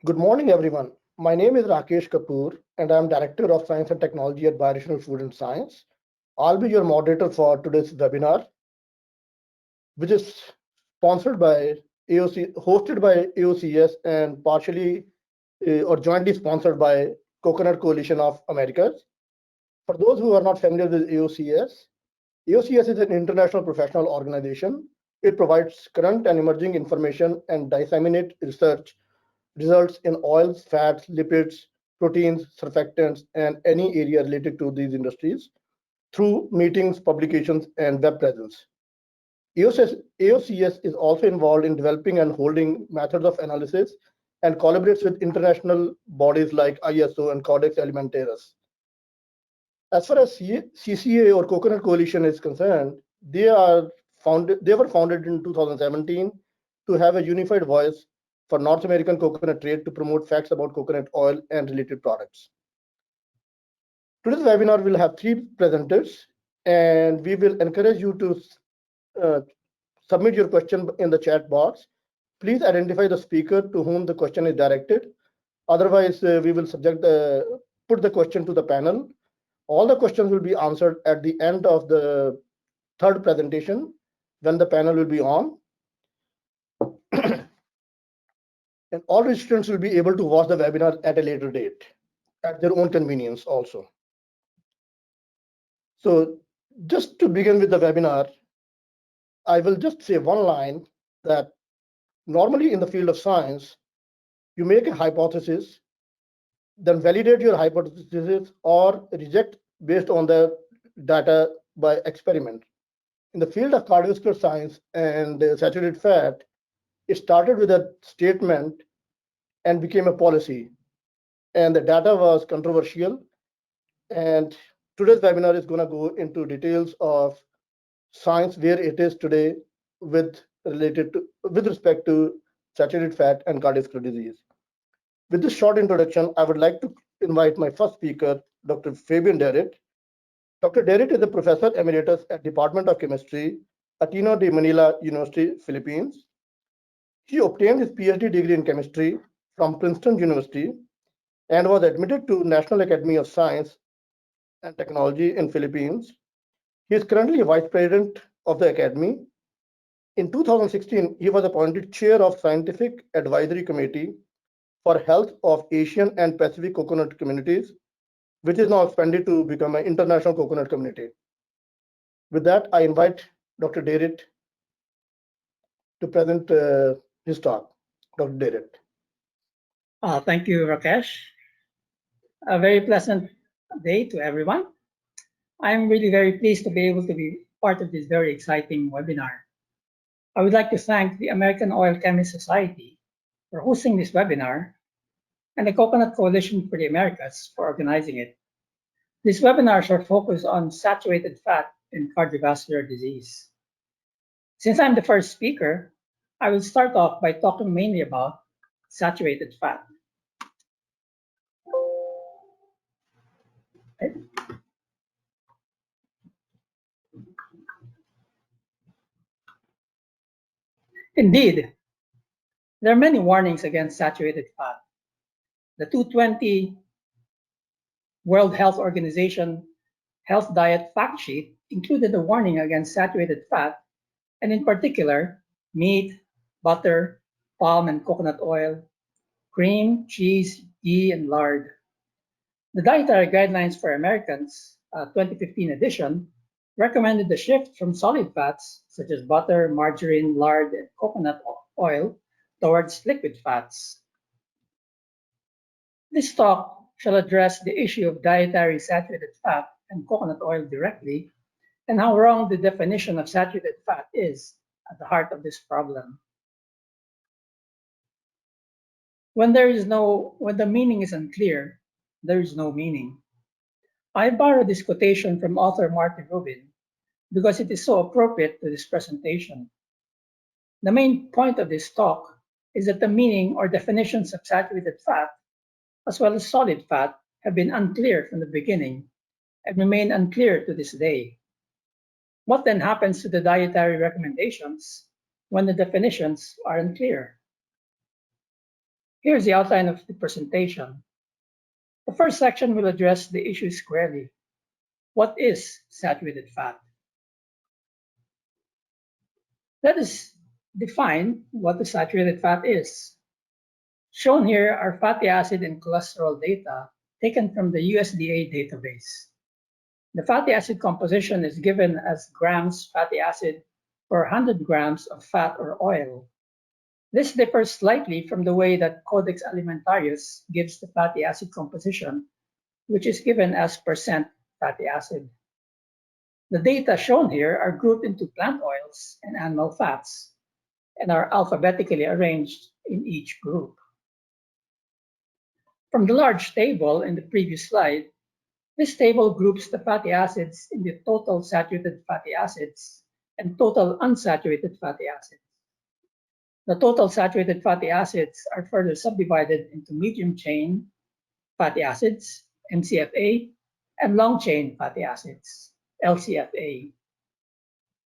Good morning, everyone. My name is Rakesh Kapoor, and I'm Director of Science and Technology at Bioriginal Food and Science. I'll be your moderator for today's webinar, which is sponsored by hosted by AOCS and partially or jointly sponsored by Coconut Coalition of Americas. For those who are not familiar with AOCS, AOCS is an international professional organization. It provides current and emerging information and disseminate research results in oils, fats, lipids, proteins, surfactants, and any area related to these industries through meetings, publications, and web presence. AOCS is also involved in developing and holding methods of analysis and collaborates with international bodies like ISO and Codex Alimentarius. As far as CCA or Coconut Coalition is concerned, they were founded in 2017 to have a unified voice for North American coconut trade to promote facts about coconut oil and related products. Today's webinar will have three presenters, and we will encourage you to submit your question in the chat box. Please identify the speaker to whom the question is directed. Otherwise, we will put the question to the panel. All the questions will be answered at the end of the third presentation when the panel will be on. And all registrants will be able to watch the webinar at a later date at their own convenience also. So just to begin with the webinar, I will just say one line that normally in the field of science, you make a hypothesis, then validate your hypothesis or reject based on the data by experiment. In the field of cardiovascular science and saturated fat, it started with a statement and became a policy. And the data was controversial. And today's webinar is going to go into details of science where it is today with respect to saturated fat and cardiovascular disease. With this short introduction, I would like to invite my first speaker, Dr. Fabian Dayrit. Dr. Dayrit is a professor emeritus at Department of Chemistry, Ateneo de Manila University, Philippines. He obtained his Ph.D. degree in chemistry from Princeton University and was admitted to National Academy of Science and Technology in Philippines. He is currently Vice President of the Academy. In 2016, he was appointed Chair of Scientific Advisory Committee for Health of Asian and Pacific Coconut Communities, which is now expanded to become an international coconut community. With that, I invite Dr. Dayrit to present his talk. Dr. Dayrit. Thank you, Rakesh. A very pleasant day to everyone. I'm really very pleased to be able to be part of this very exciting webinar. I would like to thank the American Oil Chemists Society for hosting this webinar and the Coconut Coalition for the Americas for organizing it. These webinars are focused on saturated fat in cardiovascular disease. Since I'm the first speaker, I will start off by talking mainly about saturated fat. Okay. Indeed, there are many warnings against saturated fat. The 220 World Health Organization Health Diet Fact Sheet included a warning against saturated fat, and in particular, meat, butter, palm and coconut oil, cream, cheese, ghee, and lard. The Dietary Guidelines for Americans, 2015 edition, recommended the shift from solid fats such as butter, margarine, lard, and coconut oil towards liquid fats. This talk shall address the issue of dietary saturated fat and coconut oil directly, and how wrong the definition of saturated fat is at the heart of this problem. When the meaning is unclear, there is no meaning. I borrowed this quotation from author Martin Rubin because it is so appropriate to this presentation. The main point of this talk is that the meaning or definitions of saturated fat, as well as solid fat, have been unclear from the beginning and remain unclear to this day. What then happens to the dietary recommendations when the definitions are unclear? Here's the outline of the presentation. The first section will address the issue squarely. What is saturated fat? Let us define what the saturated fat is. Shown here are fatty acid and cholesterol data taken from the USDA database. The fatty acid composition is given as grams fatty acid per 100 grams of fat or oil. This differs slightly from the way that Codex Alimentarius gives the fatty acid composition, which is given as percent fatty acid. The data shown here are grouped into plant oils and animal fats and are alphabetically arranged in each group. From the large table in the previous slide, this table groups the fatty acids in the total saturated fatty acids and total unsaturated fatty acids. The total saturated fatty acids are further subdivided into medium chain fatty acids, MCFA, and long chain fatty acids, LCFA.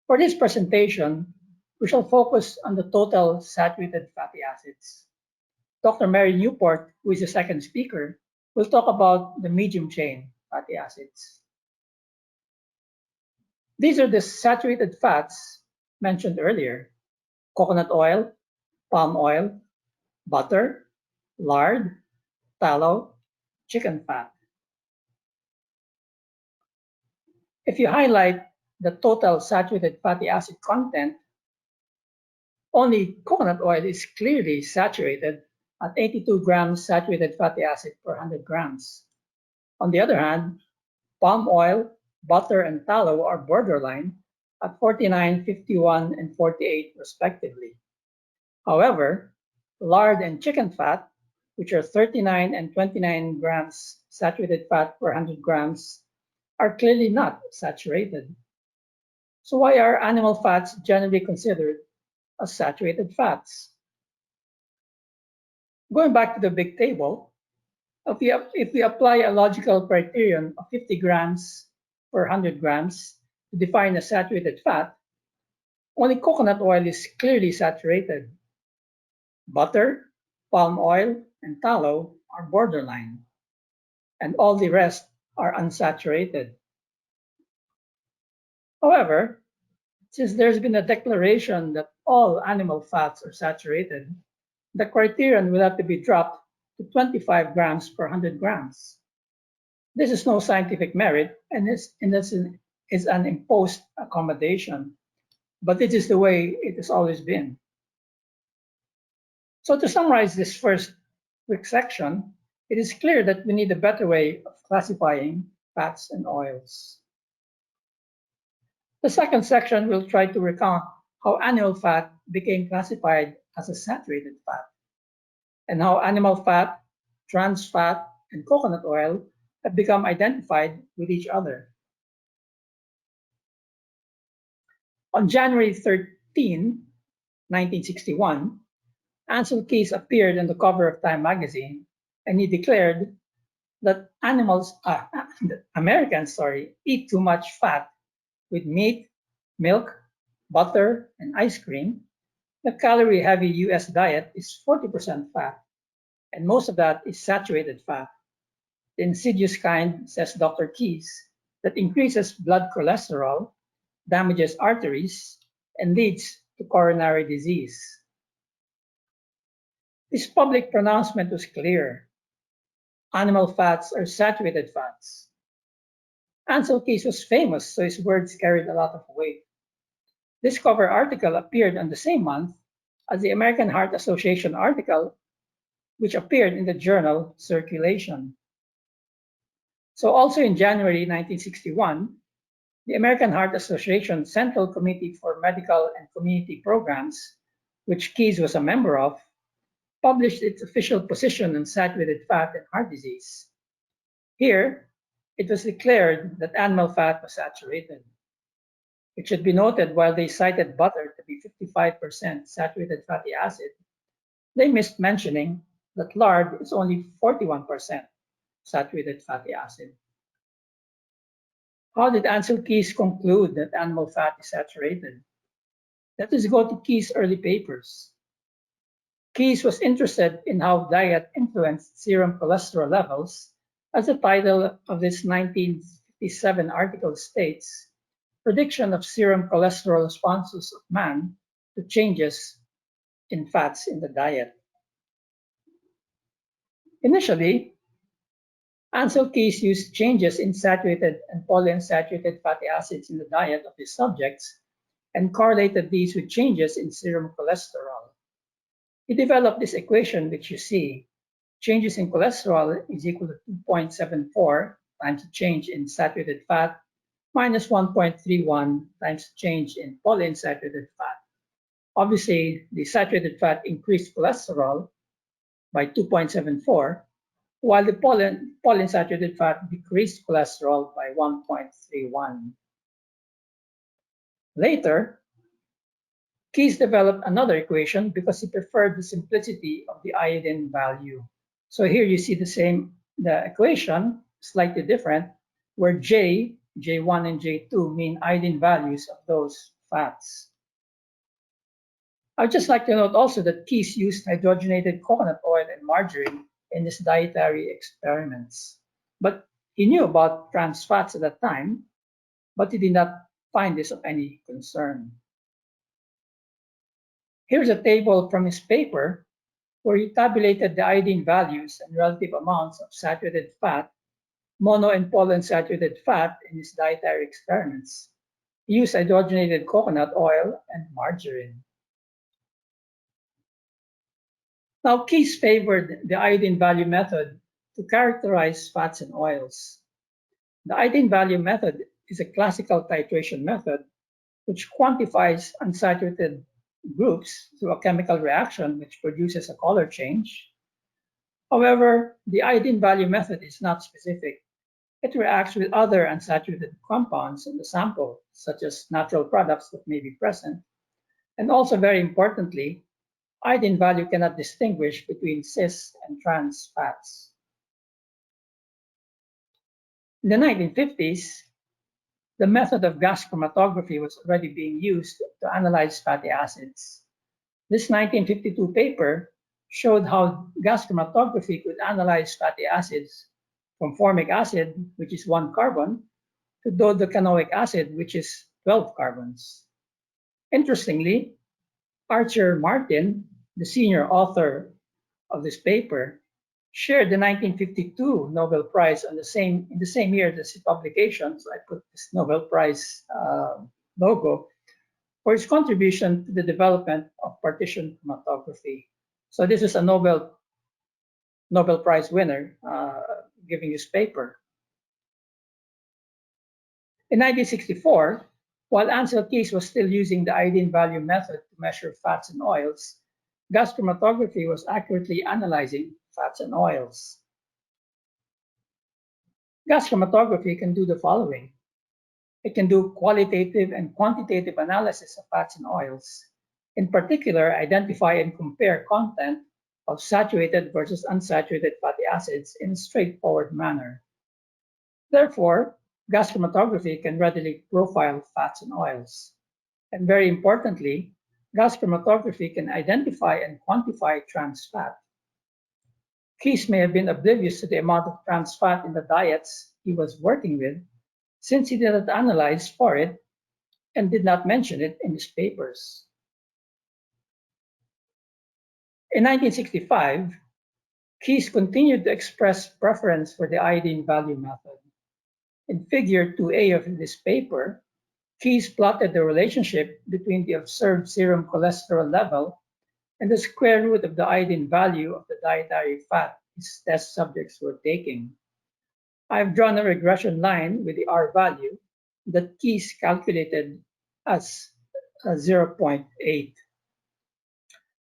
For this presentation, we shall focus on the total saturated fatty acids. Dr. Mary Newport, who is the second speaker, will talk about the medium chain fatty acids. These are the saturated fats mentioned earlier: coconut oil, palm oil, butter, lard, tallow, chicken fat. If you highlight the total saturated fatty acid content, only coconut oil is clearly saturated at 82 grams saturated fatty acid per 100 grams. On the other hand, palm oil, butter, and tallow are borderline at 49, 51, and 48 respectively. However, lard and chicken fat, which are 39 and 29 grams saturated fat per 100 grams, are clearly not saturated. So why are animal fats generally considered as saturated fats? Going back to the big table, if we apply a logical criterion of 50 grams per 100 grams to define a saturated fat, only coconut oil is clearly saturated. Butter, palm oil, and tallow are borderline, and all the rest are unsaturated. However, since there's been a declaration that all animal fats are saturated, the criterion will have to be dropped to 25 grams per 100 grams. This is no scientific merit and is an imposed accommodation, but this is the way it has always been. So to summarize this first quick section, it is clear that we need a better way of classifying fats and oils. The second section will try to recount how animal fat became classified as a saturated fat, and how animal fat, trans fat, and coconut oil have become identified with each other. On January 13, 1961, Ansel Keys appeared on the cover of Time magazine, and he declared that Americans eat too much fat with meat, milk, butter, and ice cream. The calorie-heavy US diet is 40% fat, and most of that is saturated fat. The insidious kind, says Dr. Keys, that increases blood cholesterol, damages arteries, and leads to coronary disease. This public pronouncement was clear. Animal fats are saturated fats. Ansel Keys was famous, so his words carried a lot of weight. This cover article appeared on the same month as the American Heart Association article, which appeared in the journal Circulation. So also in January 1961, the American Heart Association Central Committee for Medical and Community Programs, which Keys was a member of, published its official position on saturated fat and heart disease. Here, it was declared that animal fat was saturated. It should be noted, while they cited butter to be 55% saturated fatty acid, they missed mentioning that lard is only 41% saturated fatty acid. How did Ansel Keys conclude that animal fat is saturated? Let us go to Keys' early papers. Keyes was interested in how diet influenced serum cholesterol levels, as the title of this 1957 article states, Prediction of Serum Cholesterol Responses of Man to Changes in Fats in the Diet. Initially, Ansel Keys used changes in saturated and polyunsaturated fatty acids in the diet of his subjects and correlated these with changes in serum cholesterol. He developed this equation which you see. Changes in cholesterol is equal to 2.74 times the change in saturated fat minus 1.31 times the change in polyunsaturated fat. Obviously, the saturated fat increased cholesterol by 2.74, while the polyunsaturated fat decreased cholesterol by 1.31. Later, Keyes developed another equation because he preferred the simplicity of the iodine value. So here you see the equation, slightly different, where J1 and J2 mean iodine values of those fats. I'd just like to note also that Keyes used hydrogenated coconut oil and margarine in his dietary experiments. But he knew about trans fats at that time, but he did not find this of any concern. Here's a table from his paper where he tabulated the iodine values and relative amounts of saturated fat, mono and polyunsaturated fat in his dietary experiments. He used hydrogenated coconut oil and margarine. Now, Keyes favored the iodine value method to characterize fats and oils. The iodine value method is a classical titration method which quantifies unsaturated groups through a chemical reaction which produces a color change. However, the iodine value method is not specific. It reacts with other unsaturated compounds in the sample, such as natural products that may be present. And also, very importantly, iodine value cannot distinguish between cis and trans fats. In the 1950s, the method of gas chromatography was already being used to analyze fatty acids. This 1952 paper showed how gas chromatography could analyze fatty acids from formic acid, which is 1 carbon, to dodecanoic acid, which is 12 carbons. Interestingly, Archer Martin, the senior author of this paper, shared the 1952 Nobel Prize in the same year as the publication. So I put this Nobel Prize logo for his contribution to the development of partition chromatography. So this is a Nobel Prize winner giving his paper. In 1964, while Ansel Keys was still using the iodine value method to measure fats and oils, gas chromatography was accurately analyzing fats and oils. Gas chromatography can do the following. It can do qualitative and quantitative analysis of fats and oils. In particular, identify and compare content of saturated versus unsaturated fatty acids in a straightforward manner. Therefore, gas chromatography can readily profile fats and oils. And very importantly, gas chromatography can identify and quantify trans fat. Keys may have been oblivious to the amount of trans fat in the diets he was working with, since he did not analyze for it and did not mention it in his papers. In 1965, Keys continued to express preference for the iodine value method. In figure 2A of this paper, Keys plotted the relationship between the observed serum cholesterol level and the square root of the iodine value of the dietary fat his test subjects were taking. I've drawn a regression line with the R value that Keys calculated as 0.8.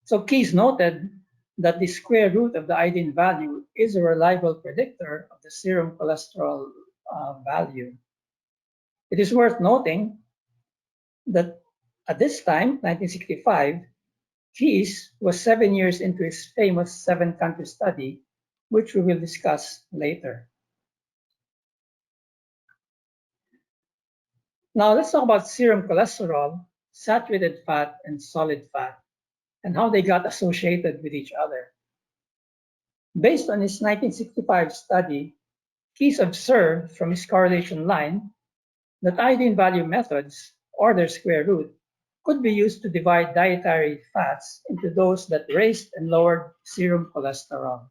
So Keys noted that the square root of the iodine value is a reliable predictor of the serum cholesterol value. It is worth noting that at this time, 1965, Keys was 7 years into his famous 7-country study, which we will discuss later. Now let's talk about serum cholesterol, saturated fat, and solid fat. and how they got associated with each other. Based on his 1965 study, Keyes observed from his correlation line that iodine value methods, or their square root, could be used to divide dietary fats into those that raised and lowered serum cholesterol.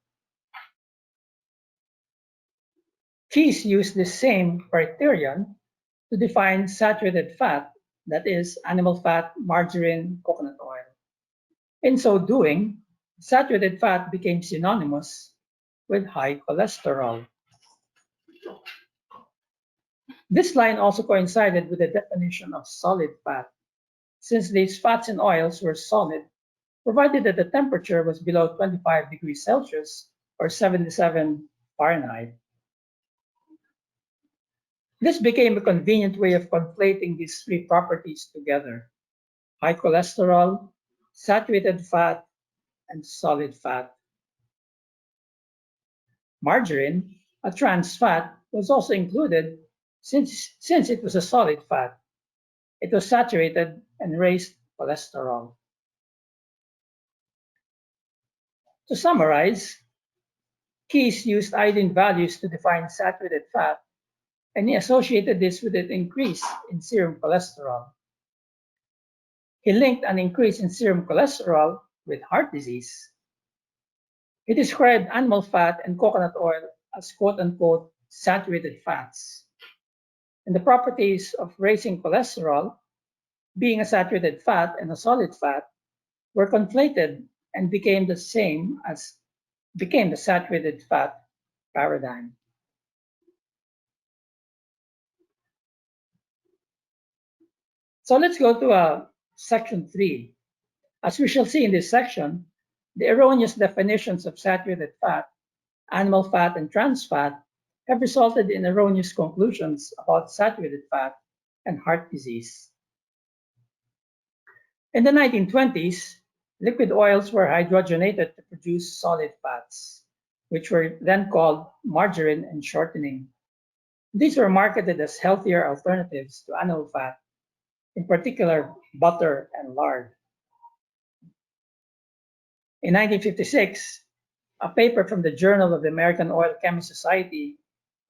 Keyes used the same criterion to define saturated fat, that is, animal fat, margarine, coconut oil. In so doing, saturated fat became synonymous with high cholesterol. This line also coincided with the definition of solid fat, since these fats and oils were solid, provided that the temperature was below 25 degrees Celsius or 77 Fahrenheit. This became a convenient way of conflating these three properties together: high cholesterol, saturated fat, and solid fat. Margarine, a trans fat, was also included since it was a solid fat. It was saturated and raised cholesterol. To summarize, Keyes used iodine values to define saturated fat, and he associated this with an increase in serum cholesterol. He linked an increase in serum cholesterol with heart disease. He described animal fat and coconut oil as quote-unquote saturated fats. And the properties of raising cholesterol, being a saturated fat and a solid fat, were conflated and became the saturated fat paradigm. So let's go to section 3. As we shall see in this section, the erroneous definitions of saturated fat, animal fat, and trans fat have resulted in erroneous conclusions about saturated fat and heart disease. In the 1920s, liquid oils were hydrogenated to produce solid fats, which were then called margarine and shortening. These were marketed as healthier alternatives to animal fat, in particular butter and lard. In 1956, a paper from the Journal of the American Oil Chemists Society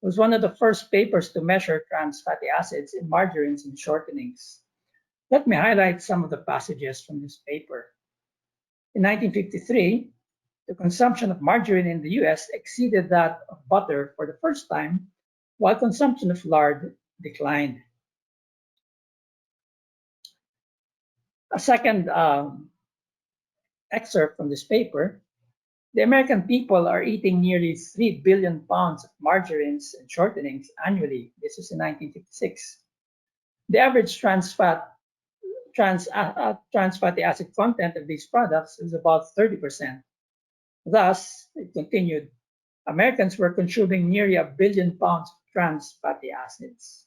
was one of the first papers to measure trans fatty acids in margarines and shortenings. Let me highlight some of the passages from this paper. In 1953, the consumption of margarine in the US exceeded that of butter for the first time, while consumption of lard declined. A second excerpt from this paper: the American people are eating nearly 3 billion pounds of margarines and shortenings annually. This is in 1956. The average trans fatty acid content of these products is about 30%. Thus, it continued, Americans were consuming nearly 1 billion pounds of trans fatty acids.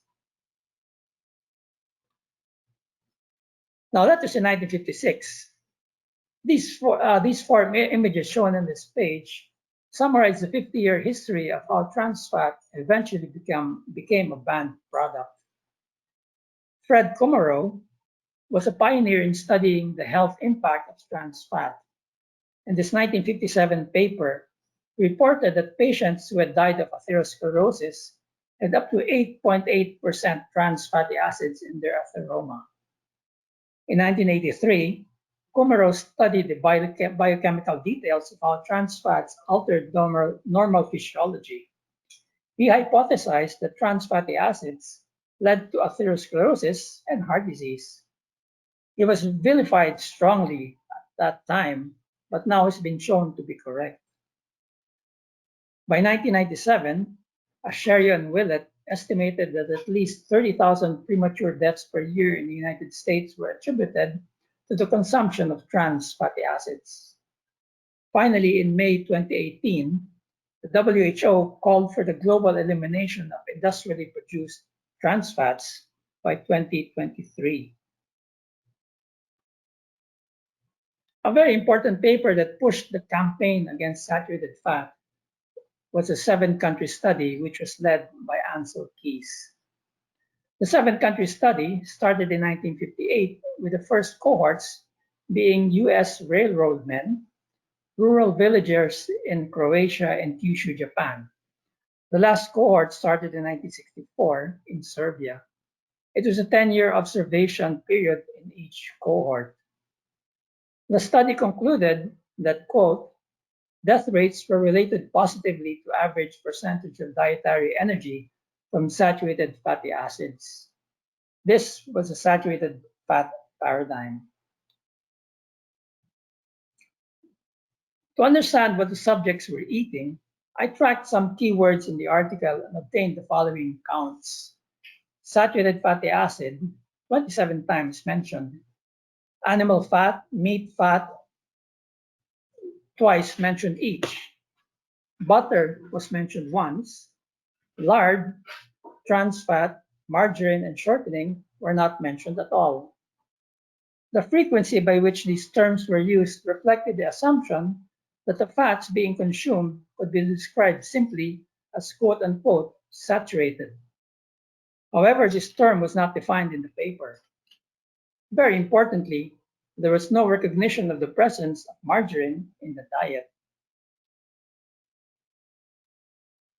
Now, that was in 1956. These four images shown on this page summarize the 50-year history of how trans fat eventually became a banned product. Fred Komarow was a pioneer in studying the health impact of trans fat. In this 1957 paper, he reported that patients who had died of atherosclerosis had up to 8.8% trans fatty acids in their atheroma. In 1983, Komarow studied the biochemical details of how trans fats altered normal physiology. He hypothesized that trans fatty acids led to atherosclerosis and heart disease. He was vilified strongly at that time, but now has been shown to be correct. By 1997, Asherio and Willett estimated that at least 30,000 premature deaths per year in the United States were attributed to the consumption of trans fatty acids. Finally, in May 2018, the WHO called for the global elimination of industrially produced trans fats by 2023. A very important paper that pushed the campaign against saturated fat was a 7-country study which was led by Ansel Keys. The 7-country study started in 1958 with the first cohorts being US railroad men, rural villagers in Croatia and Kyushu, Japan. The last cohort started in 1964 in Serbia. It was a 10-year observation period in each cohort. The study concluded that, quote, death rates were related positively to average percentage of dietary energy from saturated fatty acids. This was a saturated fat paradigm. To understand what the subjects were eating, I tracked some keywords in the article and obtained the following counts. Saturated fatty acid, 27 times mentioned. Animal fat, meat fat, twice mentioned each. Butter was mentioned once. Lard, trans fat, margarine, and shortening were not mentioned at all. The frequency by which these terms were used reflected the assumption that the fats being consumed could be described simply as quote unquote saturated. However, this term was not defined in the paper. Very importantly, there was no recognition of the presence of margarine in the diet.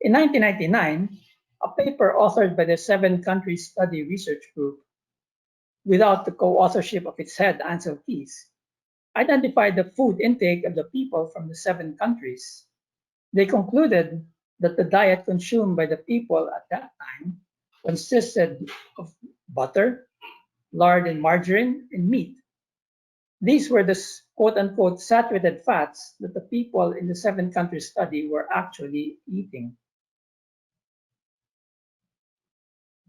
In 1999, a paper authored by the 7-country study research group, without the co-authorship of its head, Ansel Keys, identified the food intake of the people from the 7 countries. They concluded that the diet consumed by the people at that time consisted of butter, lard and margarine, and meat. These were the quote-unquote saturated fats that the people in the 7-country study were actually eating.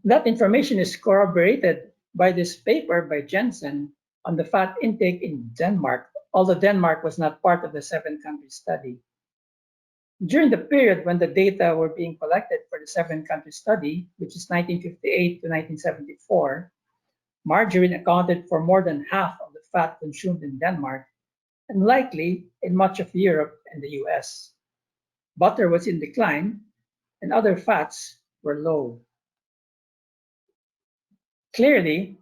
That information is corroborated by this paper by Jensen on the fat intake in Denmark, although Denmark was not part of the 7-country study. During the period when the data were being collected for the 7-country study, which is 1958 to 1974, margarine accounted for more than half of the fat consumed in Denmark, and likely in much of Europe and the US. Butter was in decline, and other fats were low. Clearly,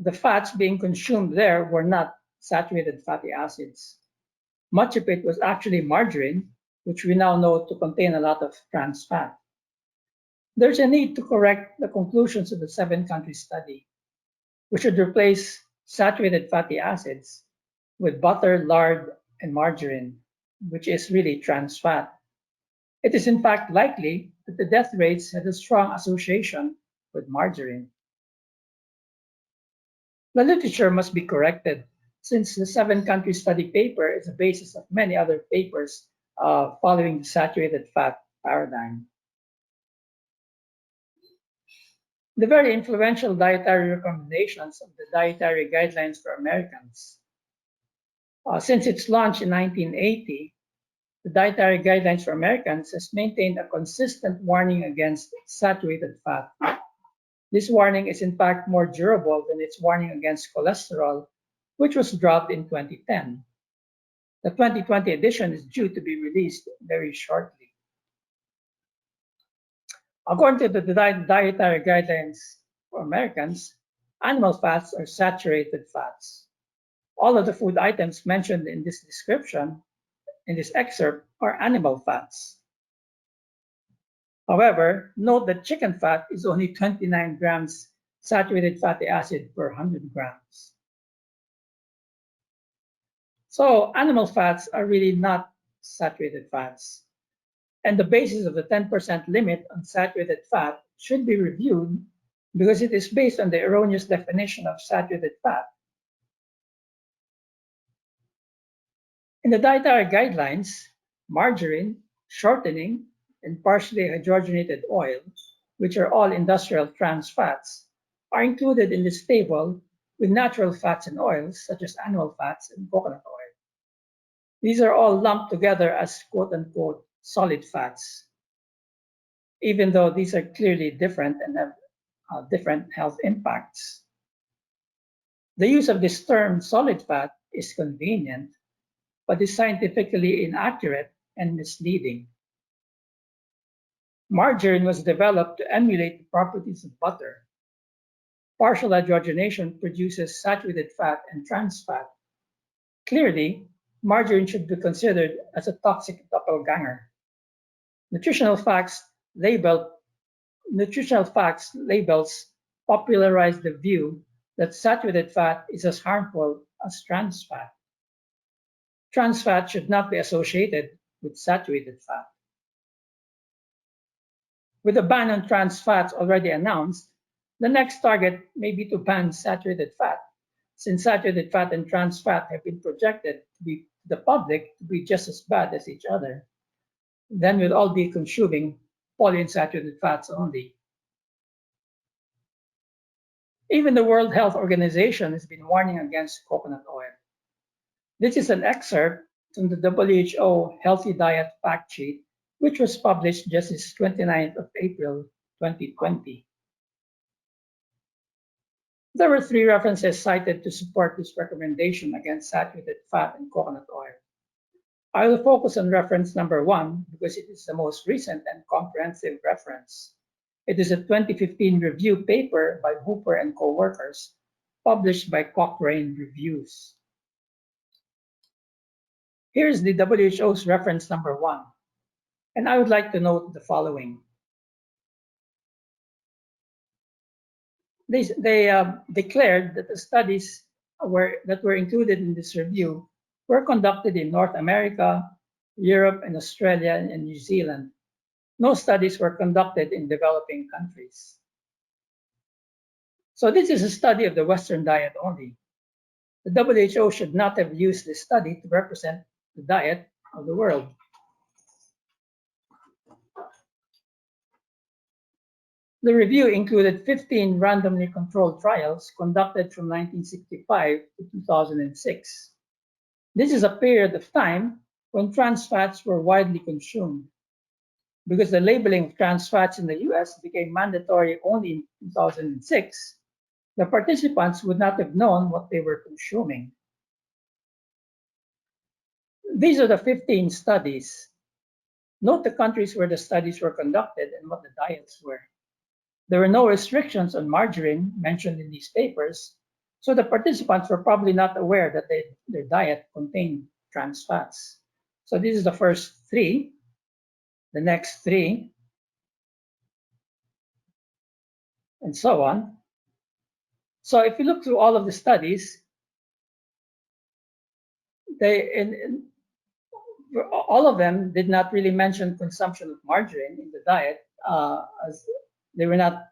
the fats being consumed there were not saturated fatty acids. Much of it was actually margarine, which we now know to contain a lot of trans fat. There's a need to correct the conclusions of the 7-country study. We should replace saturated fatty acids with butter, lard, and margarine, which is really trans fat. It is in fact likely that the death rates had a strong association with margarine. The literature must be corrected, since the 7-country study paper is the basis of many other papers following the saturated fat paradigm. The very influential dietary recommendations of the Dietary Guidelines for Americans. Since its launch in 1980, the Dietary Guidelines for Americans has maintained a consistent warning against saturated fat. This warning is in fact more durable than its warning against cholesterol, which was dropped in 2010. The 2020 edition is due to be released very shortly. According to the Dietary Guidelines for Americans, animal fats are saturated fats. All of the food items mentioned in this description, in this excerpt, are animal fats. However, note that chicken fat is only 29 grams saturated fatty acid per 100 grams. So animal fats are really not saturated fats. And the basis of the 10% limit on saturated fat should be reviewed because it is based on the erroneous definition of saturated fat. In the dietary guidelines, margarine, shortening, and partially hydrogenated oil, which are all industrial trans fats, are included in this table with natural fats and oils, such as animal fats and coconut oil. These are all lumped together as quote-unquote solid fats, even though these are clearly different and have different health impacts. The use of this term solid fat is convenient, but is scientifically inaccurate and misleading. Margarine was developed to emulate the properties of butter. partial hydrogenation produces saturated fat and trans fat. Clearly, margarine should be considered as a toxic doppelganger. Nutritional facts labels popularize the view that saturated fat is as harmful as trans fat. Trans fat should not be associated with saturated fat. With a ban on trans fats already announced, the next target may be to ban saturated fat, since saturated fat and trans fat have been projected to be the public to be just as bad as each other. Then we'll all be consuming polyunsaturated fats only. Even the World Health Organization has been warning against coconut oil. This is an excerpt from the WHO Healthy Diet Fact Sheet, which was published just this 29th of April, 2020. There were 3 references cited to support this recommendation against saturated fat in coconut oil. I will focus on reference number 1 because it is the most recent and comprehensive reference. It is a 2015 review paper by Hooper and co-workers, published by Cochrane Reviews. Here is the WHO's reference number 1, and I would like to note the following. They declared that the studies that were included in this review were conducted in North America, Europe, and Australia, and New Zealand. No studies were conducted in developing countries. So this is a study of the Western diet only. The WHO should not have used this study to represent the diet of the world. The review included 15 randomly controlled trials conducted from 1965 to 2006. This is a period of time when trans fats were widely consumed. Because the labeling of trans fats in the US became mandatory only in 2006, the participants would not have known what they were consuming. These are the 15 studies. Note the countries where the studies were conducted and what the diets were. There were no restrictions on margarine mentioned in these papers, so the participants were probably not aware that their diet contained trans fats. So this is the first 3. The next 3, and so on. So if you look through all of the studies, all of them did not really mention consumption of margarine in the diet, as they were not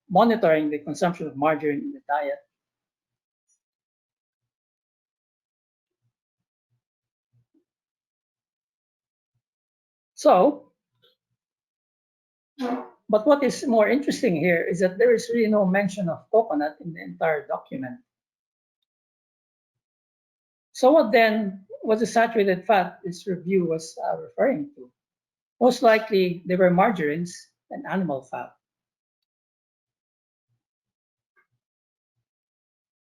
monitoring the consumption of margarine in the diet. So, but what is more interesting here is that there is really no mention of coconut in the entire document. So what then was the saturated fat this review was referring to? Most likely they were margarines and animal fat.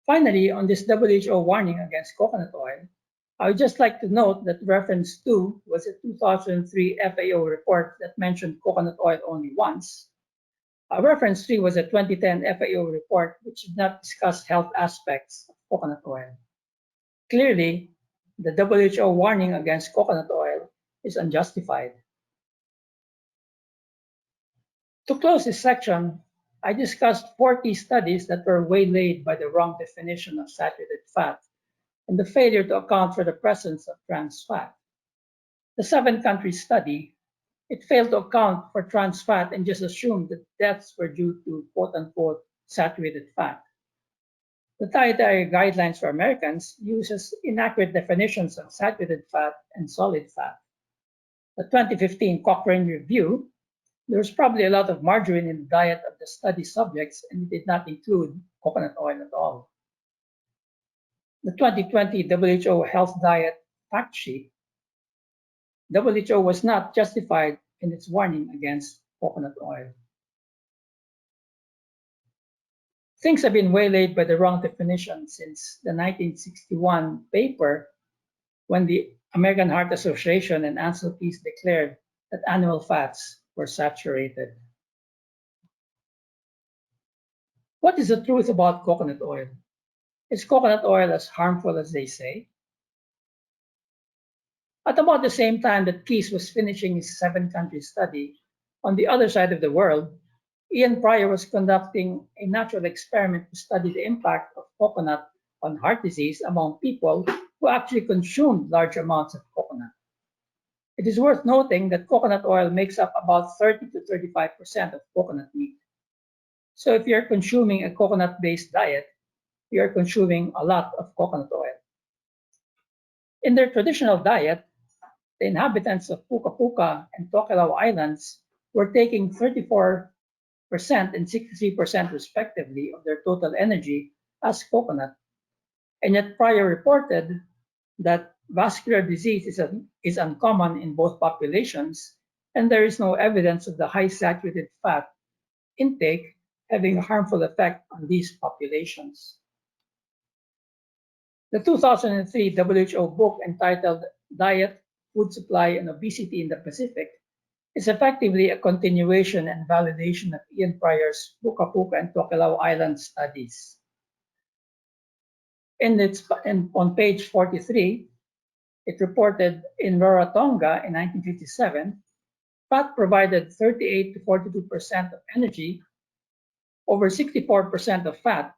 Finally, on this WHO warning against coconut oil, I would just like to note that reference 2 was a 2003 FAO report that mentioned coconut oil only once. Reference 3 was a 2010 FAO report which did not discuss health aspects of coconut oil. Clearly, the WHO warning against coconut oil is unjustified. To close this section, I discussed 40 studies that were waylaid by the wrong definition of saturated fat and the failure to account for the presence of trans fat. The 7-country study, it failed to account for trans fat and just assumed that deaths were due to quote-unquote saturated fat. The dietary guidelines for Americans uses inaccurate definitions of saturated fat and solid fat. The 2015 Cochrane Review, there was probably a lot of margarine in the diet of the study subjects and it did not include coconut oil at all. The 2020 WHO Health Diet Fact Sheet, WHO was not justified in its warning against coconut oil. Things have been waylaid by the wrong definition since the 1961 paper when the American Heart Association and Ansel Keys declared that animal fats were saturated. What is the truth about coconut oil? Is coconut oil as harmful as they say? At about the same time that Keys was finishing his 7-country study, on the other side of the world, Ian Pryor was conducting a natural experiment to study the impact of coconut on heart disease among people who actually consumed large amounts of coconut. It is worth noting that coconut oil makes up about 30 to 35% of coconut meat. So if you're consuming a coconut-based diet, you're consuming a lot of coconut oil. In their traditional diet, the inhabitants of Puka Puka and Tokelau Islands were taking 34% and 63% respectively of their total energy as coconut. And yet Pryor reported that vascular disease is uncommon in both populations, and there is no evidence of the high saturated fat intake having a harmful effect on these populations. The 2003 WHO book entitled Diet, Food Supply, and Obesity in the Pacific is effectively a continuation and validation of Ian Pryor's Puka Puka and Tokelau Island studies. On page 43, it reported in Rarotonga in 1957, fat provided 38 to 42% of energy. Over 64% of fat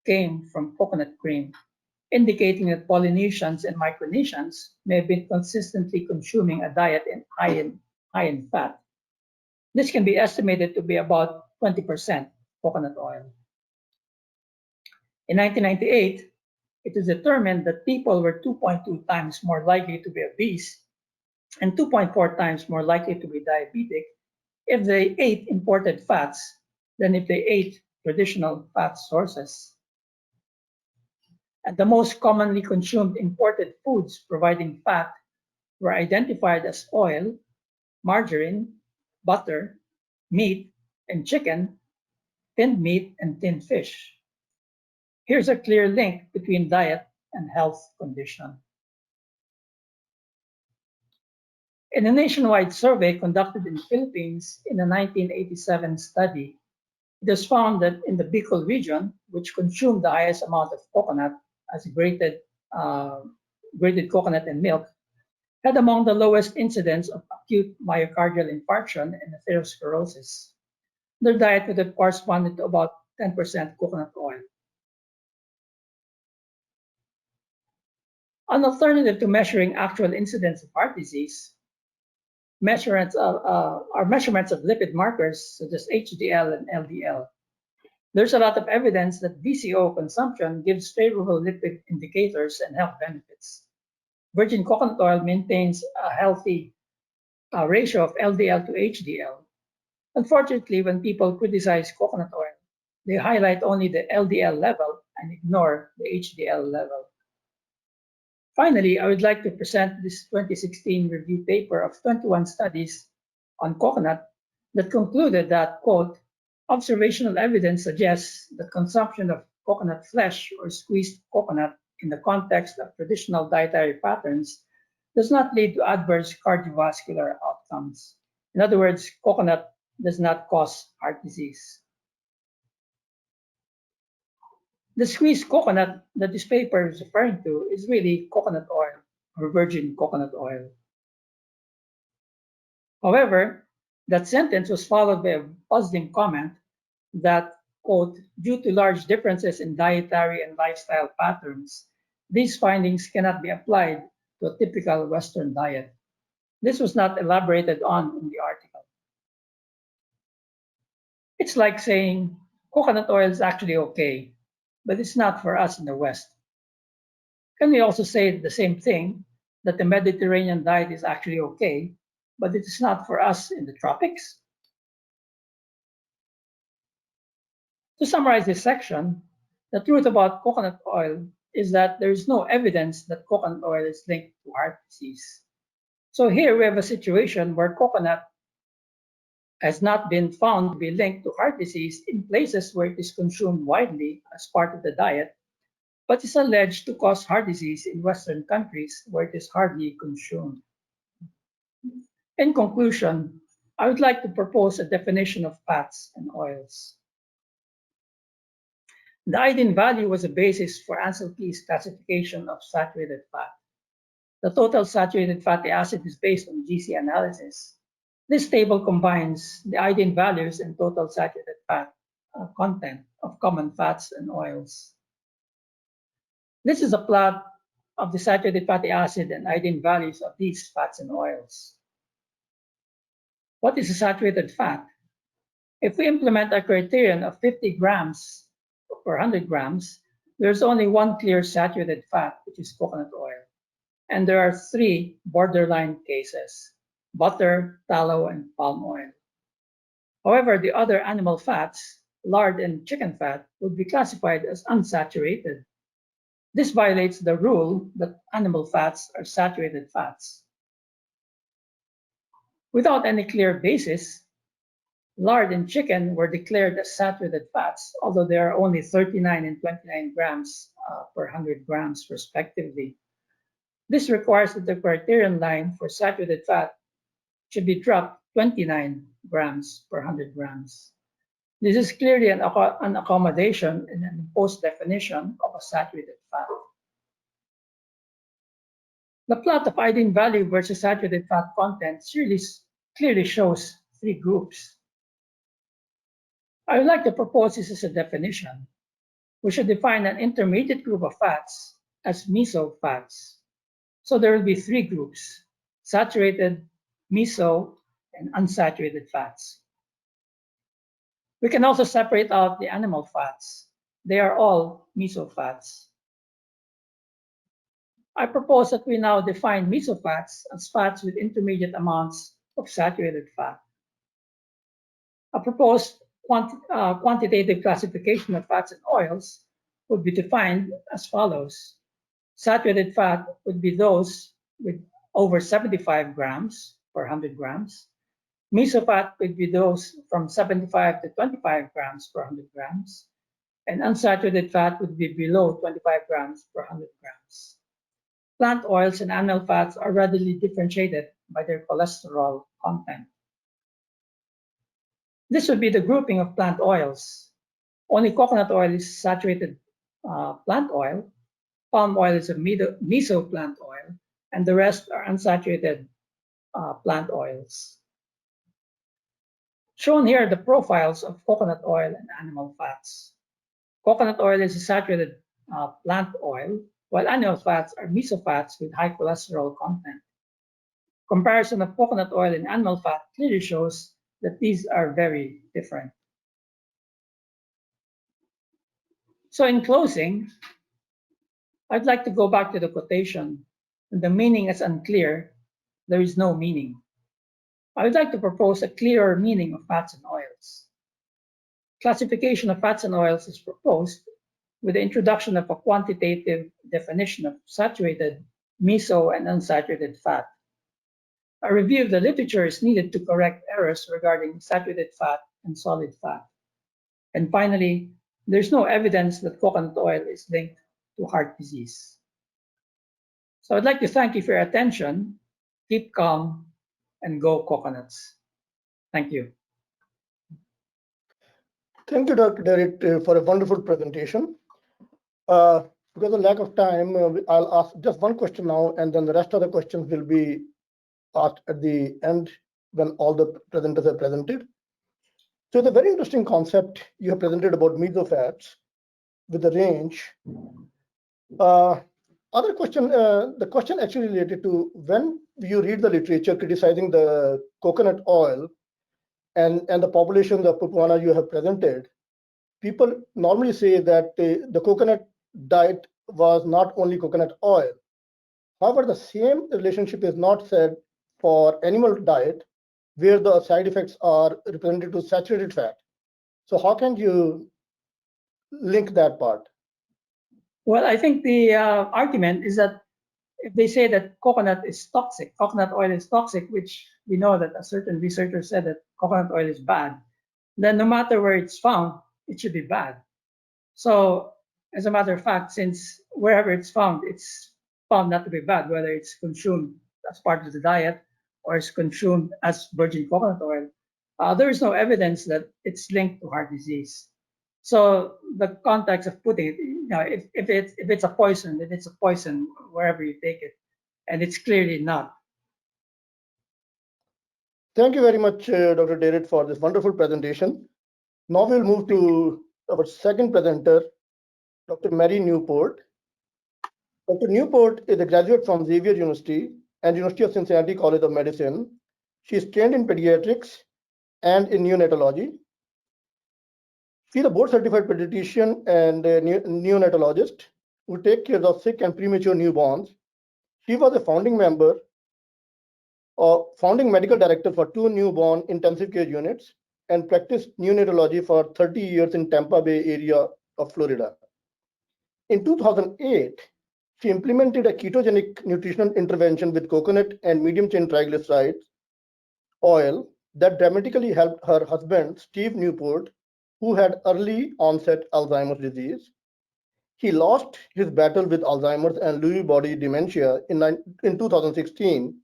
came from coconut cream, indicating that Polynesians and Micronesians may have been consistently consuming a diet high in fat. This can be estimated to be about 20% coconut oil. In 1998, it was determined that people were 2.2 times more likely to be obese and 2.4 times more likely to be diabetic if they ate imported fats than if they ate traditional fat sources. And the most commonly consumed imported foods providing fat were identified as oil, margarine, butter, meat, and chicken, tinned meat, and tinned fish. Here's a clear link between diet and health condition. In a nationwide survey conducted in the Philippines in a 1987 study, it was found that in the Bicol region, which consumed the highest amount of coconut as grated coconut and milk, had among the lowest incidence of acute myocardial infarction and atherosclerosis. Their diet would have corresponded to about 10% coconut oil. An alternative to measuring actual incidence of heart disease are measurements of lipid markers such as HDL and LDL. There's a lot of evidence that VCO consumption gives favorable lipid indicators and health benefits. Virgin coconut oil maintains a healthy ratio of LDL to HDL. Unfortunately, when people criticize coconut oil, they highlight only the LDL level and ignore the HDL level. Finally, I would like to present this 2016 review paper of 21 studies on coconut that concluded that, quote, observational evidence suggests that consumption of coconut flesh or squeezed coconut in the context of traditional dietary patterns does not lead to adverse cardiovascular outcomes. In other words, coconut does not cause heart disease. The squeezed coconut that this paper is referring to is really coconut oil or virgin coconut oil. However, that sentence was followed by a puzzling comment that, quote, due to large differences in dietary and lifestyle patterns, these findings cannot be applied to a typical Western diet. This was not elaborated on in the article. It's like saying coconut oil is actually okay, but it's not for us in the West. Can we also say the same thing, that the Mediterranean diet is actually okay, but it is not for us in the tropics? To summarize this section, the truth about coconut oil is that there is no evidence that coconut oil is linked to heart disease. So here we have a situation where coconut has not been found to be linked to heart disease in places where it is consumed widely as part of the diet, but is alleged to cause heart disease in Western countries where it is hardly consumed. In conclusion, I would like to propose a definition of fats and oils. The iodine value was the basis for Ansel Keys' classification of saturated fat. The total saturated fatty acid is based on GC analysis. This table combines the iodine values and total saturated fat content of common fats and oils. This is a plot of the saturated fatty acid and iodine values of these fats and oils. What is a saturated fat? If we implement a criterion of 50 grams per 100 grams, there's only one clear saturated fat, which is coconut oil. And there are three borderline cases: butter, tallow, and palm oil. However, the other animal fats, lard and chicken fat, would be classified as unsaturated. This violates the rule that animal fats are saturated fats. Without any clear basis, lard and chicken were declared as saturated fats, although they are only 39 and 29 grams per 100 grams respectively. This requires that the criterion line for saturated fat should be dropped 29 grams per 100 grams. This is clearly an accommodation in an imposed definition of a saturated fat. The plot of iodine value versus saturated fat content clearly shows three groups. I would like to propose this as a definition. We should define an intermediate group of fats as meso fats. So there will be three groups: saturated, meso, and unsaturated fats. We can also separate out the animal fats. They are all meso fats. I propose that we now define meso fats as fats with intermediate amounts of saturated fat. A proposed quantitative classification of fats and oils would be defined as follows. Saturated fat would be those with over 75 grams per 100 grams. Meso fat would be those from 75 to 25 grams per 100 grams. And unsaturated fat would be below 25 grams per 100 grams. Plant oils and animal fats are readily differentiated by their cholesterol content. This would be the grouping of plant oils. Only coconut oil is saturated plant oil. Palm oil is a meso plant oil, and the rest are unsaturated plant oils. Shown here are the profiles of coconut oil and animal fats. Coconut oil is a saturated plant oil, while animal fats are meso fats with high cholesterol content. Comparison of coconut oil and animal fat clearly shows that these are very different. So in closing, I'd like to go back to the quotation. When the meaning is unclear, there is no meaning. I would like to propose a clearer meaning of fats and oils. Classification of fats and oils is proposed with the introduction of a quantitative definition of saturated, meso, and unsaturated fat. A review of the literature is needed to correct errors regarding saturated fat and solid fat. And finally, there's no evidence that coconut oil is linked to heart disease. So I'd like to thank you for your attention. Keep calm and go coconuts. Thank you. Thank you, Dr. Dayrit, for a wonderful presentation. Because of lack of time, I'll ask just one question now, and then the rest of the questions will be asked at the end when all the presenters are presented. So it's a very interesting concept you have presented about mesofats with the range. Other question, the question actually related to when you read the literature criticizing the coconut oil and the population of Pupuana you have presented, people normally say that the coconut diet was not only coconut oil. However, the same relationship is not said for animal diet, where the side effects are represented to saturated fat. So how can you link that part? Well, I think the argument is that if they say that coconut is toxic, coconut oil is toxic, which we know that a certain researcher said that coconut oil is bad, then no matter where it's found, it should be bad. So as a matter of fact, since wherever it's found not to be bad, whether it's consumed as part of the diet or is consumed as virgin coconut oil, there is no evidence that it's linked to heart disease. So the context of putting it, if it's a poison, then it's a poison wherever you take it, and it's clearly not. Thank you very much, Dr. Dayrit, for this wonderful presentation. Now we'll move to our second presenter, Dr. Mary Newport. Dr. Newport is a graduate from Xavier University and University of Cincinnati College of Medicine. She is trained in pediatrics and in neonatology. She is a board-certified pediatrician and a neonatologist who take care of sick and premature newborns. She was a founding member or founding medical director for 2 newborn intensive care units and practiced neonatology for 30 years in Tampa Bay area of Florida. In 2008, she implemented a ketogenic nutritional intervention with coconut and medium chain triglycerides oil that dramatically helped her husband, Steve Newport, who had early onset Alzheimer's disease. He lost his battle with Alzheimer's and Lewy body dementia in 2016,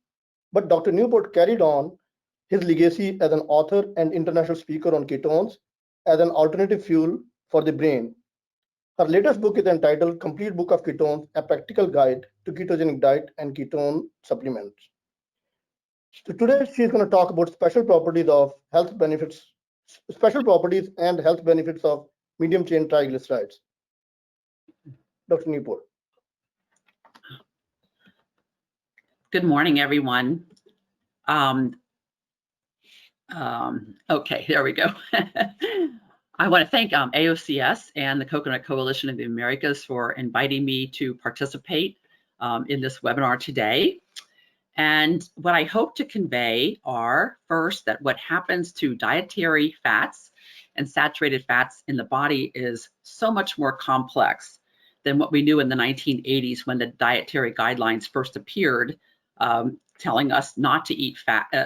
but Dr. Newport carried on his legacy as an author and international speaker on ketones as an alternative fuel for the brain. Her latest book is entitled Complete Book of Ketones, a Practical Guide to Ketogenic Diet and Ketone Supplements. So today she's going to talk about special properties and health benefits of medium chain triglycerides. Dr. Newport. Good morning, everyone. Okay, there we go. I want to thank AOCS and the Coconut Coalition of the Americas for inviting me to participate in this webinar today. And what I hope to convey are, first, that what happens to dietary fats and saturated fats in the body is so much more complex than what we knew in the 1980s when the dietary guidelines first appeared, telling us not to eat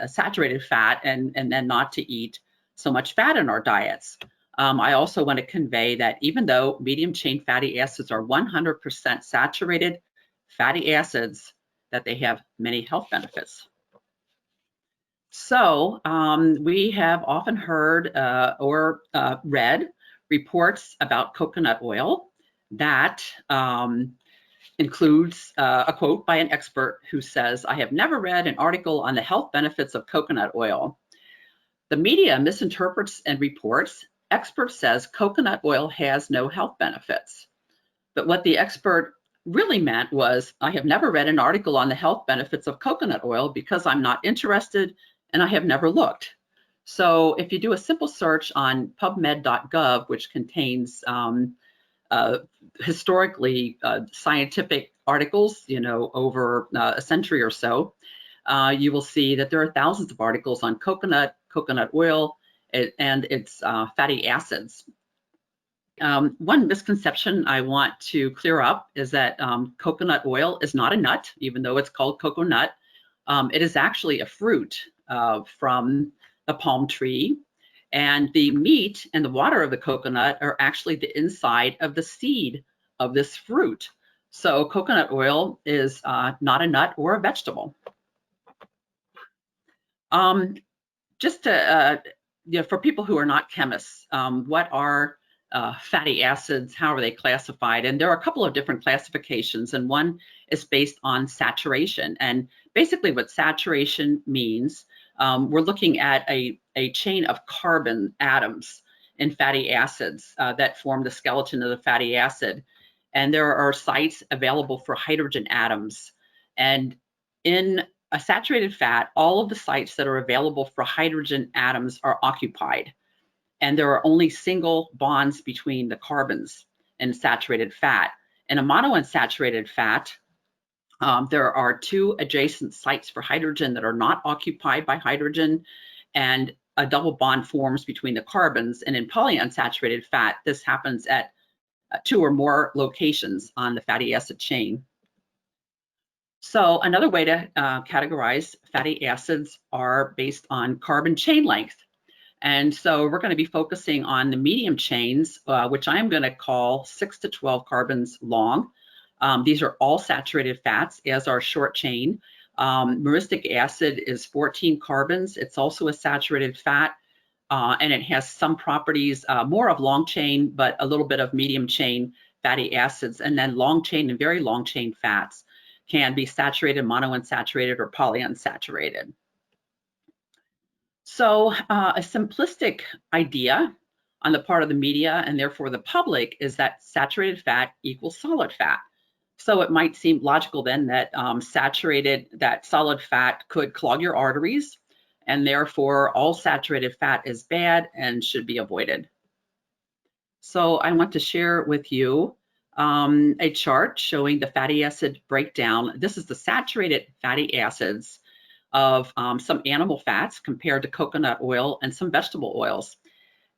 saturated fat and then not to eat so much fat in our diets. I also want to convey that even though medium chain fatty acids are 100% saturated fatty acids, that they have many health benefits. So we have often heard or read reports about coconut oil that includes a quote by an expert who says, "I have never read an article on the health benefits of coconut oil. The media misinterprets and reports. Expert says coconut oil has no health benefits." But what the expert really meant was, I have never read an article on the health benefits of coconut oil because I'm not interested and I have never looked. So if you do a simple search on PubMed.gov, which contains historically scientific articles, over a century or so, you will see that there are thousands of articles on coconut oil, and its fatty acids. One misconception I want to clear up is that coconut oil is not a nut, even though it's called coconut. It is actually a fruit from the palm tree, and the meat and the water of the coconut are actually the inside of the seed of this fruit. So coconut oil is not a nut or a vegetable. Just to, for people who are not chemists, what are fatty acids? How are they classified? And there are a couple of different classifications, and one is based on saturation. And basically what saturation means, we're looking at a chain of carbon atoms in fatty acids that form the skeleton of the fatty acid. And there are sites available for hydrogen atoms. And in a saturated fat, all of the sites that are available for hydrogen atoms are occupied. And there are only single bonds between the carbons in saturated fat. In a monounsaturated fat, there are 2 adjacent sites for hydrogen that are not occupied by hydrogen, and a double bond forms between the carbons. And in polyunsaturated fat, this happens at 2 or more locations on the fatty acid chain. So another way to categorize fatty acids are based on carbon chain length. And so we're going to be focusing on the medium chains, which I'm going to call 6 to 12 carbons long. These are all saturated fats, as are short chain. Myristic acid is 14 carbons. It's also a saturated fat. and it has some properties, more of long chain, but a little bit of medium chain fatty acids, and then long chain and very long chain fats can be saturated, monounsaturated, or polyunsaturated. So a simplistic idea on the part of the media and therefore the public is that saturated fat equals solid fat. So it might seem logical then that that solid fat could clog your arteries, and therefore all saturated fat is bad and should be avoided. So I want to share with you a chart showing the fatty acid breakdown. This is the saturated fatty acids of some animal fats compared to coconut oil and some vegetable oils.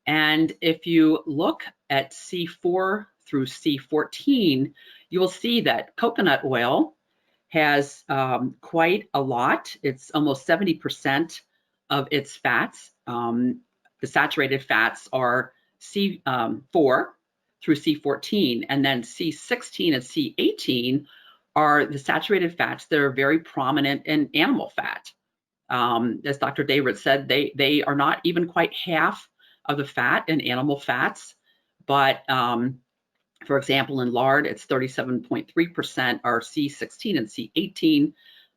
And if you look at C4 through C14, you will see that coconut oil has quite a lot. It's almost 70% of its fats. The saturated fats are C4 through C14, and then C16 and C18 are the saturated fats that are very prominent in animal fat. As Dr. Dayrit said, they are not even quite half of the fat in animal fats, but for example, in lard, it's 37.3% are C16 and C18,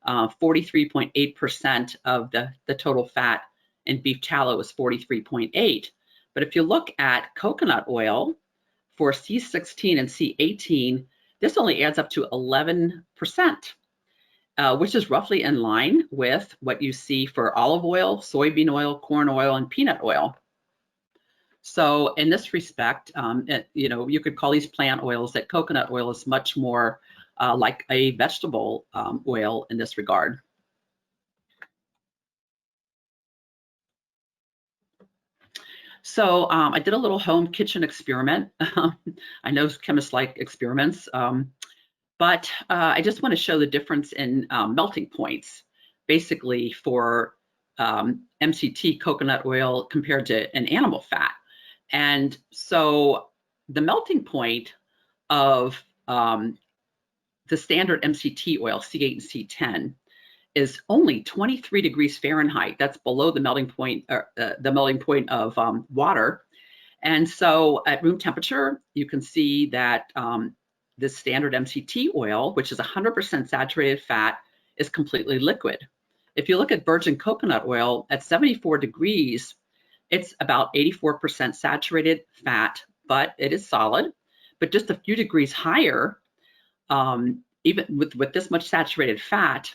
43.8% of the total fat, and beef tallow is 43.8. But if you look at coconut oil for C16 and C18, this only adds up to 11%, which is roughly in line with what you see for olive oil, soybean oil, corn oil, and peanut oil. So in this respect, you could call these plant oils that coconut oil is much more like a vegetable oil in this regard. So I did a little home kitchen experiment. I know chemists like experiments, but I just want to show the difference in melting points, basically for MCT coconut oil compared to an animal fat. And so the melting point of the standard MCT oil, C8 and C10, is only 23 degrees Fahrenheit. That's below the melting point, of water. And so at room temperature, you can see that this standard MCT oil, which is 100% saturated fat, is completely liquid. If you look at virgin coconut oil at 74 degrees, it's about 84% saturated fat, but it is solid. But just a few degrees higher, even with this much saturated fat,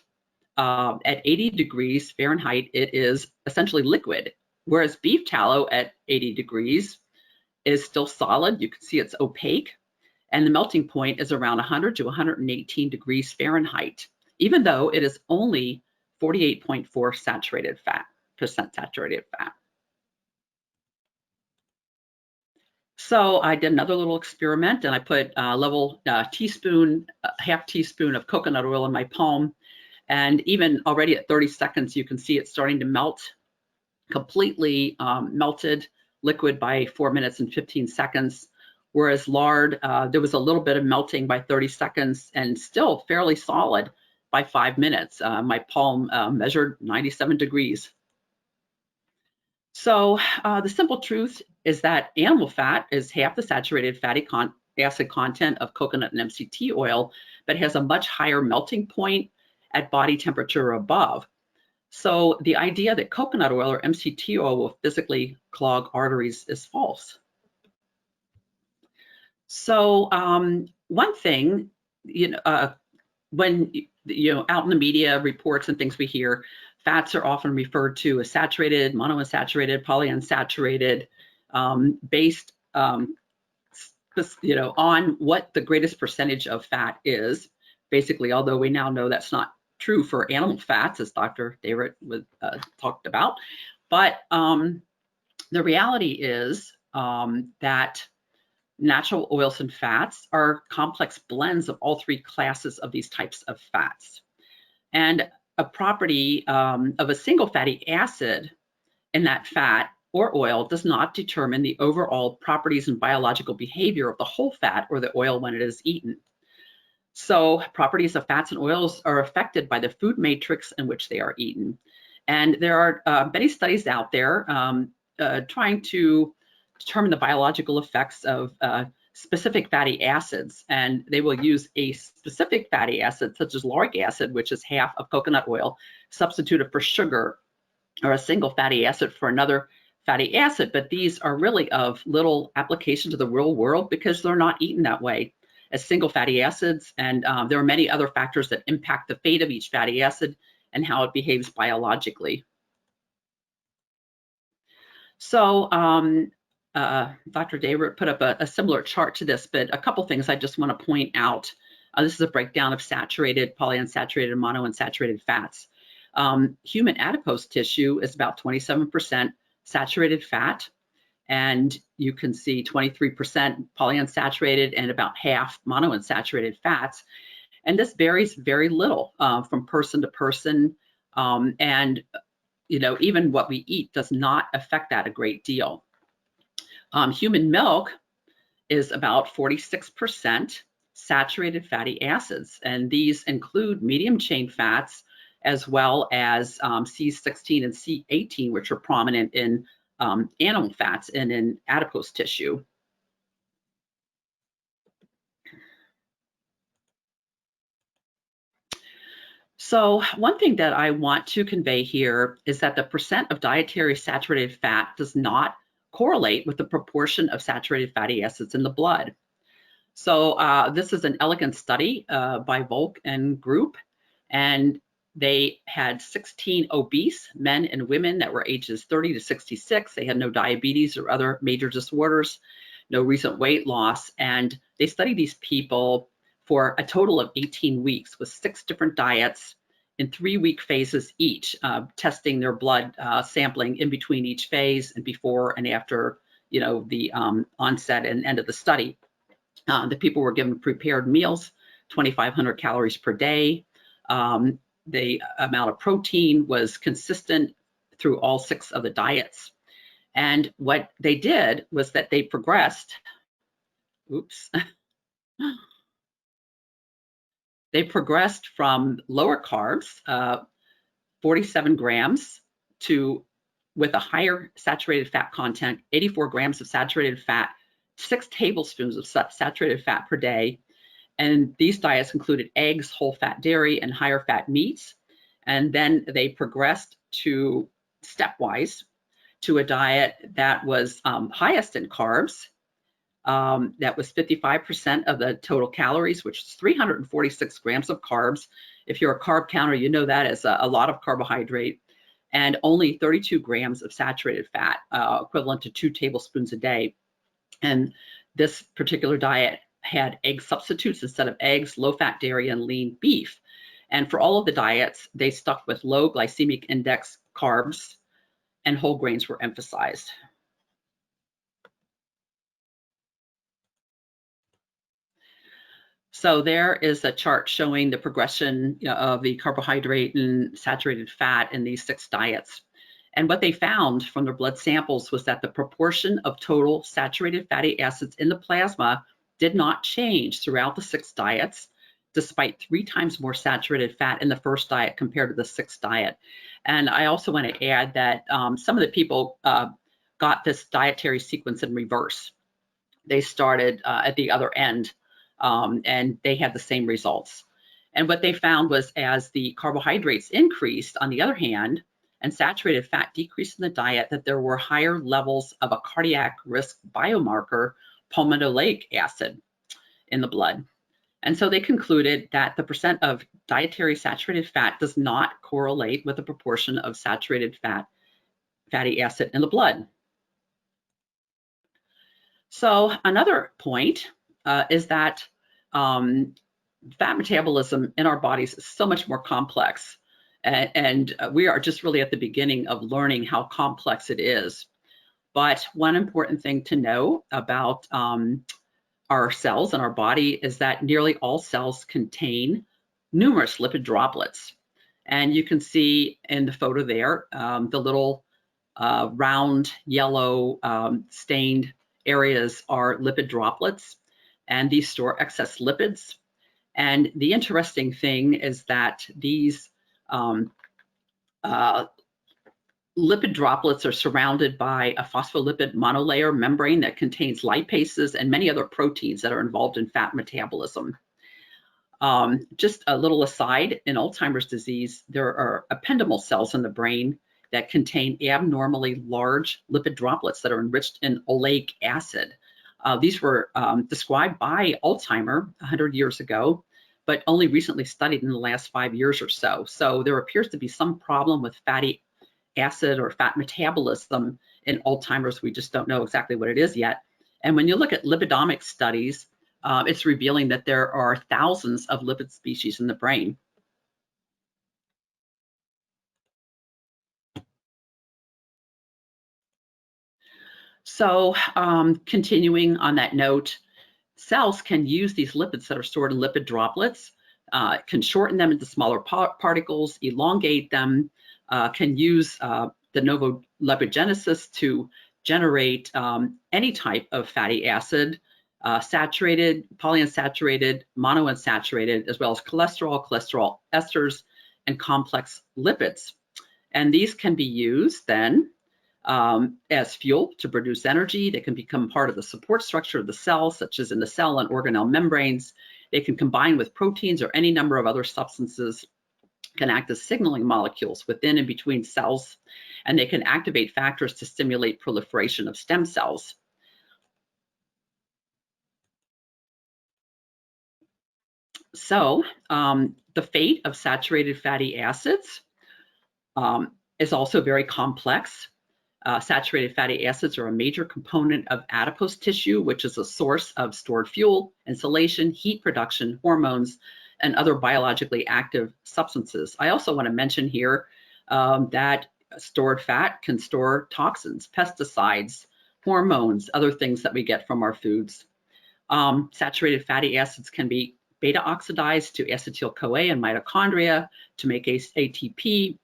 at 80 degrees Fahrenheit, it is essentially liquid. Whereas beef tallow at 80 degrees is still solid. You can see it's opaque. And the melting point is around 100 to 118 degrees Fahrenheit, even though it is only 48.4% saturated fat. So I did another little experiment, and I put half teaspoon of coconut oil in my palm. And even already at 30 seconds, you can see it starting to melt, completely melted liquid by 4 minutes and 15 seconds. Whereas lard, there was a little bit of melting by 30 seconds and still fairly solid by 5 minutes. My palm measured 97 degrees. So the simple truth is that animal fat is half the saturated fatty acid content of coconut and MCT oil, but has a much higher melting point at body temperature or above. So the idea that coconut oil or MCT oil will physically clog arteries is false. So one thing, when out in the media reports and things we hear, fats are often referred to as saturated, monounsaturated, polyunsaturated, based on what the greatest percentage of fat is. Basically, although we now know that's not true for animal fats, as Dr. Dayrit talked about. But the reality is that natural oils and fats are complex blends of all three classes of these types of fats. And a property of a single fatty acid in that fat or oil does not determine the overall properties and biological behavior of the whole fat or the oil when it is eaten. So properties of fats and oils are affected by the food matrix in which they are eaten. And there are many studies out there trying to determine the biological effects of specific fatty acids, and they will use a specific fatty acid such as lauric acid, which is half of coconut oil, substituted for sugar, or a single fatty acid for another fatty acid. But these are really of little application to the real world because they're not eaten that way as single fatty acids, and there are many other factors that impact the fate of each fatty acid and how it behaves biologically. So Dr. Dayrit put up a similar chart to this, but a couple things I just want to point out. This is a breakdown of saturated, polyunsaturated, monounsaturated fats. Human adipose tissue is about 27% saturated fat, and you can see 23% polyunsaturated and about half monounsaturated fats. And this varies very little from person to person, and even what we eat does not affect that a great deal. Human milk is about 46% saturated fatty acids, and these include medium chain fats as well as C16 and C18, which are prominent in animal fats and in adipose tissue. So one thing that I want to convey here is that the percent of dietary saturated fat does not correlate with the proportion of saturated fatty acids in the blood. So this is an elegant study by Volk and group, and they had 16 obese men and women that were ages 30 to 66. They had no diabetes or other major disorders, no recent weight loss, and they studied these people for a total of 18 weeks with 6 different diets in 3-week phases each, testing their blood sampling in between each phase and before and after, the onset and end of the study. The people were given prepared meals, 2,500 calories per day. The amount of protein was consistent through all 6 of the diets. And what they did was that they progressed, they progressed from lower carbs, 47 grams, to with a higher saturated fat content, 84 grams of saturated fat, 6 tablespoons of saturated fat per day. And these diets included eggs, whole fat dairy, and higher fat meats. And then they progressed to stepwise to a diet that was highest in carbs. That was 55% of the total calories, which is 346 grams of carbs. If you're a carb counter, you know that is a lot of carbohydrate, and only 32 grams of saturated fat, equivalent to 2 tablespoons a day. And this particular diet had egg substitutes instead of eggs, low-fat dairy, and lean beef. And for all of the diets, they stuck with low glycemic index carbs, and whole grains were emphasized. So there is a chart showing the progression of the carbohydrate and saturated fat in these 6 diets. And what they found from their blood samples was that the proportion of total saturated fatty acids in the plasma did not change throughout the 6 diets, despite 3 times more saturated fat in the first diet compared to the 6th diet. And I also want to add that some of the people got this dietary sequence in reverse. They started at the other end, and they had the same results. And what they found was as the carbohydrates increased, on the other hand, and saturated fat decreased in the diet, that there were higher levels of a cardiac risk biomarker, palmitoleic acid, in the blood. And so they concluded that the percent of dietary saturated fat does not correlate with the proportion of saturated fatty acid in the blood. So another point is that fat metabolism in our bodies is so much more complex. And we are just really at the beginning of learning how complex it is. But one important thing to know about our cells in our body is that nearly all cells contain numerous lipid droplets. And you can see in the photo there, the little round yellow stained areas are lipid droplets, and these store excess lipids. And the interesting thing is that these Lipid droplets are surrounded by a phospholipid monolayer membrane that contains lipases and many other proteins that are involved in fat metabolism. Just a little aside, in Alzheimer's disease, there are ependymal cells in the brain that contain abnormally large lipid droplets that are enriched in oleic acid. These were described by Alzheimer 100 years ago, but only recently studied in the last 5 years or so. So there appears to be some problem with fatty acid or fat metabolism in Alzheimer's. We just don't know exactly what it is yet. And when you look at lipidomic studies, it's revealing that there are thousands of lipid species in the brain. So continuing on that note, cells can use these lipids that are stored in lipid droplets, can shorten them into smaller particles, elongate them, can use de novo lipogenesis to generate any type of fatty acid, saturated, polyunsaturated, monounsaturated, as well as cholesterol, cholesterol esters, and complex lipids. And these can be used then as fuel to produce energy. They can become part of the support structure of the cell, such as in the cell and organelle membranes. They can combine with proteins or any number of other substances, can act as signaling molecules within and between cells, and they can activate factors to stimulate proliferation of stem cells. So the fate of saturated fatty acids is also very complex. Saturated fatty acids are a major component of adipose tissue, which is a source of stored fuel, insulation, heat production, hormones, and other biologically active substances. I also want to mention here that stored fat can store toxins, pesticides, hormones, other things that we get from our foods. Saturated fatty acids can be beta oxidized to acetyl-CoA in mitochondria to make ATP.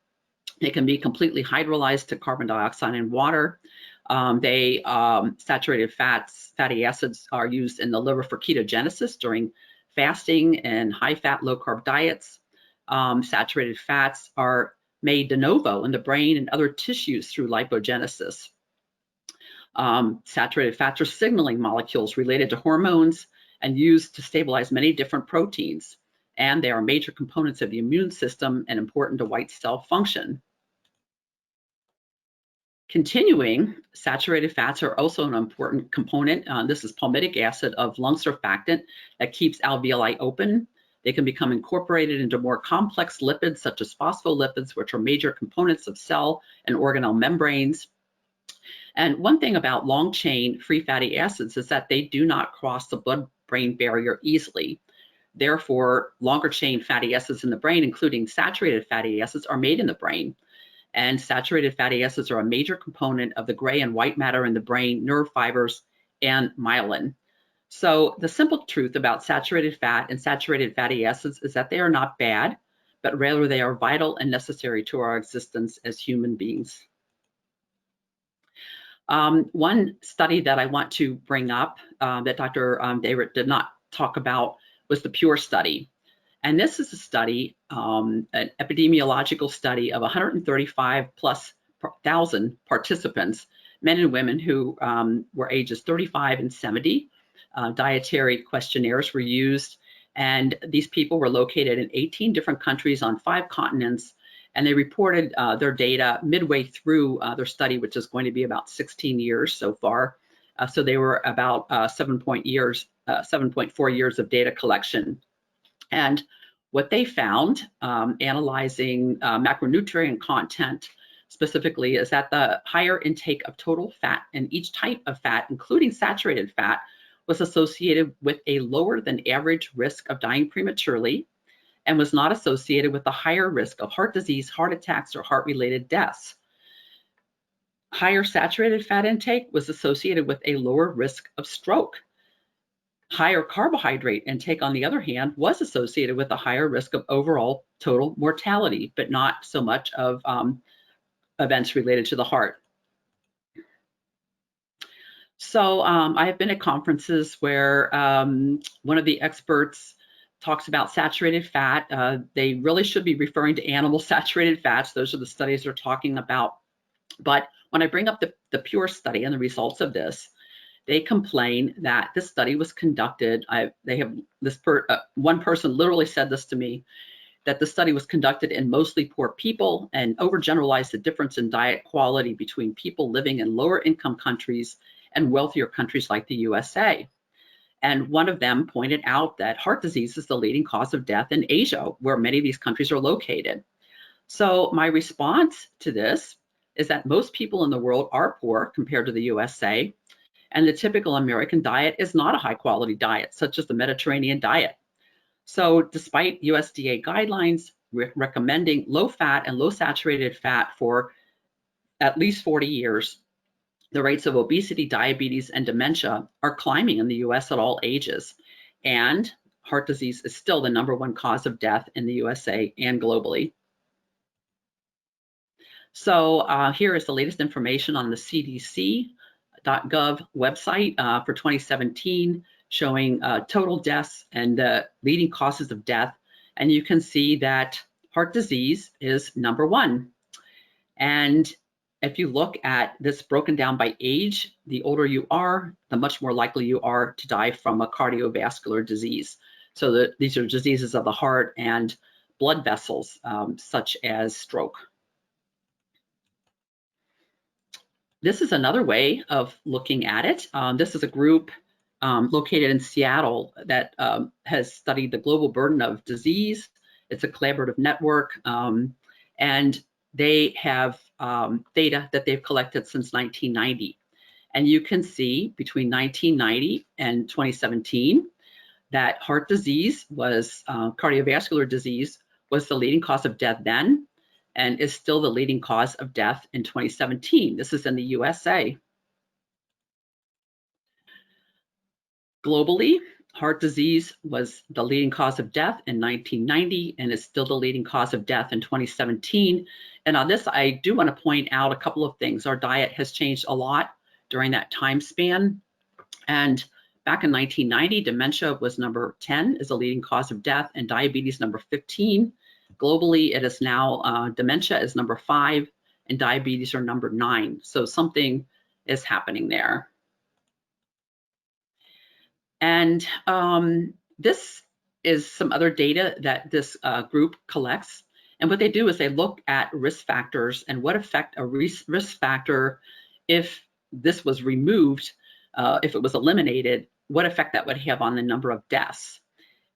They can be completely hydrolyzed to carbon dioxide and water. Saturated fatty acids are used in the liver for ketogenesis during fasting and high-fat, low-carb diets. Saturated fats are made de novo in the brain and other tissues through lipogenesis. Saturated fats are signaling molecules related to hormones and used to stabilize many different proteins. And they are major components of the immune system and important to white cell function. Continuing, saturated fats are also an important component. This is palmitic acid of lung surfactant that keeps alveoli open. They can become incorporated into more complex lipids such as phospholipids, which are major components of cell and organelle membranes. And one thing about long-chain free fatty acids is that they do not cross the blood-brain barrier easily. Therefore, longer-chain fatty acids in the brain, including saturated fatty acids, are made in the brain. And saturated fatty acids are a major component of the gray and white matter in the brain, nerve fibers, and myelin. So the simple truth about saturated fat and saturated fatty acids is that they are not bad, but rather they are vital and necessary to our existence as human beings. One study that I want to bring up that Dr. Dayrit did not talk about was the PURE study. And this is a study, an epidemiological study of 135,000+ participants, men and women who were ages 35 and 70. Dietary questionnaires were used, and these people were located in 18 different countries on 5 continents, and they reported their data midway through their study, which is going to be about 16 years so far. So they were about 7.4 years of data collection. And what they found, analyzing macronutrient content specifically, is that the higher intake of total fat in each type of fat, including saturated fat, was associated with a lower than average risk of dying prematurely and was not associated with the higher risk of heart disease, heart attacks, or heart-related deaths. Higher saturated fat intake was associated with a lower risk of stroke. Higher carbohydrate intake, on the other hand, was associated with a higher risk of overall total mortality, but not so much of events related to the heart. So I have been at conferences where one of the experts talks about saturated fat. They really should be referring to animal saturated fats. Those are the studies they're talking about. But when I bring up the Pure study and the results of this, they complain that this study was conducted. One person literally said this to me, that the study was conducted in mostly poor people and overgeneralized the difference in diet quality between people living in lower income countries and wealthier countries like the USA. And one of them pointed out that heart disease is the leading cause of death in Asia, where many of these countries are located. So my response to this is that most people in the world are poor compared to the USA, and the typical American diet is not a high quality diet, such as the Mediterranean diet. So despite USDA guidelines recommending low fat and low saturated fat for at least 40 years, the rates of obesity, diabetes, and dementia are climbing in the US at all ages. And heart disease is still the #1 cause of death in the USA and globally. So here is the latest information on the CDC.gov website for 2017, showing total deaths and the leading causes of death. And you can see that heart disease is #1. And if you look at this broken down by age, the older you are, the much more likely you are to die from a cardiovascular disease. So these are diseases of the heart and blood vessels, such as stroke. This is another way of looking at it. This is a group located in Seattle that has studied the global burden of disease. It's a collaborative network, and they have data that they've collected since 1990. And you can see between 1990 and 2017 that heart disease was, cardiovascular disease was the leading cause of death then, and is still the leading cause of death in 2017. This is in the USA. Globally, heart disease was the leading cause of death in 1990 and is still the leading cause of death in 2017. And on this, I do want to point out a couple of things. Our diet has changed a lot during that time span. And back in 1990, dementia was #10 as a leading cause of death, and diabetes #15. Globally, it is now dementia is #5 and diabetes are #9. So something is happening there. And this is some other data that this group collects. And what they do is they look at risk factors and what effect a risk factor, if this was removed, if it was eliminated, what effect that would have on the number of deaths.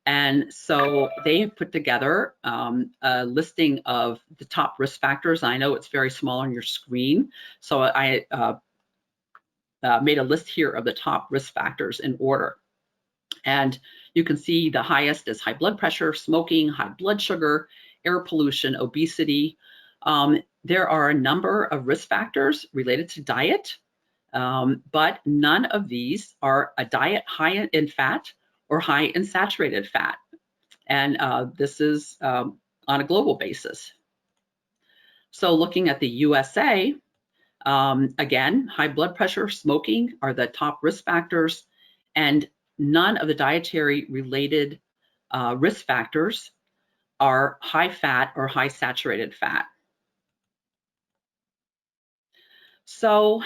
And so they have put together a listing of the top risk factors. I know it's very small on your screen, so I made a list here of the top risk factors in order. And you can see the highest is high blood pressure, smoking, high blood sugar, air pollution, obesity. There are a number of risk factors related to diet, but none of these are a diet high in fat or high in saturated fat. And this is on a global basis. So looking at the USA, again, high blood pressure, smoking are the top risk factors, and none of the dietary related risk factors are high fat or high saturated fat. So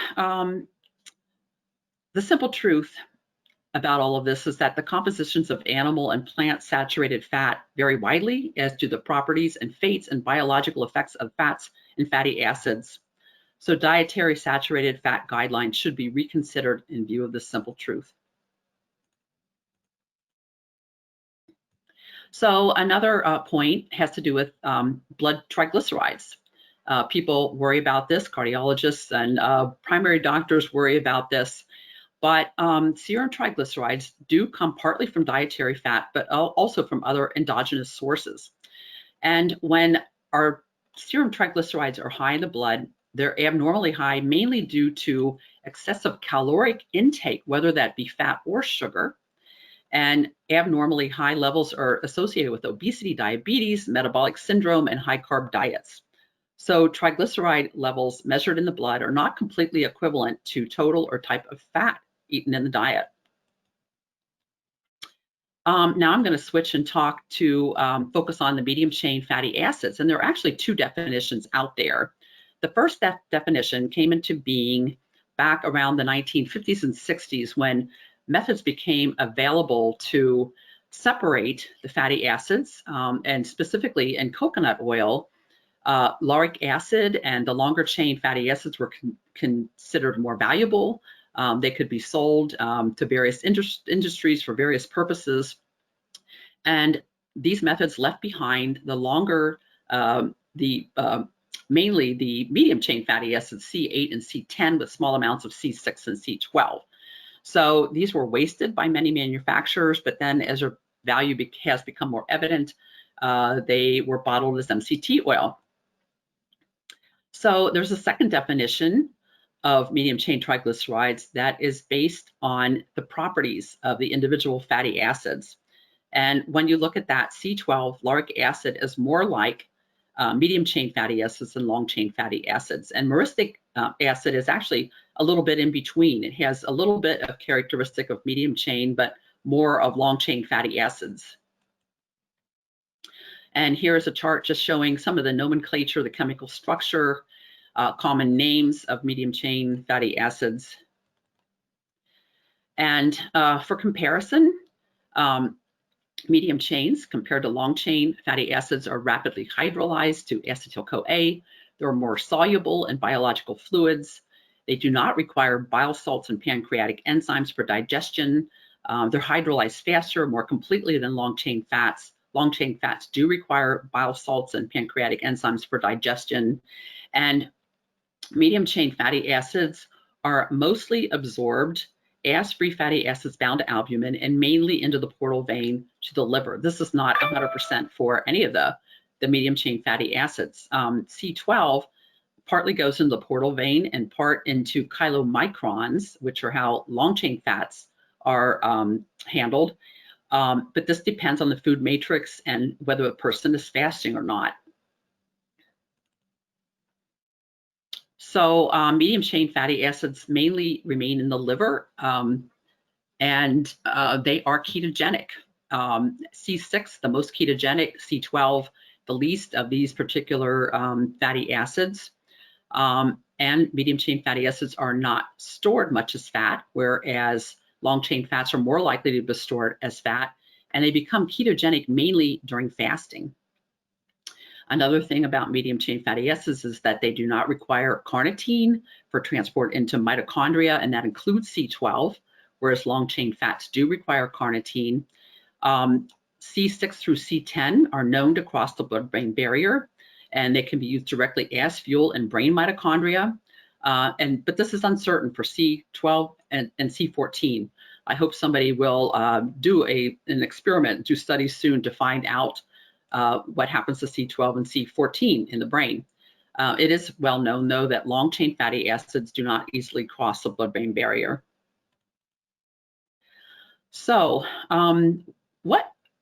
the simple truth about all of this is that the compositions of animal and plant saturated fat vary widely as to the properties and fates and biological effects of fats and fatty acids. So dietary saturated fat guidelines should be reconsidered in view of this simple truth. So another point has to do with blood triglycerides. People worry about this, cardiologists and primary doctors worry about this. But serum triglycerides do come partly from dietary fat, but also from other endogenous sources. And when our serum triglycerides are high in the blood, they're abnormally high, mainly due to excessive caloric intake, whether that be fat or sugar. And abnormally high levels are associated with obesity, diabetes, metabolic syndrome, and high carb diets. So triglyceride levels measured in the blood are not completely equivalent to total or type of fat eaten in the diet. Now I'm going to switch and talk to focus on the medium chain fatty acids. And there are actually two definitions out there. The first definition came into being back around the 1950s and 60s when methods became available to separate the fatty acids, and specifically in coconut oil, lauric acid and the longer chain fatty acids were considered more valuable. They could be sold to various industries for various purposes. And these methods left behind the longer, mainly the medium chain fatty acids, C8 and C10, with small amounts of C6 and C12. So these were wasted by many manufacturers, but then as their value has become more evident, they were bottled as MCT oil. So there's a second definition of medium chain triglycerides that is based on the properties of the individual fatty acids. And when you look at that, C12, lauric acid, is more like medium chain fatty acids than long chain fatty acids. And myristic acid is actually a little bit in between. It has a little bit of characteristic of medium chain, but more of long chain fatty acids. And here's a chart just showing some of the nomenclature, the chemical structure, common names of medium chain fatty acids. And for comparison, medium chains compared to long chain fatty acids are rapidly hydrolyzed to acetyl-CoA. They're more soluble in biological fluids. They do not require bile salts and pancreatic enzymes for digestion. They're hydrolyzed faster, more completely than long chain fats. Long chain fats do require bile salts and pancreatic enzymes for digestion. And medium chain fatty acids are mostly absorbed as free fatty acids bound to albumin and mainly into the portal vein to the liver. This is not 100% for any of the medium chain fatty acids. C12 partly goes into the portal vein and part into chylomicrons, which are how long chain fats are handled. But this depends on the food matrix and whether a person is fasting or not. So medium chain fatty acids mainly remain in the liver, and they are ketogenic. C6, the most ketogenic, C12, the least of these particular fatty acids. And medium chain fatty acids are not stored much as fat, whereas long chain fats are more likely to be stored as fat, and they become ketogenic mainly during fasting. Another thing about medium chain fatty acids is that they do not require carnitine for transport into mitochondria, and that includes C12, whereas long chain fats do require carnitine. C6 through C10 are known to cross the blood-brain barrier, and they can be used directly as fuel in brain mitochondria. But this is uncertain for C12 and C14. I hope somebody will do an experiment, do studies soon to find out what happens to C12 and C14 in the brain. It is well known, though, that long chain fatty acids do not easily cross the blood-brain barrier. So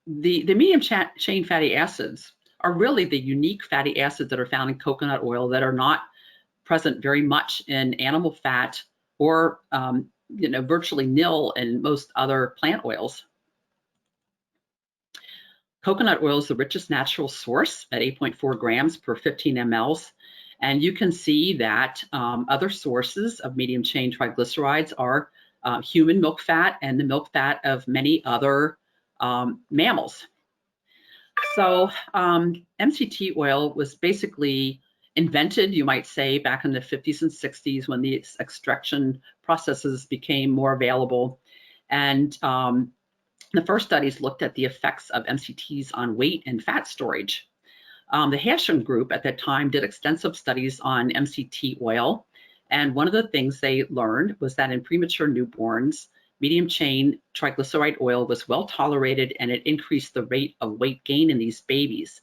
the medium chain fatty acids are really the unique fatty acids that are found in coconut oil that are not present very much in animal fat or virtually nil in most other plant oils. Coconut oil is the richest natural source at 8.4 grams per 15 mLs. And you can see that other sources of medium chain triglycerides are human milk fat and the milk fat of many other mammals. So MCT oil was basically invented, you might say, back in the 50s and 60s when these extraction processes became more available. And the first studies looked at the effects of MCTs on weight and fat storage. The Hewlings group at that time did extensive studies on MCT oil. And one of the things they learned was that in premature newborns, medium chain triglyceride oil was well tolerated and it increased the rate of weight gain in these babies.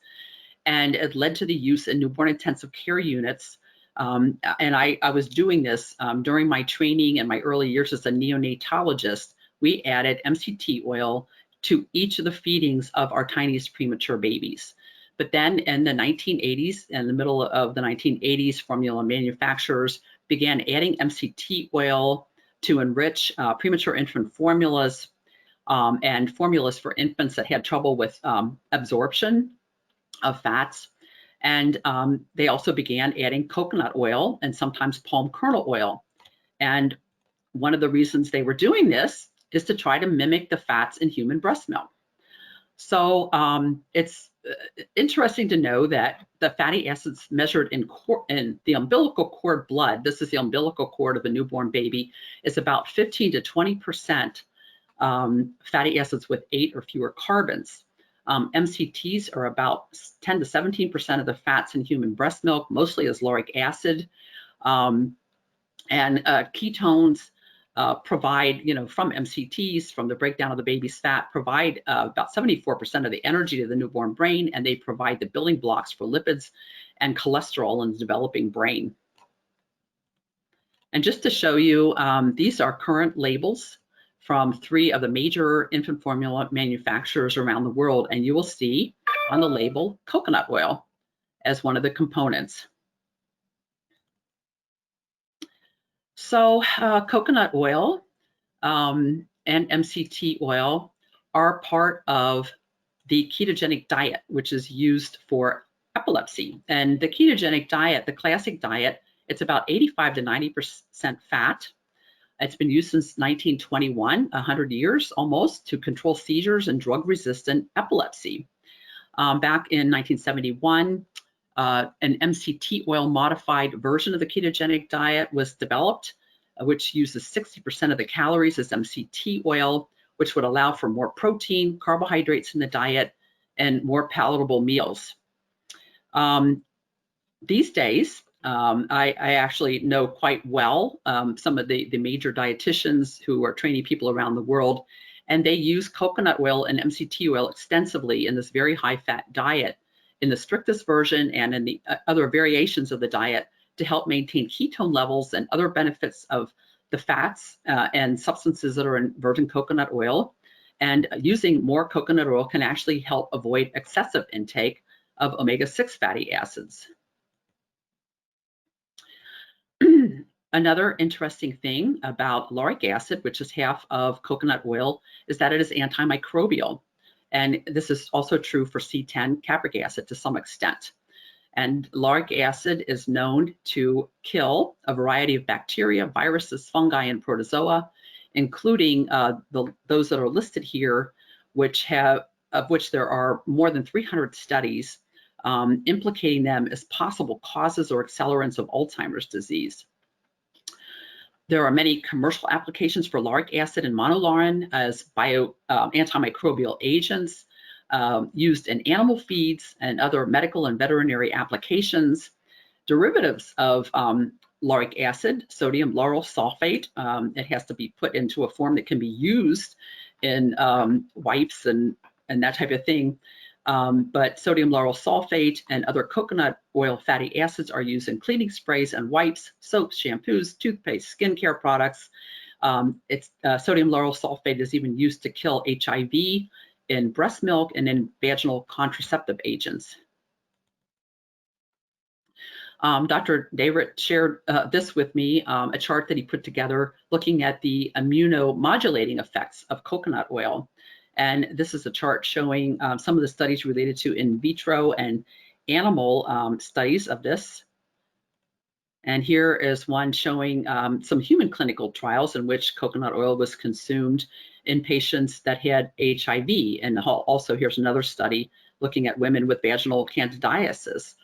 And it led to the use in newborn intensive care units. And I was doing this during my training and my early years as a neonatologist. We added MCT oil to each of the feedings of our tiniest premature babies. But then in the 1980s, in the middle of the 1980s, formula manufacturers began adding MCT oil to enrich premature infant formulas and formulas for infants that had trouble with absorption of fats. And they also began adding coconut oil and sometimes palm kernel oil. And one of the reasons they were doing this is to try to mimic the fats in human breast milk. So it's interesting to know that the fatty acids measured in the umbilical cord blood, this is the umbilical cord of a newborn baby, is about 15 to 20% fatty acids with 8 or fewer carbons. MCTs are about 10 to 17% of the fats in human breast milk, mostly as lauric acid. And ketones provide, from MCTs, from the breakdown of the baby's fat, provide about 74% of the energy to the newborn brain, and they provide the building blocks for lipids and cholesterol in the developing brain. And just to show you, these are current labels from 3 of the major infant formula manufacturers around the world, and you will see on the label coconut oil as one of the components. So coconut oil and MCT oil are part of the ketogenic diet, which is used for epilepsy. And the ketogenic diet, the classic diet, it's about 85 to 90% fat. It's been used since 1921, 100 years almost, to control seizures and drug-resistant epilepsy. Back in 1971, an MCT oil modified version of the ketogenic diet was developed, which uses 60% of the calories as MCT oil, which would allow for more protein, carbohydrates in the diet, and more palatable meals. These days, I actually know quite well some of the major dietitians who are training people around the world, and they use coconut oil and MCT oil extensively in this very high-fat diet, in the strictest version and in the other variations of the diet, to help maintain ketone levels and other benefits of the fats and substances that are in virgin coconut oil. And using more coconut oil can actually help avoid excessive intake of omega-6 fatty acids. Another interesting thing about lauric acid, which is half of coconut oil, is that it is antimicrobial. And this is also true for C10 capric acid to some extent. And lauric acid is known to kill a variety of bacteria, viruses, fungi, and protozoa, including those that are listed here, of which there are more than 300 studies implicating them as possible causes or accelerants of Alzheimer's disease. There are many commercial applications for lauric acid and monolaurin as antimicrobial agents used in animal feeds and other medical and veterinary applications. Derivatives of lauric acid, sodium lauryl sulfate, it has to be put into a form that can be used in wipes and that type of thing. But sodium lauryl sulfate and other coconut oil fatty acids are used in cleaning sprays and wipes, soaps, shampoos, toothpaste, skincare products. Sodium lauryl sulfate is even used to kill HIV in breast milk and in vaginal contraceptive agents. Dr. Dayrit shared this with me, a chart that he put together looking at the immunomodulating effects of coconut oil. And this is a chart showing some of the studies related to in vitro and animal studies of this. And here is one showing some human clinical trials in which coconut oil was consumed in patients that had HIV. And also here's another study looking at women with vaginal candidiasis,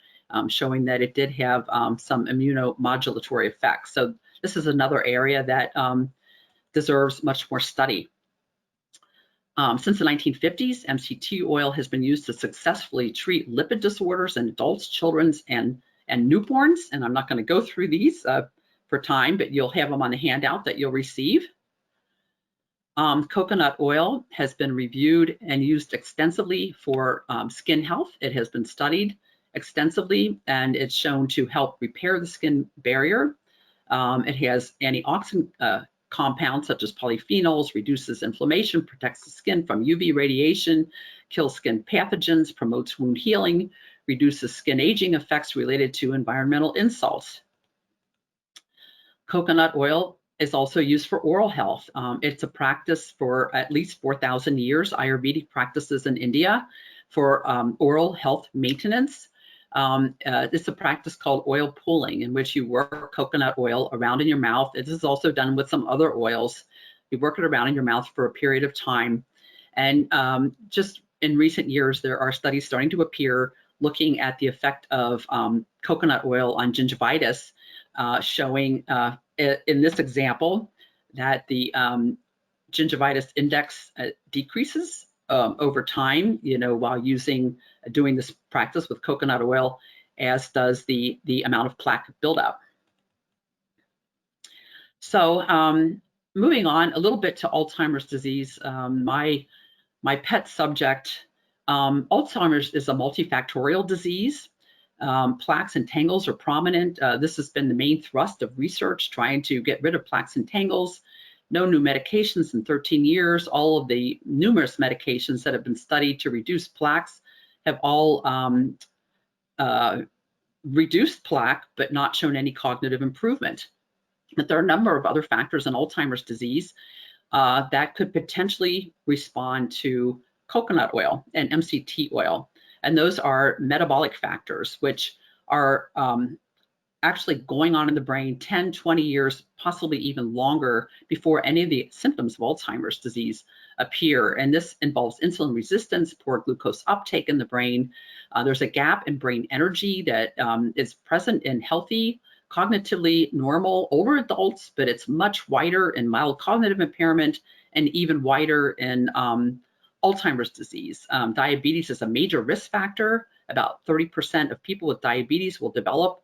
showing that it did have some immunomodulatory effects. So this is another area that deserves much more study. Since the 1950s, MCT oil has been used to successfully treat lipid disorders in adults, children, and newborns. And I'm not going to go through these for time, but you'll have them on the handout that you'll receive. Coconut oil has been reviewed and used extensively for skin health. It has been studied extensively, and it's shown to help repair the skin barrier. It has antioxidant compounds such as polyphenols, reduces inflammation, protects the skin from UV radiation, kills skin pathogens, promotes wound healing, reduces skin aging effects related to environmental insults. Coconut oil is also used for oral health. It's a practice for at least 4,000 years, Ayurvedic practices in India for oral health maintenance. It's a practice called oil pulling, in which you work coconut oil around in your mouth. This is also done with some other oils. You work it around in your mouth for a period of time. And just in recent years, there are studies starting to appear looking at the effect of coconut oil on gingivitis, showing in this example that the gingivitis index decreases over time, while doing this practice with coconut oil, as does the amount of plaque buildup. So moving on a little bit to Alzheimer's disease, my pet subject. Alzheimer's is a multifactorial disease. Plaques and tangles are prominent. This has been the main thrust of research, trying to get rid of plaques and tangles. No new medications in 13 years. All of the numerous medications that have been studied to reduce plaques have all reduced plaque, but not shown any cognitive improvement. But there are a number of other factors in Alzheimer's disease that could potentially respond to coconut oil and MCT oil. And those are metabolic factors, which are actually going on in the brain 10, 20 years, possibly even longer before any of the symptoms of Alzheimer's disease appear. And this involves insulin resistance, poor glucose uptake in the brain. There's a gap in brain energy that is present in healthy, cognitively normal older adults, but it's much wider in mild cognitive impairment and even wider in Alzheimer's disease. Diabetes is a major risk factor. About 30% of people with diabetes will develop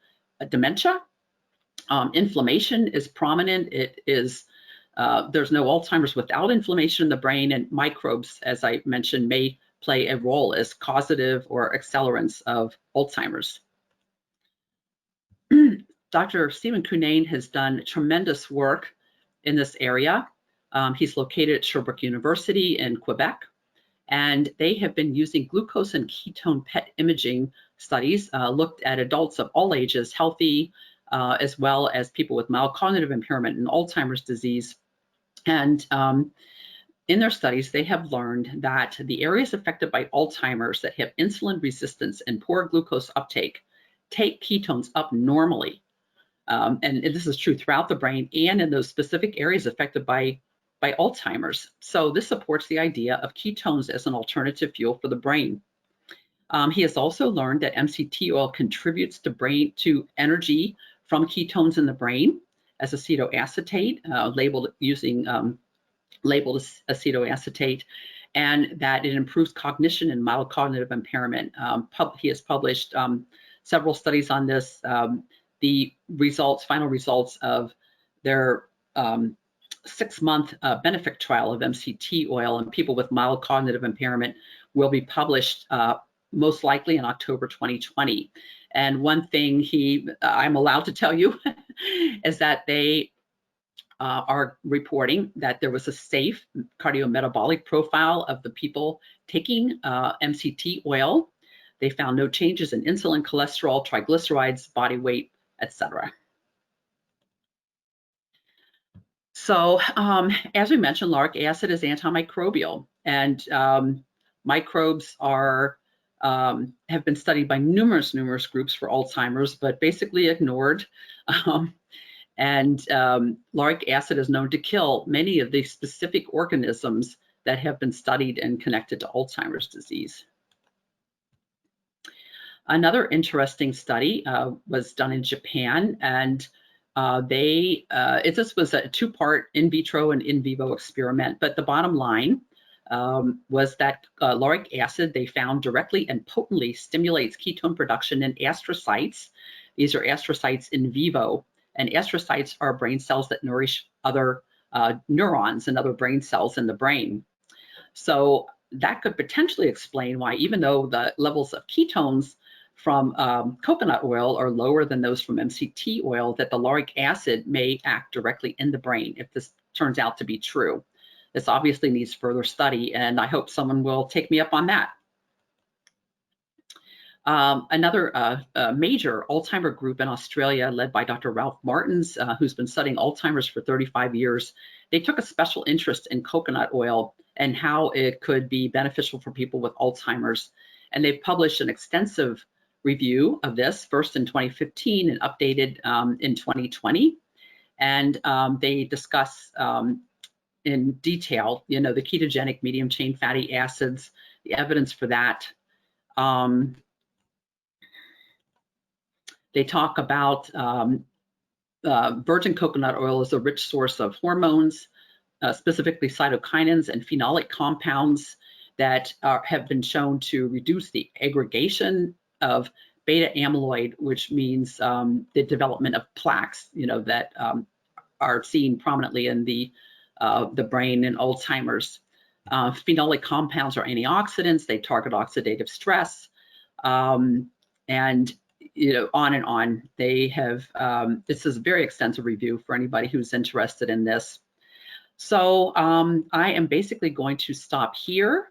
dementia. Inflammation is prominent. There's no Alzheimer's without inflammation in the brain, and microbes, as I mentioned, may play a role as causative or accelerants of Alzheimer's. Dr. Stephen Cunnane has done tremendous work in this area. He's located at Sherbrooke University in Quebec, and they have been using glucose and ketone PET imaging studies, looked at adults of all ages, healthy, as well as people with mild cognitive impairment and Alzheimer's disease. And in their studies, they have learned that the areas affected by Alzheimer's that have insulin resistance and poor glucose uptake take ketones up normally. And this is true throughout the brain and in those specific areas affected by Alzheimer's. So this supports the idea of ketones as an alternative fuel for the brain. He has also learned that MCT oil contributes to energy from ketones in the brain as acetoacetate, labeled acetoacetate, and that it improves cognition and mild cognitive impairment. He has published several studies on this. The final results of their 6-month benefit trial of MCT oil in people with mild cognitive impairment will be published most likely in October 2020. And one thing I'm allowed to tell you is that they are reporting that there was a safe cardiometabolic profile of the people taking MCT oil. They found no changes in insulin, cholesterol, triglycerides, body weight, etc. So as we mentioned, lauric acid is antimicrobial, and microbes have been studied by numerous groups for Alzheimer's, but basically ignored. Lauric acid is known to kill many of the specific organisms that have been studied and connected to Alzheimer's disease. Another interesting study was done in Japan, and this was a 2-part in vitro and in vivo experiment, but the bottom line was that lauric acid, they found directly and potently stimulates ketone production in astrocytes. These are astrocytes in vivo, and astrocytes are brain cells that nourish other neurons and other brain cells in the brain. So that could potentially explain why, even though the levels of ketones from coconut oil are lower than those from MCT oil, that the lauric acid may act directly in the brain if this turns out to be true. This obviously needs further study, and I hope someone will take me up on that. Another major Alzheimer group in Australia, led by Dr. Ralph Martins, who's been studying Alzheimer's for 35 years, they took a special interest in coconut oil and how it could be beneficial for people with Alzheimer's. And they've published an extensive review of this, first in 2015 and updated in 2020. And they discuss in detail, the ketogenic medium chain fatty acids, the evidence for that. They talk about virgin coconut oil is a rich source of hormones, specifically cytokinins and phenolic compounds that have been shown to reduce the aggregation of beta amyloid, which means the development of plaques, that are seen prominently in the brain in Alzheimer's. Phenolic compounds are antioxidants. They target oxidative stress, and on and on. They have, this is a very extensive review for anybody who's interested in this. So I am basically going to stop here.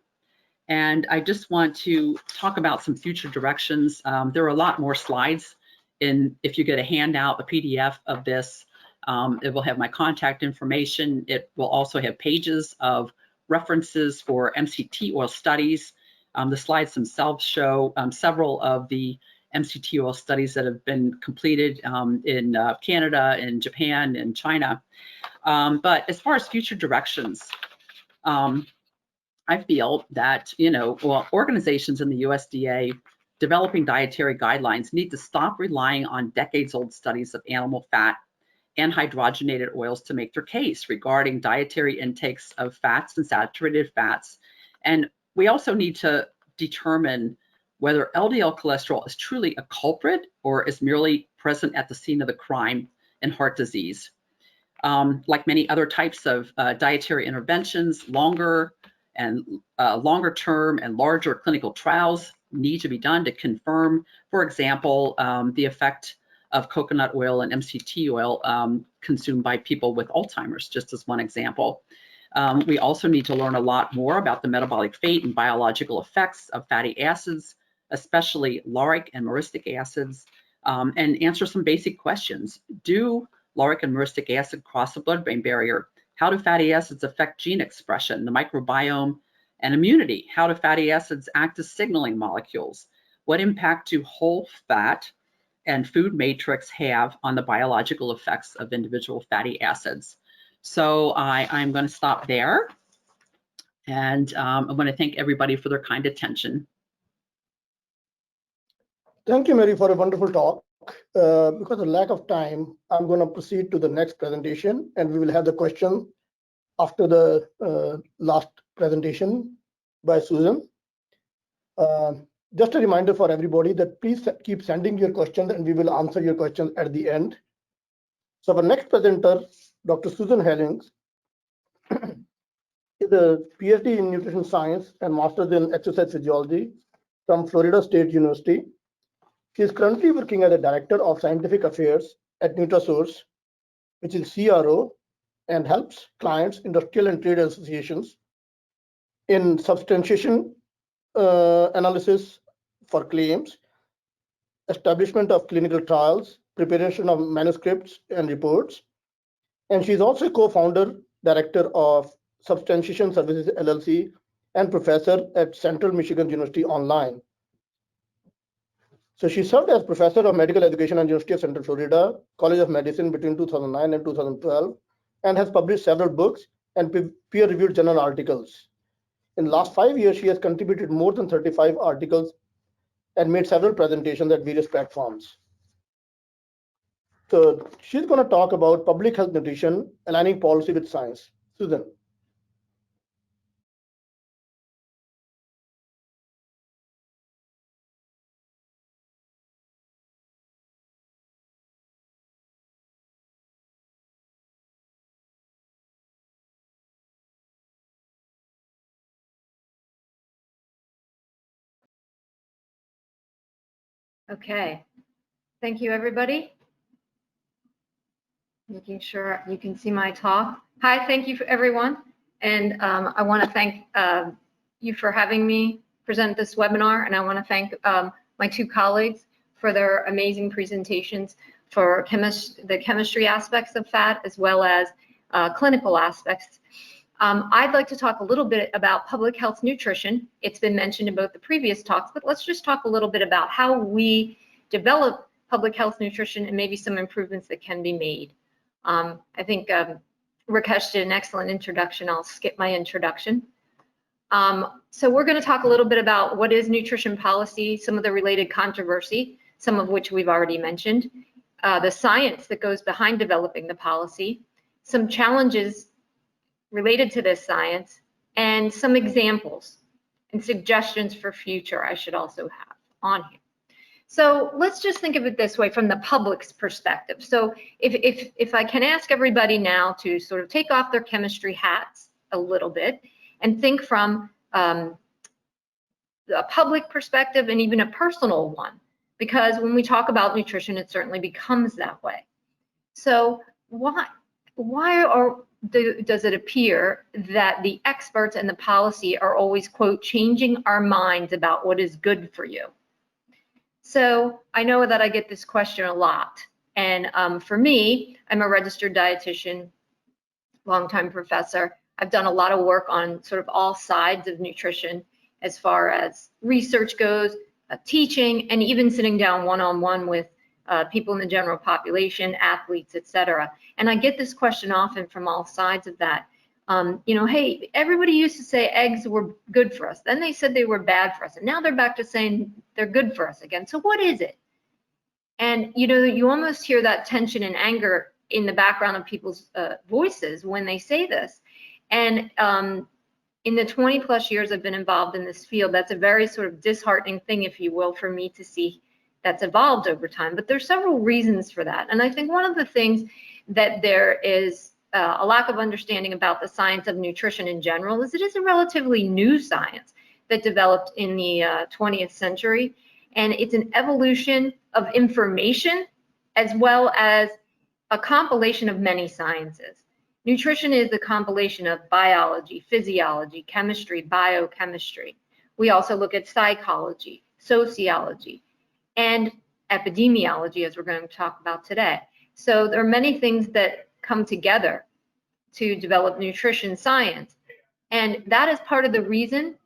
And I just want to talk about some future directions. There are a lot more slides if you get a handout, a PDF of this. It will have my contact information. It will also have pages of references for MCT oil studies. The slides themselves show several of the MCT oil studies that have been completed in Canada, in Japan, and China. But as far as future directions, I feel that, organizations in the USDA developing dietary guidelines need to stop relying on decades-old studies of animal fat and hydrogenated oils to make their case regarding dietary intakes of fats and saturated fats. And we also need to determine whether LDL cholesterol is truly a culprit or is merely present at the scene of the crime in heart disease. Like many other types of dietary interventions, longer term and larger clinical trials need to be done to confirm, for example, the effect of coconut oil and MCT oil consumed by people with Alzheimer's, just as one example. We also need to learn a lot more about the metabolic fate and biological effects of fatty acids, especially lauric and myristic acids, and answer some basic questions. Do lauric and myristic acid cross the blood-brain barrier? How do fatty acids affect gene expression, the microbiome, and immunity? How do fatty acids act as signaling molecules? What impact do whole fat and food matrix have on the biological effects of individual fatty acids? So I'm going to stop there, and I want to thank everybody for their kind attention. Thank you, Mary, for a wonderful talk. Because of lack of time, I'm going to proceed to the next presentation, and we will have the question after the last presentation by Susan. Just a reminder for everybody that please keep sending your questions, and we will answer your questions at the end. So our next presenter, Dr. Susan Hewlings, is a Ph.D. in nutrition science and master's in exercise physiology from Florida State University. She is currently working as a director of scientific affairs at Nutrasource, which is CRO, and helps clients, industrial and trade associations in substantiation analysis for claims, establishment of clinical trials, preparation of manuscripts and reports. And she's also co-founder, director of Substantiation Services LLC, and professor at Central Michigan University Online. So she served as professor of medical education at University of Central Florida College of Medicine between 2009 and 2012, and has published several books and peer-reviewed journal articles. In the last 5 years, she has contributed more than 35 articles and made several presentations at various platforms. So she's going to talk about public health nutrition, aligning policy with science. Susan. Okay, thank you, everybody. Making sure you can see my talk. Hi, thank you for everyone. And I want to thank you for having me present this webinar. And I want to thank my two colleagues for their amazing presentations for the chemistry aspects of fat, as well as clinical aspects. I'd like to talk a little bit about public health nutrition. It's been mentioned in both the previous talks, but let's just talk a little bit about how we develop public health nutrition and maybe some improvements that can be made. I think Rakesh did an excellent introduction. I'll skip my introduction. So we're going to talk a little bit about what is nutrition policy, some of the related controversy, some of which we've already mentioned, the science that goes behind developing the policy, some challenges related to this science, and some examples and suggestions for future I should also have on here. So let's just think of it this way from the public's perspective. So if I can ask everybody now to sort of take off their chemistry hats a little bit and think from a public perspective and even a personal one, because when we talk about nutrition, it certainly becomes that way. So why does it appear that the experts and the policy are always, quote, changing our minds about what is good for you? So I know that I get this question a lot. And for me, I'm a registered dietitian, longtime professor. I've done a lot of work on sort of all sides of nutrition as far as research goes, teaching, and even sitting down one-on-one with people in the general population, athletes, et cetera. And I get this question often from all sides of that. You know, hey, everybody used to say eggs were good for us. Then they said they were bad for us. And now they're back to saying they're good for us again. So what is it? And, you know, you almost hear that tension and anger in the background of people's voices when they say this. And in the 20 plus years I've been involved in this field, that's a very sort of disheartening thing, if you will, for me to see that's evolved over time. But there's several reasons for that. And I think one of the things that there is a lack of understanding about the science of nutrition in general is it is a relatively new science that developed in the 20th century. And it's an evolution of information as well as a compilation of many sciences. Nutrition is the compilation of biology, physiology, chemistry, biochemistry. We also look at psychology, sociology, and epidemiology, as we're going to talk about today. So there are many things that come together to develop nutrition science. And that is part of the reason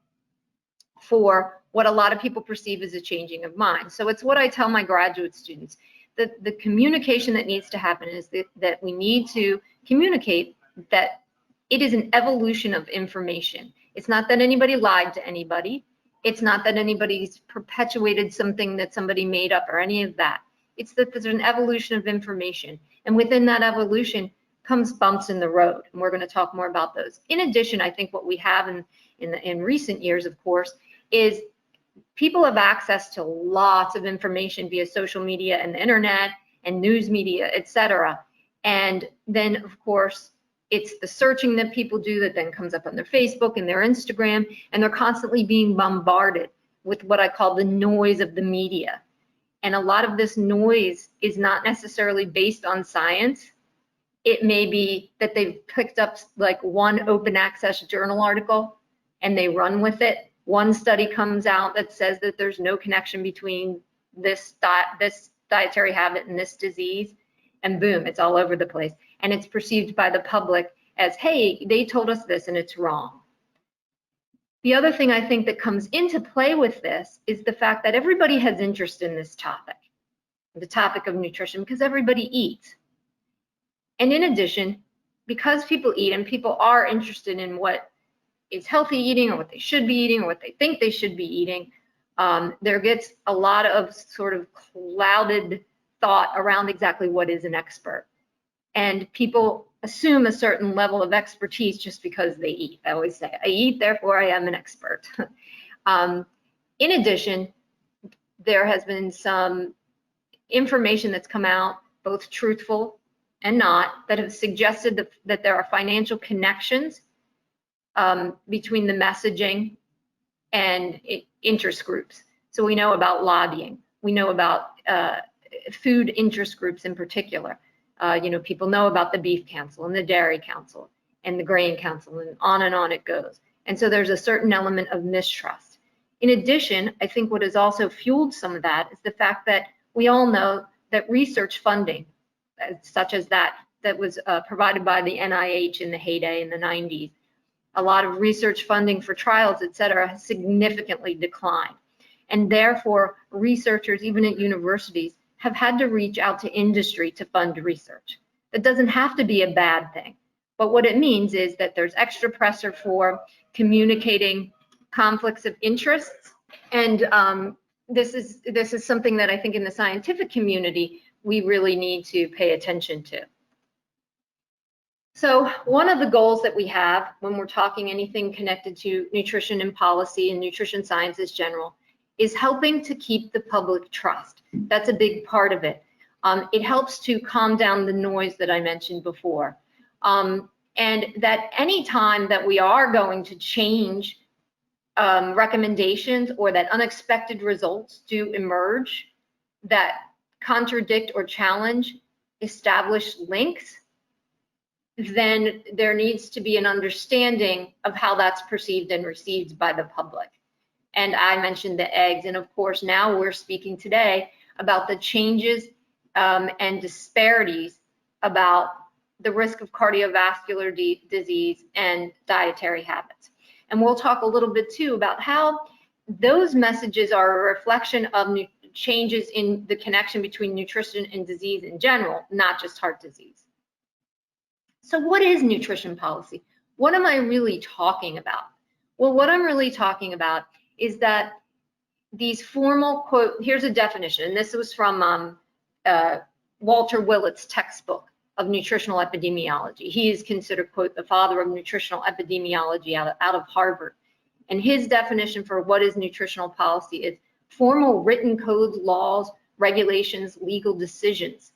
for what a lot of people perceive as a changing of mind. So it's what I tell my graduate students, that the communication that needs to happen is that we need to communicate that it is an evolution of information. It's not that anybody lied to anybody. It's not that anybody's perpetuated something that somebody made up or any of that. It's that there's an evolution of information. And within that evolution comes bumps in the road. And we're going to talk more about those. In addition, I think what we have in recent years, of course, is people have access to lots of information via social media and the internet and news media, et cetera. And then, of course, it's the searching that people do that then comes up on their Facebook and their Instagram, and they're constantly being bombarded with what I call the noise of the media. And a lot of this noise is not necessarily based on science. It may be that they've picked up like one open access journal article and they run with it. One study comes out that says that there's no connection between this dietary habit and this disease, and boom, it's all over the place. And it's perceived by the public as, hey, they told us this and it's wrong. The other thing I think that comes into play with this is the fact that everybody has interest in this topic, the topic of nutrition, because everybody eats. And in addition, because people eat and people are interested in what is healthy eating or what they should be eating or what they think they should be eating, there gets a lot of sort of clouded thought around exactly what is an expert. And people assume a certain level of expertise just because they eat. I always say, I eat, therefore I am an expert. In addition, there has been some information that's come out, both truthful and not, that have suggested that there are financial connections between the messaging and interest groups. So we know about lobbying. We know about food interest groups in particular. You know, people know about the Beef Council and the Dairy Council and the Grain Council, and on it goes. And so there's a certain element of mistrust. In addition, I think what has also fueled some of that is the fact that we all know that research funding, such as that was provided by the NIH in the heyday in the 90s, a lot of research funding for trials, et cetera, has significantly declined. And therefore, researchers, even at universities, have had to reach out to industry to fund research. That doesn't have to be a bad thing. But what it means is that there's extra pressure for communicating conflicts of interests. And this is something that I think in the scientific community, we really need to pay attention to. So one of the goals that we have when we're talking anything connected to nutrition and policy and nutrition sciences general is helping to keep the public trust. That's a big part of it. It helps to calm down the noise that I mentioned before. And that any time that we are going to change recommendations or that unexpected results do emerge that contradict or challenge established links, then there needs to be an understanding of how that's perceived and received by the public. And I mentioned the eggs, and of course now we're speaking today about the changes and disparities about the risk of cardiovascular disease and dietary habits. And we'll talk a little bit too about how those messages are a reflection of changes in the connection between nutrition and disease in general, not just heart disease. So what is nutrition policy? What am I really talking about? Well, what I'm really talking about is that these formal quote, here's a definition, and this was from Walter Willett's textbook of nutritional epidemiology. He is considered, quote, the father of nutritional epidemiology out of Harvard. And his definition for what is nutritional policy is formal written codes, laws, regulations, legal decisions,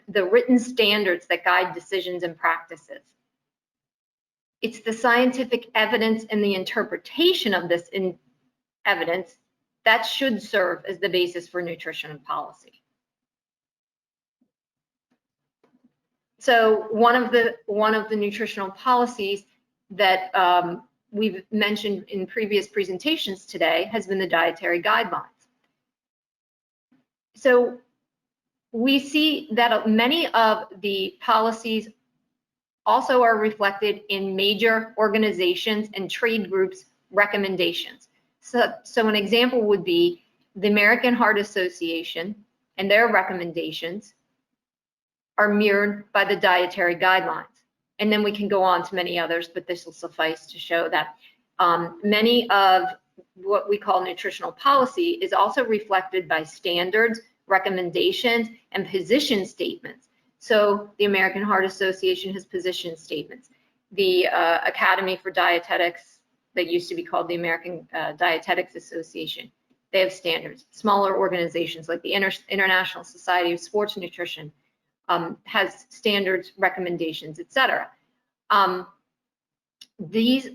the written standards that guide decisions and practices. It's the scientific evidence and the interpretation of this evidence that should serve as the basis for nutrition policy. So one of the nutritional policies that we've mentioned in previous presentations today has been the dietary guidelines. So we see that many of the policies also are reflected in major organizations and trade groups' recommendations. So an example would be the American Heart Association and their recommendations are mirrored by the dietary guidelines. And then we can go on to many others, but this will suffice to show that many of what we call nutritional policy is also reflected by standards, recommendations, and position statements. So the American Heart Association has position statements. The Academy for Dietetics, that used to be called the American Dietetics Association, they have standards. Smaller organizations like the International Society of Sports Nutrition has standards, recommendations, etc. This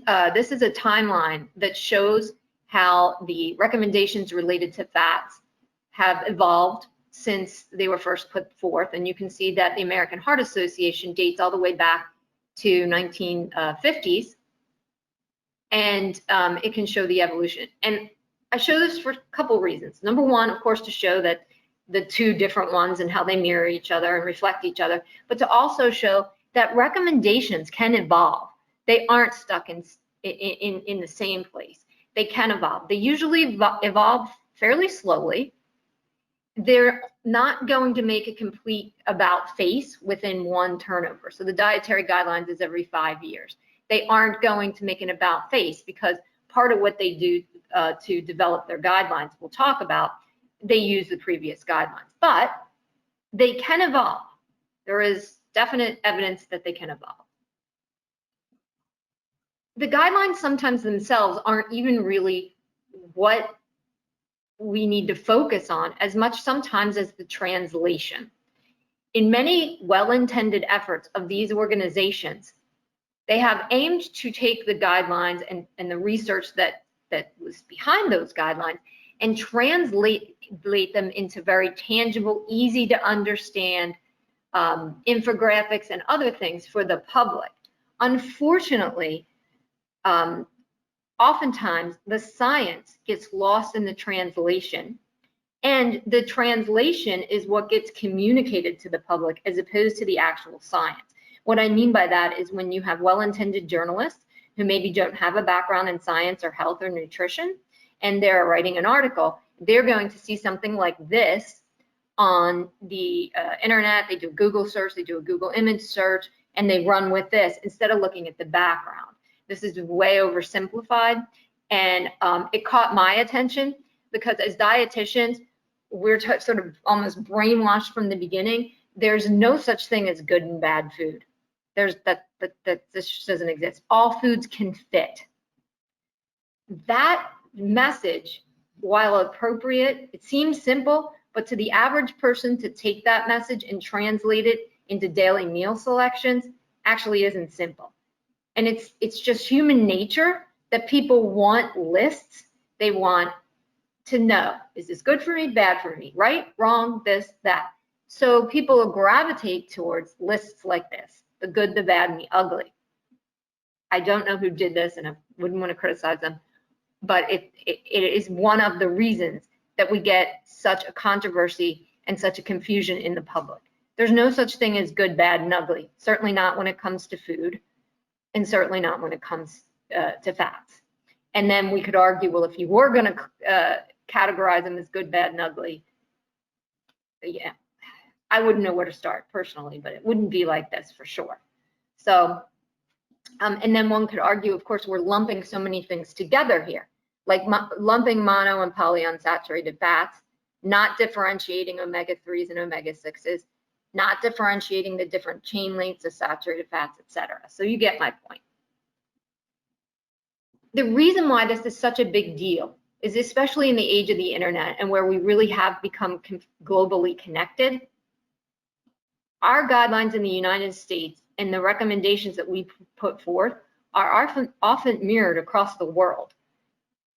is a timeline that shows how the recommendations related to fats have evolved since they were first put forth. And you can see that the American Heart Association dates all the way back to 1950s. And it can show the evolution. And I show this for a couple reasons. Number one, of course, to show that the two different ones and how they mirror each other and reflect each other, but to also show that recommendations can evolve. They aren't stuck in the same place. They can evolve. They usually evolve fairly slowly. They're not going to make a complete about face within one turnover. So the dietary guidelines is every 5 years. They aren't going to make an about face because part of what they do to develop their guidelines, we'll talk about, they use the previous guidelines, but they can evolve. There is definite evidence that they can evolve. The guidelines sometimes themselves aren't even really what we need to focus on as much sometimes as the translation. In many well-intended efforts of these organizations, they have aimed to take the guidelines and the research that was behind those guidelines and translate them into very tangible, easy to understand infographics and other things for the public. Unfortunately, oftentimes the science gets lost in the translation, and the translation is what gets communicated to the public as opposed to the actual science. What I mean by that is when you have well-intended journalists who maybe don't have a background in science or health or nutrition, and they're writing an article, they're going to see something like this on the internet. They do a Google search, they do a Google image search, and they run with this instead of looking at the background. This is way oversimplified, and it caught my attention because as dietitians, we're sort of almost brainwashed from the beginning. There's no such thing as good and bad food. This doesn't exist. All foods can fit. That message, while appropriate, it seems simple, but to the average person to take that message and translate it into daily meal selections actually isn't simple. And it's just human nature that people want lists. They want to know, is this good for me, bad for me, right, wrong, this, that. So people gravitate towards lists like this, the good, the bad, and the ugly. I don't know who did this, and I wouldn't want to criticize them, but it is one of the reasons that we get such a controversy and such a confusion in the public. There's no such thing as good, bad, and ugly, certainly not when it comes to food, and certainly not when it comes to fats. And then we could argue, well, if you were going to categorize them as good, bad, and ugly, yeah, I wouldn't know where to start personally, but it wouldn't be like this for sure. So, and then one could argue, of course, we're lumping so many things together here, like lumping mono and polyunsaturated fats, not differentiating omega-3s and omega-6s, not differentiating the different chain lengths of saturated fats, etc. So you get my point. The reason why this is such a big deal is, especially in the age of the internet and where we really have become globally connected, our guidelines in the United States and the recommendations that we put forth are often mirrored across the world.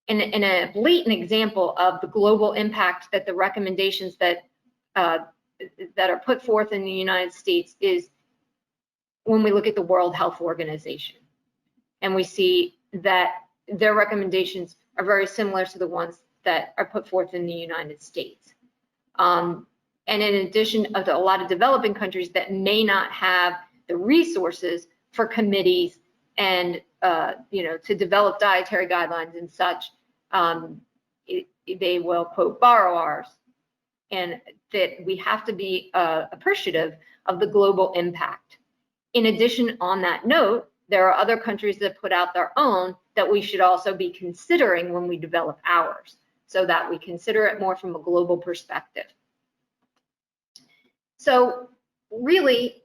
And a blatant example of the global impact that the recommendations that are put forth in the United States is when we look at the World Health Organization, and we see that their recommendations are very similar to the ones that are put forth in the United States. And in addition to a lot of developing countries that may not have the resources for committees and to develop dietary guidelines and such, they will quote borrow ours, and that we have to be appreciative of the global impact. In addition, on that note, there are other countries that put out their own that we should also be considering when we develop ours, so that we consider it more from a global perspective. So really,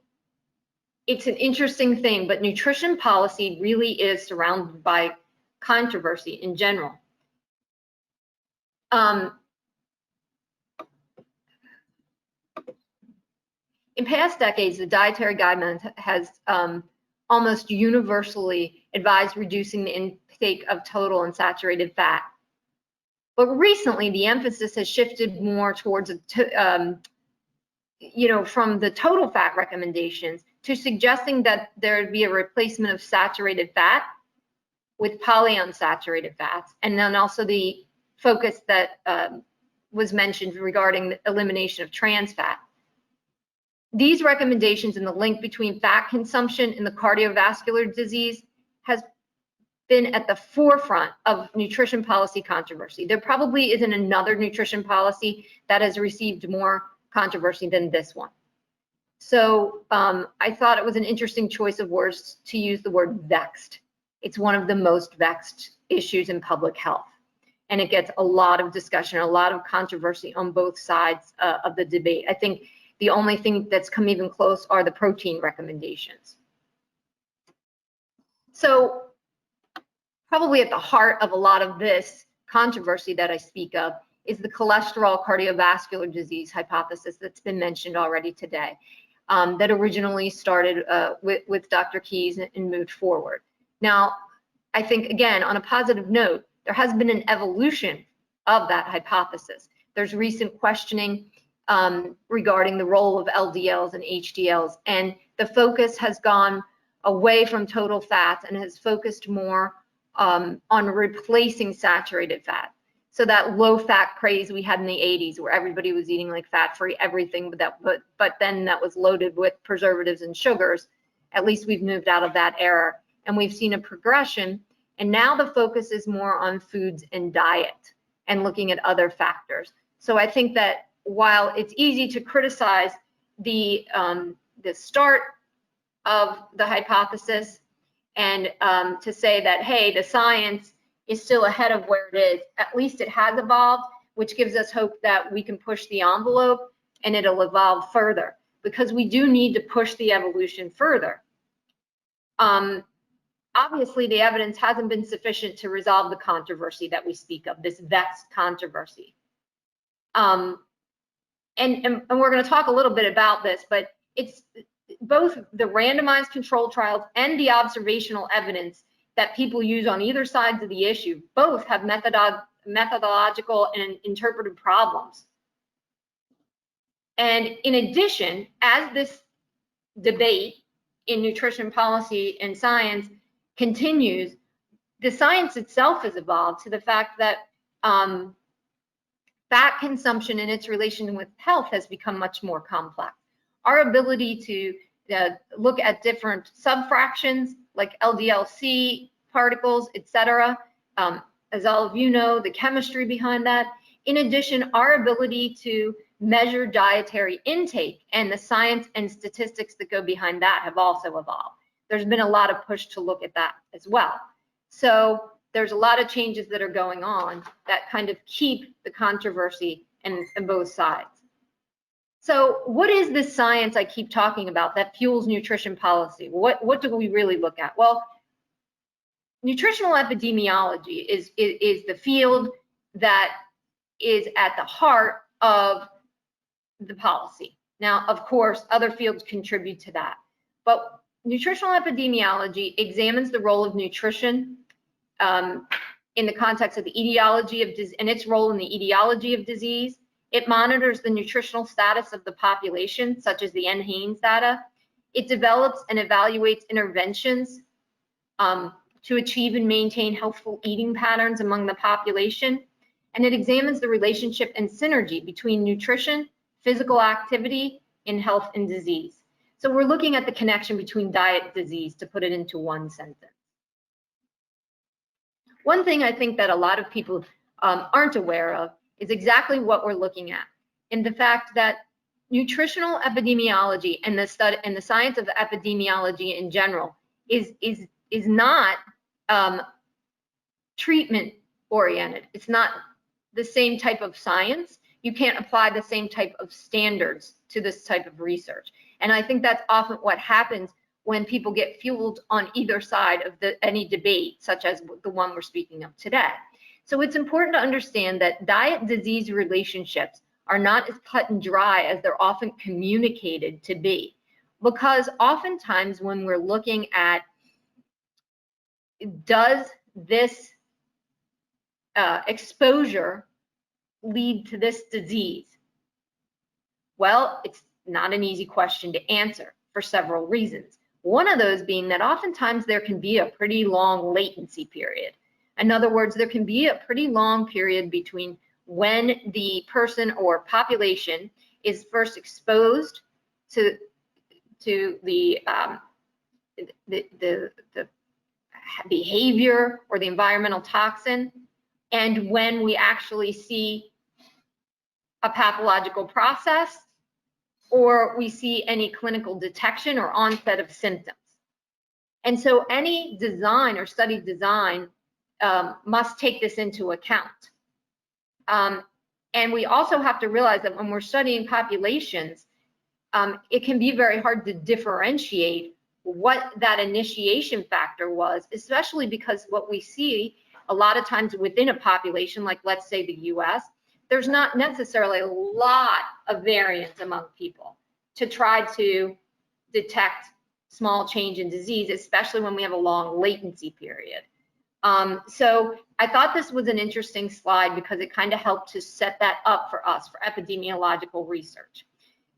it's an interesting thing, but nutrition policy really is surrounded by controversy in general. In past decades, the dietary guidelines has almost universally advised reducing the intake of total and saturated fat. But recently, the emphasis has shifted more towards, from the total fat recommendations to suggesting that there would be a replacement of saturated fat with polyunsaturated fats, and then also the focus that was mentioned regarding the elimination of trans fat. These recommendations and the link between fat consumption and the cardiovascular disease has been at the forefront of nutrition policy controversy. There probably isn't another nutrition policy that has received more controversy than this one. So I thought it was an interesting choice of words to use the word vexed. It's one of the most vexed issues in public health, and it gets a lot of discussion, a lot of controversy on both sides of the debate. I think the only thing that's come even close are the protein recommendations. So probably at the heart of a lot of this controversy that I speak of is the cholesterol cardiovascular disease hypothesis that's been mentioned already today, that originally started with Dr. Keyes and moved forward. Now, I think, again, on a positive note, there has been an evolution of that hypothesis. There's recent questioning regarding the role of LDLs and HDLs, and the focus has gone away from total fats and has focused more on replacing saturated fat. So that low fat craze we had in the 80s, where everybody was eating like fat-free everything, but then that was loaded with preservatives and sugars, At least we've moved out of that era, and we've seen a progression. And now the focus is more on foods and diet and looking at other factors. So I think that while it's easy to criticize the start of the hypothesis and to say that, hey, the science is still ahead of where it is, at least it has evolved, which gives us hope that we can push the envelope and it'll evolve further, because we do need to push the evolution further. Obviously, the evidence hasn't been sufficient to resolve the controversy that we speak of, this vexed controversy. And we're going to talk a little bit about this, but it's both the randomized controlled trials and the observational evidence that people use on either sides of the issue, both have methodological and interpretive problems. And in addition, as this debate in nutrition policy and science continues, the science itself has evolved to the fact that fat consumption and its relation with health has become much more complex. Our ability to look at different subfractions like LDL-C particles, etc. As all of you know, the chemistry behind that. In addition, our ability to measure dietary intake and the science and statistics that go behind that have also evolved. There's been a lot of push to look at that as well. So there's a lot of changes that are going on that kind of keep the controversy in both sides. So what is this science I keep talking about that fuels nutrition policy? What do we really look at? Well, nutritional epidemiology is the field that is at the heart of the policy. Now, of course, other fields contribute to that, but nutritional epidemiology examines the role of nutrition in the context of the etiology of disease and its role in the etiology of disease. It monitors the nutritional status of the population, such as the NHANES data. It develops and evaluates interventions to achieve and maintain healthful eating patterns among the population. And it examines the relationship and synergy between nutrition, physical activity, and health and disease. So we're looking at the connection between diet and disease, to put it into one sentence. One thing I think that a lot of people aren't aware of is exactly what we're looking at, in the fact that nutritional epidemiology and the science of epidemiology in general is not treatment oriented. It's not the same type of science. You can't apply the same type of standards to this type of research. And I think that's often what happens when people get fueled on either side of any debate, such as the one we're speaking of today. So it's important to understand that diet-disease relationships are not as cut and dry as they're often communicated to be, because oftentimes when we're looking at, does this exposure lead to this disease? Well, it's not an easy question to answer for several reasons. One of those being that oftentimes there can be a pretty long latency period. In other words, there can be a pretty long period between when the person or population is first exposed to the behavior or the environmental toxin, and when we actually see a pathological process, or we see any clinical detection or onset of symptoms. And so any design or study design must take this into account. And we also have to realize that when we're studying populations, it can be very hard to differentiate what that initiation factor was, especially because what we see a lot of times within a population, like let's say the US, there's not necessarily a lot of variance among people to try to detect small change in disease, especially when we have a long latency period. So I thought this was an interesting slide because it kind of helped to set that up for us for epidemiological research.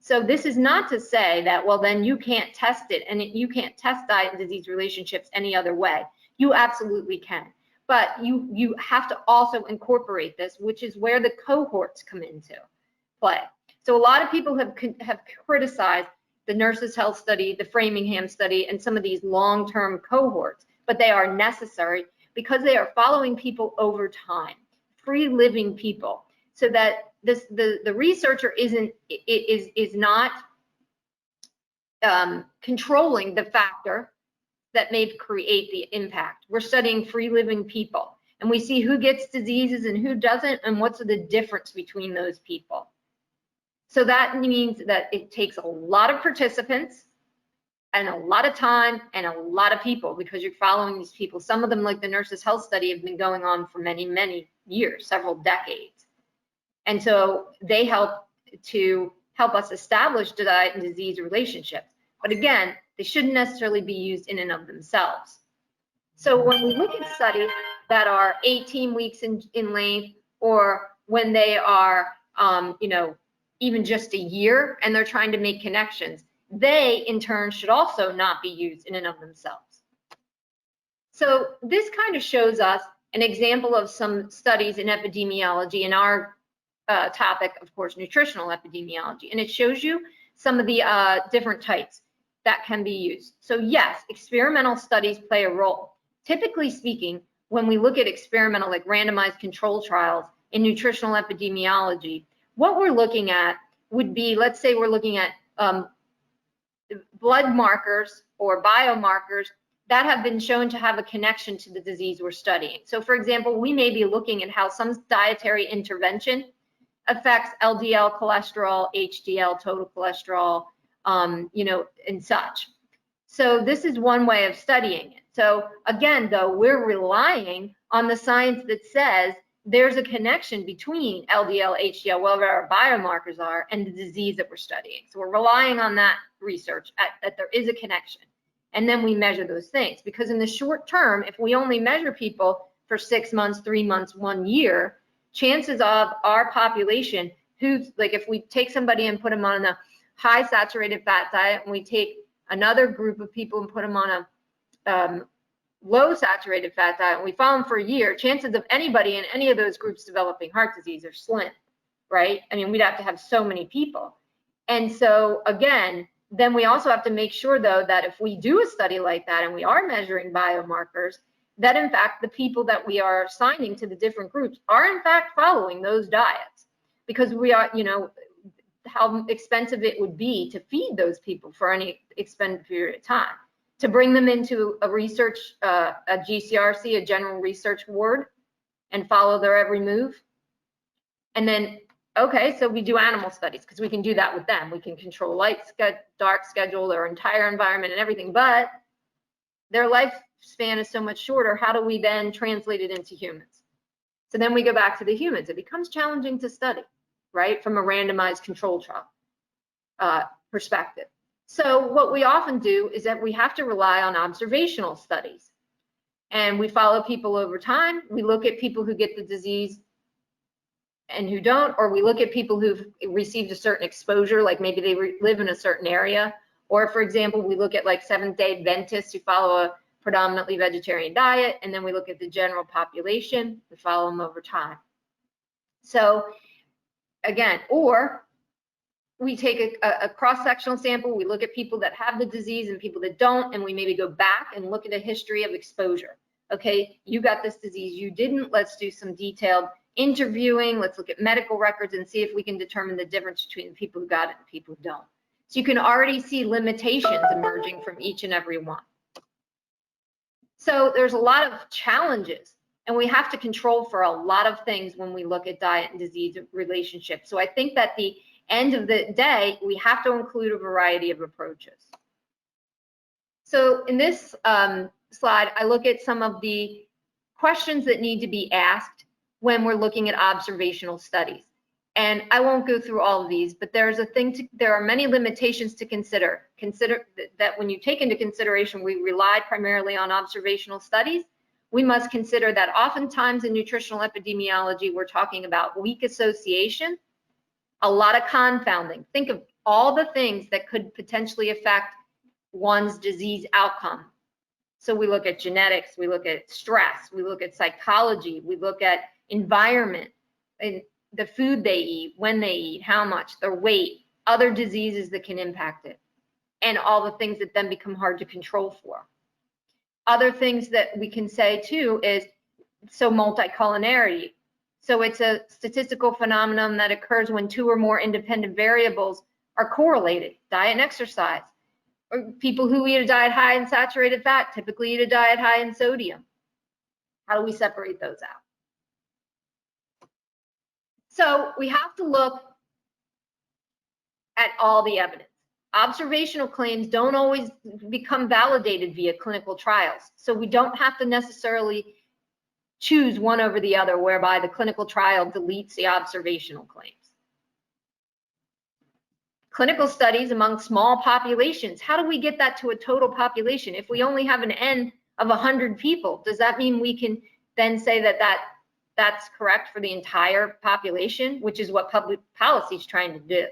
So this is not to say that, well, then you can't test it and you can't test diet and disease relationships any other way. You absolutely can. But you have to also incorporate this, which is where the cohorts come into play. So a lot of people have criticized the Nurses' Health Study, the Framingham Study, and some of these long-term cohorts, but they are necessary because they are following people over time, free living people, so that the researcher is not controlling the factor that may create the impact. We're studying free living people, and we see who gets diseases and who doesn't, and what's the difference between those people. So that means that it takes a lot of participants and a lot of time and a lot of people, because you're following these people. Some of them, like the Nurses' Health Study, have been going on for many, many years, several decades. And so they help us establish diet and disease relationships. But again, they shouldn't necessarily be used in and of themselves. So when we look at studies that are 18 weeks in length, or when they are, even just a year, and they're trying to make connections, they in turn should also not be used in and of themselves. So this kind of shows us an example of some studies in epidemiology, in our topic, of course, nutritional epidemiology, and it shows you some of the different types that can be used. So yes, experimental studies play a role. Typically speaking, when we look at experimental, like randomized control trials in nutritional epidemiology, what we're looking at would be, let's say we're looking at blood markers or biomarkers that have been shown to have a connection to the disease we're studying. So for example, we may be looking at how some dietary intervention affects LDL cholesterol, HDL, total cholesterol, and such. So this is one way of studying it. So again, though, we're relying on the science that says there's a connection between LDL, HDL, whatever our biomarkers are, and the disease that we're studying. So we're relying on that research that there is a connection. And then we measure those things, because in the short term, if we only measure people for 6 months, 3 months, 1 year, chances of our population, who's like, if we take somebody and put them on a high saturated fat diet, and we take another group of people and put them on a low saturated fat diet, and we follow them for a year, chances of anybody in any of those groups developing heart disease are slim, right? I mean, we'd have to have so many people. And so again, then we also have to make sure, though, that if we do a study like that and we are measuring biomarkers, that in fact the people that we are assigning to the different groups are in fact following those diets, because we are, how expensive it would be to feed those people for any extended period of time. To bring them into a research, a GCRC, a general research ward, and follow their every move. And then, okay, so we do animal studies, because we can do that with them. We can control light, dark schedule, their entire environment and everything, but their lifespan is so much shorter. How do we then translate it into humans? So then we go back to the humans. It becomes challenging to study, right, from a randomized control trial perspective. So what we often do is that we have to rely on observational studies, and we follow people over time. We look at people who get the disease and who don't, or we look at people who've received a certain exposure, like maybe they live in a certain area, or for example, we look at like Seventh-day Adventists who follow a predominantly vegetarian diet, and then we look at the general population, we follow them over time. So again, or we take a cross-sectional sample, we look at people that have the disease and people that don't, and we maybe go back and look at a history of exposure. Okay, you got this disease, you didn't, let's do some detailed interviewing, let's look at medical records and see if we can determine the difference between the people who got it and people who don't. So you can already see limitations emerging from each and every one. So there's a lot of challenges, and we have to control for a lot of things when we look at diet and disease relationships. So I think that the end of the day, we have to include a variety of approaches. So in this slide, I look at some of the questions that need to be asked when we're looking at observational studies. And I won't go through all of these, but there are many limitations to consider. Consider that when you take into consideration, we rely primarily on observational studies. We must consider that oftentimes in nutritional epidemiology, we're talking about weak association, a lot of confounding. Think of all the things that could potentially affect one's disease outcome. So we look at genetics, we look at stress, we look at psychology, we look at environment, and the food they eat, when they eat, how much, their weight, other diseases that can impact it. and all the things that then become hard to control for. Other things that we can say too is, so multiculinarity. So it's a statistical phenomenon that occurs when two or more independent variables are correlated, diet and exercise. Or people who eat a diet high in saturated fat typically eat a diet high in sodium. How do we separate those out? So we have to look at all the evidence. Observational claims don't always become validated via clinical trials. So we don't have to necessarily choose one over the other, whereby the clinical trial deletes the observational claims. Clinical studies among small populations. How do we get that to a total population? If we only have an N of 100 people, does that mean we can then say that that's correct for the entire population, which is what public policy is trying to do?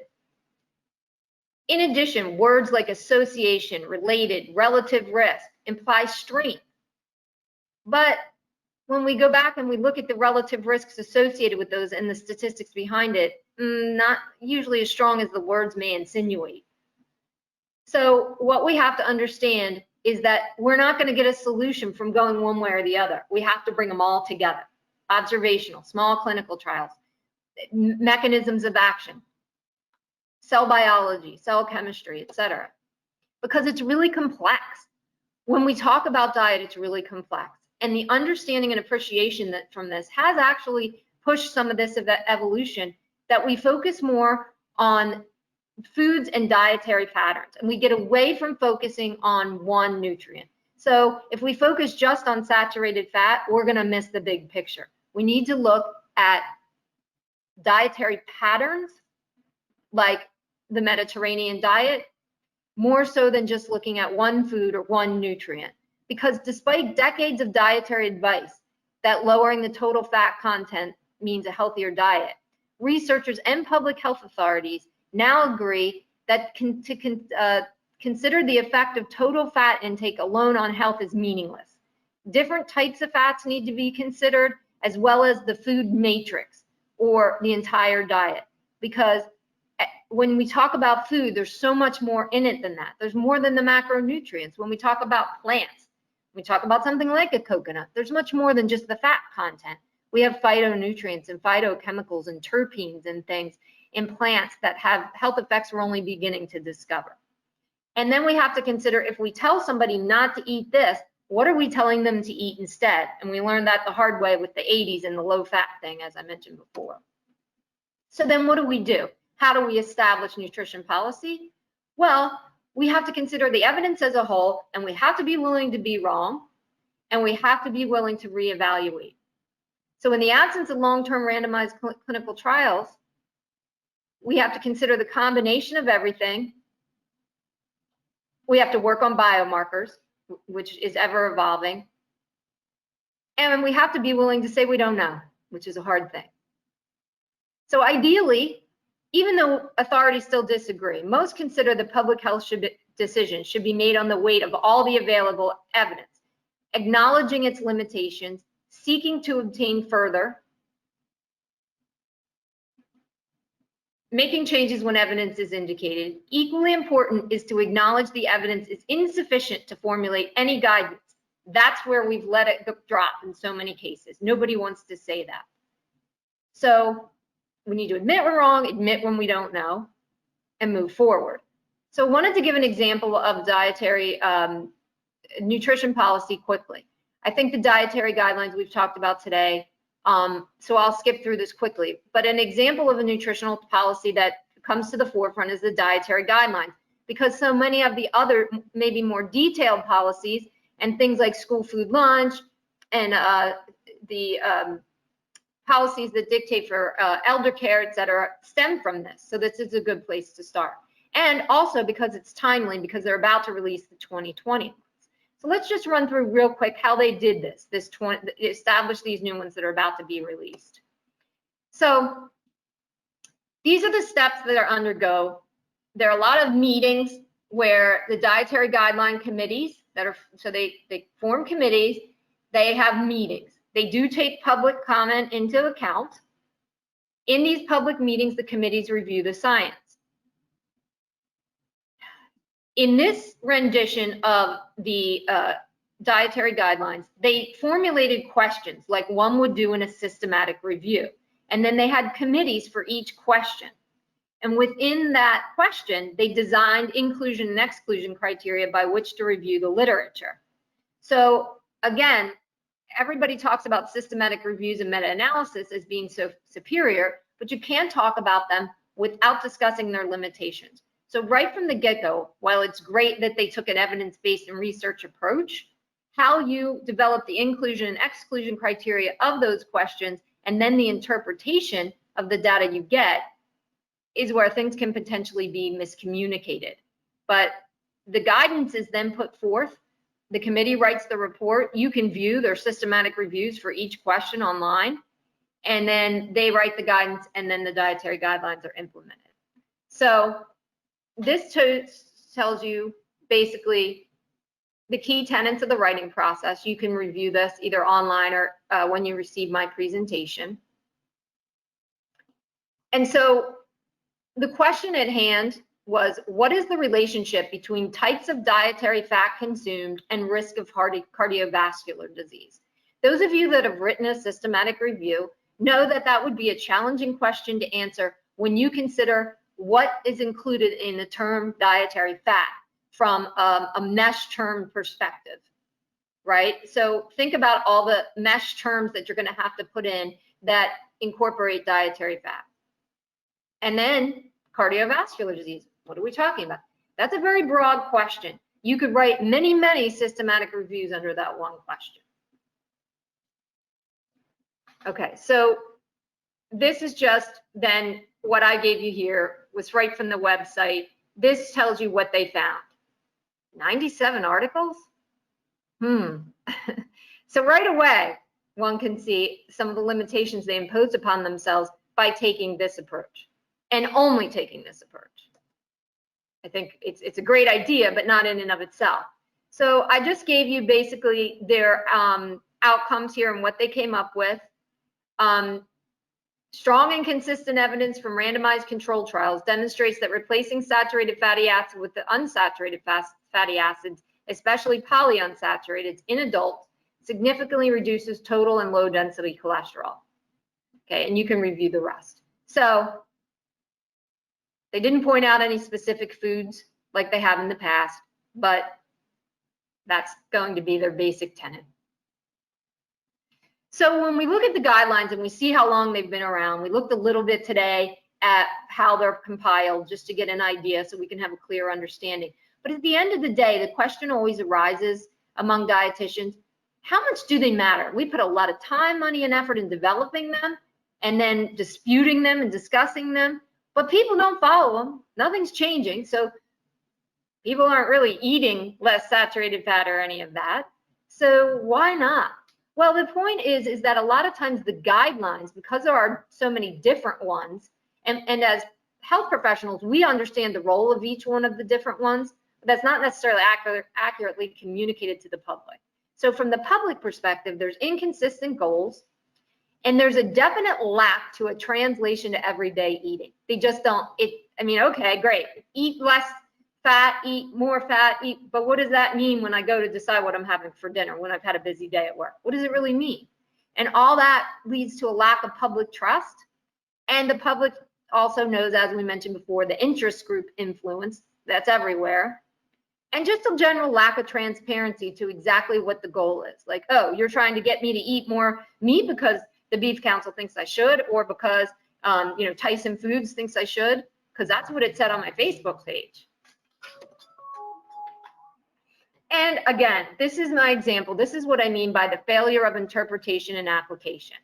In addition, words like association, related, relative risk imply strength. But when we go back and we look at the relative risks associated with those and the statistics behind it, not usually as strong as the words may insinuate. So what we have to understand is that we're not going to get a solution from going one way or the other. We have to bring them all together. Observational, small clinical trials, mechanisms of action, cell biology, cell chemistry, etc. Because it's really complex. When we talk about diet, it's really complex. And the understanding and appreciation that from this has actually pushed some of this evolution, that we focus more on foods and dietary patterns, and we get away from focusing on one nutrient. So if we focus just on saturated fat, we're going to miss the big picture. We need to look at dietary patterns like the Mediterranean diet, more so than just looking at one food or one nutrient. Because despite decades of dietary advice that lowering the total fat content means a healthier diet, researchers and public health authorities now agree that consider the effect of total fat intake alone on health is meaningless. Different types of fats need to be considered, as well as the food matrix or the entire diet. Because when we talk about food, there's so much more in it than that. There's more than the macronutrients. When we talk about plants, we talk about something like a coconut, there's much more than just the fat content. We have phytonutrients and phytochemicals and terpenes and things in plants that have health effects we're only beginning to discover. And then we have to consider, if we tell somebody not to eat this, what are we telling them to eat instead? And we learned that the hard way with the 80s and the low fat thing, as I mentioned before. So then what do? How do we establish nutrition policy? Well, we have to consider the evidence as a whole, and we have to be willing to be wrong, and we have to be willing to reevaluate. So in the absence of long-term randomized clinical trials, we have to consider the combination of everything. We have to work on biomarkers, which is ever evolving. And we have to be willing to say we don't know, which is a hard thing. So ideally, even though authorities still disagree, most consider the public health decision should be made on the weight of all the available evidence, acknowledging its limitations, seeking to obtain further, making changes when evidence is indicated. Equally important is to acknowledge the evidence is insufficient to formulate any guidance. That's where we've let it drop in so many cases. Nobody wants to say that. So we need to admit we're wrong, admit when we don't know, and move forward. So I wanted to give an example of dietary nutrition policy quickly. I think the dietary guidelines we've talked about today, so I'll skip through this quickly. But an example of a nutritional policy that comes to the forefront is the dietary guidelines, because so many of the other, maybe more detailed policies and things like school food lunch and the policies that dictate for elder care, et cetera, stem from this. So this is a good place to start. And also because it's timely, because they're about to release the 2020 ones. So let's just run through real quick how they did this, establish these new ones that are about to be released. So these are the steps that are undergo. There are a lot of meetings where the dietary guideline committees so they form committees, they have meetings. They do take public comment into account. In these public meetings, the committees review the science. in this rendition of the dietary guidelines, they formulated questions like one would do in a systematic review. And then they had committees for each question. And within that question, they designed inclusion and exclusion criteria by which to review the literature. So again, everybody talks about systematic reviews and meta-analysis as being so superior, but you can't talk about them without discussing their limitations. So right from the get-go, while it's great that they took an evidence-based and research approach, how you develop the inclusion and exclusion criteria of those questions and then the interpretation of the data you get is where things can potentially be miscommunicated. But the guidance is then put forth. The committee writes the report. You can view their systematic reviews for each question online, and then they write the guidance, and then the dietary guidelines are implemented. So this tells you basically the key tenets of the writing process. You can review this either online or when you receive my presentation. And so the question at hand was, what is the relationship between types of dietary fat consumed and risk of cardiovascular disease? Those of you that have written a systematic review know that that would be a challenging question to answer when you consider what is included in the term dietary fat from a mesh term perspective, right? So think about all the mesh terms that you're going to have to put in that incorporate dietary fat. And then cardiovascular disease, what are we talking about? That's a very broad question. You could write many, many systematic reviews under that one question. Okay, so this is just then what I gave you here was right from the website. This tells you what they found. 97 articles? So right away, one can see some of the limitations they imposed upon themselves by taking this approach and only taking this approach. I think it's a great idea, but not in and of itself. So I just gave you basically their outcomes here and what they came up with. Strong and consistent evidence from randomized controlled trials demonstrates that replacing saturated fatty acids with the unsaturated fatty acids, especially polyunsaturated in adults, significantly reduces total and low density cholesterol. Okay, and you can review the rest. So they didn't point out any specific foods like they have in the past, but that's going to be their basic tenet. So when we look at the guidelines and we see how long they've been around, we looked a little bit today at how they're compiled just to get an idea so we can have a clear understanding. But at the end of the day, the question always arises among dietitians, how much do they matter? We put a lot of time, money, and effort in developing them and then disputing them and discussing them, but people don't follow them. Nothing's changing. So people aren't really eating less saturated fat or any of that. So why not? Well, the point is that a lot of times the guidelines, because there are so many different ones, and as health professionals, we understand the role of each one of the different ones, but that's not necessarily accurately communicated to the public. So from the public perspective, there's inconsistent goals, and there's a definite lack to a translation to everyday eating. They just don't, I mean, okay, great. Eat less fat, eat more fat, but what does that mean when I go to decide what I'm having for dinner when I've had a busy day at work? What does it really mean? And all that leads to a lack of public trust. And the public also knows, as we mentioned before, the interest group influence that's everywhere. And just a general lack of transparency to exactly what the goal is. Like, oh, you're trying to get me to eat more meat because the Beef Council thinks I should, or because Tyson Foods thinks I should, because that's what it said on my Facebook page. And again, this is my example. This is what I mean by the failure of interpretation and application.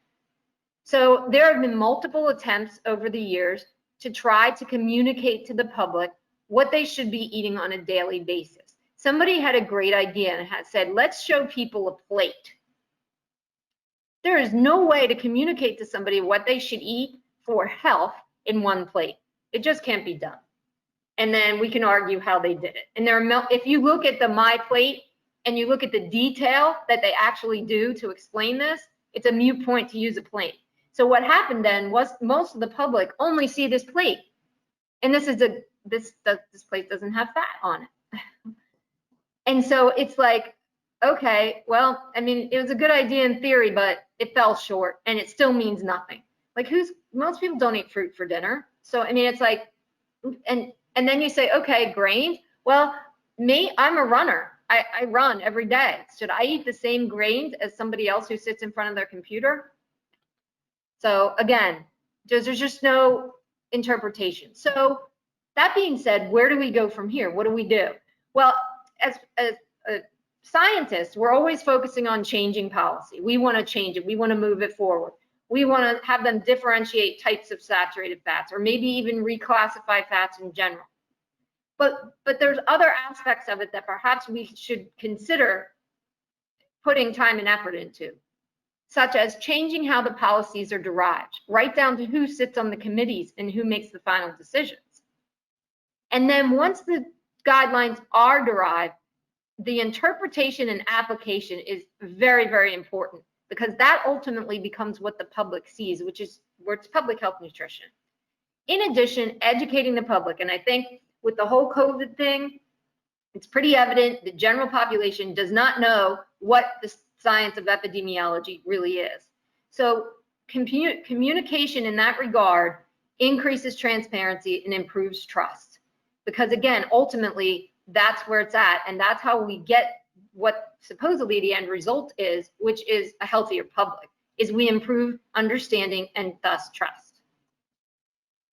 So there have been multiple attempts over the years to try to communicate to the public what they should be eating on a daily basis. Somebody had a great idea and had said, let's show people a plate. There is no way to communicate to somebody what they should eat for health in one plate. It just can't be done. And then we can argue how they did it. And if you look at the My Plate and you look at the detail that they actually do to explain this, it's a moot point to use a plate. So what happened then was most of the public only see this plate. And this plate doesn't have fat on it. And so it's like, okay, well, I mean, it was a good idea in theory, but it fell short and it still means nothing. Like most people don't eat fruit for dinner. So, I mean, it's like, and then you say, okay, grains. Well, I'm a runner. I run every day. Should I eat the same grains as somebody else who sits in front of their computer? So again, there's just no interpretation. So that being said, where do we go from here? What do we do? Well, as scientists, we're always focusing on changing policy. We want to change it. We want to move it forward. We want to have them differentiate types of saturated fats, or maybe even reclassify fats in general. But there's other aspects of it that perhaps we should consider putting time and effort into, such as changing how the policies are derived, right down to who sits on the committees and who makes the final decisions. And then once the guidelines are derived, the interpretation and application is very, very important, because that ultimately becomes what the public sees, which is where it's public health nutrition. In addition, educating the public, and I think with the whole COVID thing, it's pretty evident the general population does not know what the science of epidemiology really is. So communication in that regard increases transparency and improves trust. Because again, ultimately, that's where it's at, and that's how we get what supposedly the end result is, which is a healthier public, is we improve understanding and thus trust.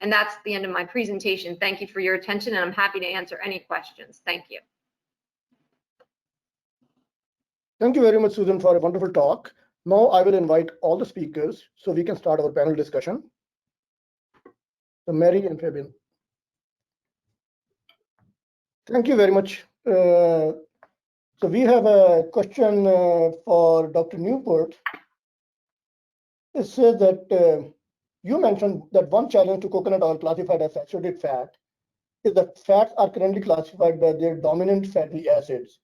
And that's the end of my presentation. Thank you for your attention, and I'm happy to answer any questions. Thank you. Thank you very much, Susan, for a wonderful talk. Now I will invite all the speakers so we can start our panel discussion. So Mary and Fabian. Thank you very much. So we have a question for Dr. Newport. It says that you mentioned that one challenge to coconut oil classified as saturated fat is that fats are currently classified by their dominant fatty acids,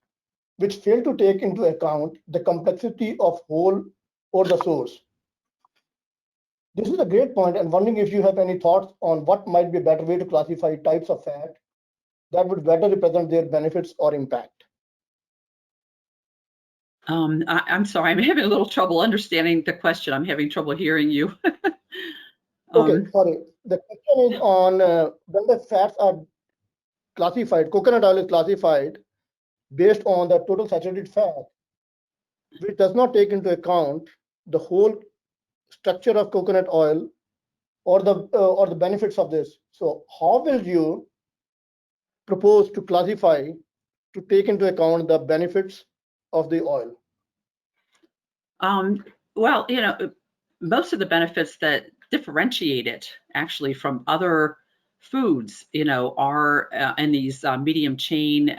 which fail to take into account the complexity of whole or the source. This is a great point, and wondering if you have any thoughts on what might be a better way to classify types of fat that would better represent their benefits or impact. I'm sorry, I'm having a little trouble understanding the question. I'm having trouble hearing you. Okay, sorry. The question is on when the fats are classified, coconut oil is classified based on the total saturated fat, which does not take into account the whole structure of coconut oil or the benefits of this. So how will you propose to classify to take into account the benefits of the oil? Well, you know, most of the benefits that differentiate it actually from other foods, you know, are in these medium chain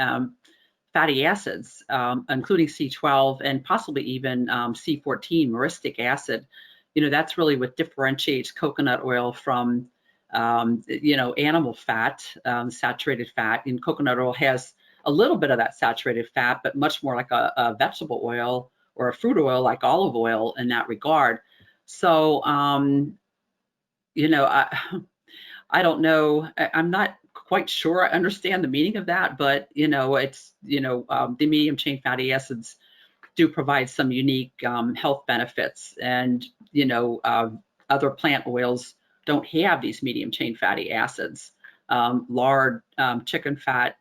fatty acids, including C12 and possibly even C14, myristic acid. You know, that's really what differentiates coconut oil from, you know, animal fat, saturated fat. And coconut oil has a little bit of that saturated fat, but much more like a vegetable oil or a fruit oil like olive oil in that regard. So, you know, I don't know. I'm not quite sure I understand the meaning of that, but, you know, it's, you know, the medium chain fatty acids do provide some unique health benefits. And, you know, other plant oils don't have these medium chain fatty acids. Lard, chicken fat,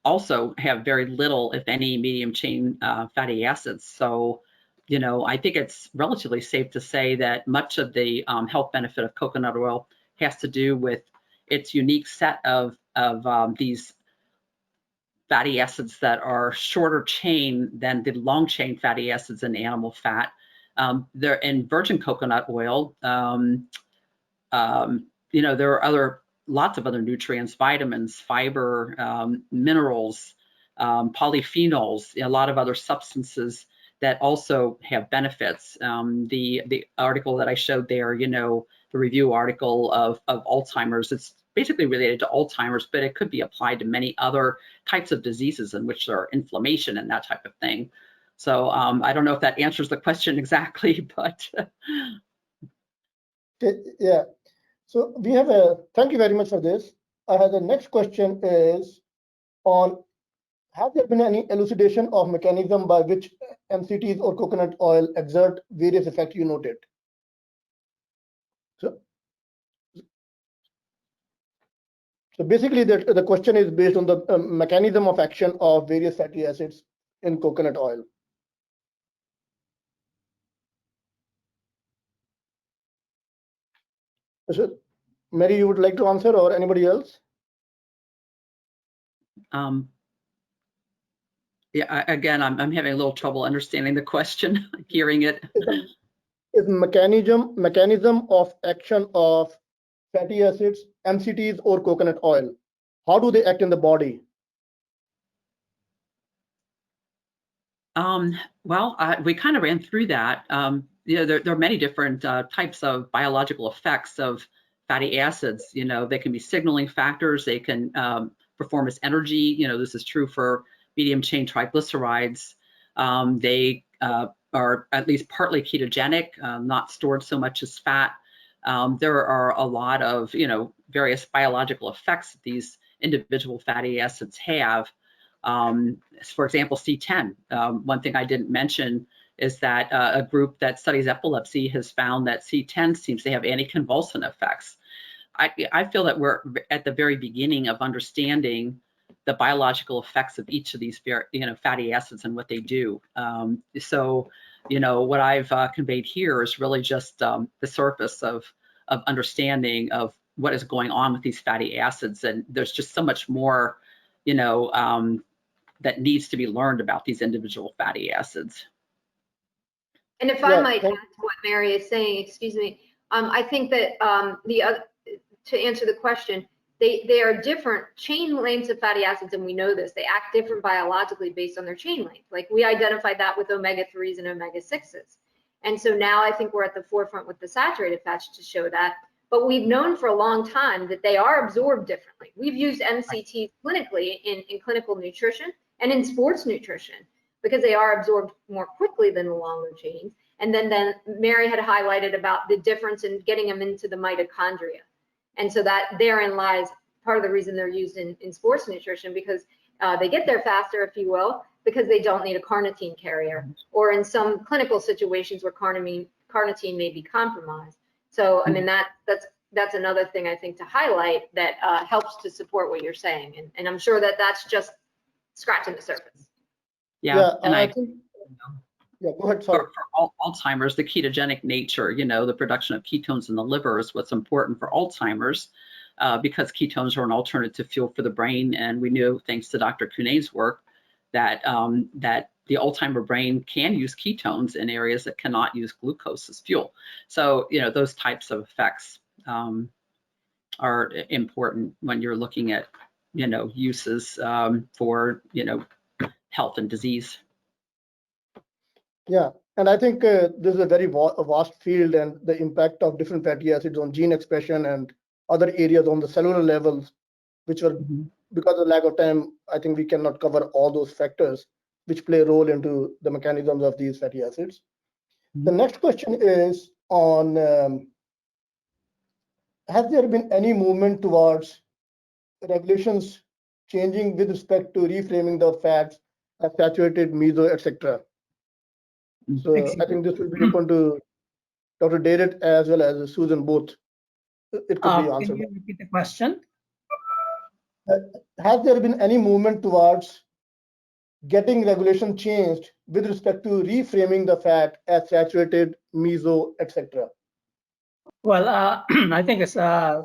also have very little, if any, medium chain fatty acids. So, you know, I think it's relatively safe to say that much of the health benefit of coconut oil has to do with its unique set of these fatty acids that are shorter chain than the long chain fatty acids in animal fat. They're in virgin coconut oil. You know, there are lots of other nutrients, vitamins, fiber, minerals, polyphenols, a lot of other substances that also have benefits. The article that I showed there, you know, the review article of Alzheimer's, it's basically related to Alzheimer's, but it could be applied to many other types of diseases in which there are inflammation and that type of thing. So I don't know if that answers the question exactly, but. Okay, yeah. So we have thank you very much for this. The next question is on Has there been any elucidation of mechanism by which MCTs or coconut oil exert various effects you noted? So basically, the question is based on the mechanism of action of various fatty acids in coconut oil. So, Mary, you would like to answer, or anybody else? Yeah, again, I'm having a little trouble understanding the question, hearing it. Is mechanism of action of fatty acids, MCTs, or coconut oil? How do they act in the body? Well, we kind of ran through that. There are many different types of biological effects of fatty acids. They can be signaling factors. They can perform as energy. This is true for medium chain triglycerides. They are at least partly ketogenic, not stored so much as fat. There are a lot of, various biological effects that these individual fatty acids have. For example, C10. One thing I didn't mention is that a group that studies epilepsy has found that C10 seems to have anticonvulsant effects. I feel that we're at the very beginning of understanding the biological effects of each of these fatty acids and what they do. So what I've conveyed here is really just the surface of understanding of what is going on with these fatty acids, and there's just so much more that needs to be learned about these individual fatty acids. And if I might add to what Mary is saying, excuse me, I think that to answer the question, they are different chain lengths of fatty acids, and we know this. They act different biologically based on their chain length. Like we identified that with omega-3s and omega-6s. And so now I think we're at the forefront with the saturated fats to show that. But we've known for a long time that they are absorbed differently. We've used MCTs clinically in clinical nutrition and in sports nutrition because they are absorbed more quickly than the longer chains. And then Mary had highlighted about the difference in getting them into the mitochondria. And so that therein lies part of the reason they're used in sports nutrition, because they get there faster, if you will, because they don't need a carnitine carrier, or in some clinical situations where carnitine may be compromised. So, I mean, that's another thing I think to highlight that helps to support what you're saying. And I'm sure that that's just scratching the surface. Yeah, and I think, yeah, go ahead. Sorry. For Alzheimer's, the ketogenic nature, the production of ketones in the liver is what's important for Alzheimer's, because ketones are an alternative fuel for the brain. And we knew, thanks to Dr. Kunay's work, that that the Alzheimer brain can use ketones in areas that cannot use glucose as fuel. So, those types of effects are important when you're looking at, uses for, health and disease. Yeah, and I think this is a very vast field, and the impact of different fatty acids on gene expression and other areas on the cellular levels, which are, because of lack of time, I think we cannot cover all those factors which play a role into the mechanisms of these fatty acids. The next question is on, has there been any movement towards regulations changing with respect to reframing the fats as saturated, meso, etc.? So I think this will be open to Dr. Dayrit as well as Susan both. It could be answered. Can you repeat the question? Has there been any movement towards getting regulation changed with respect to reframing the fat as saturated, meso, etc.? Well, I think as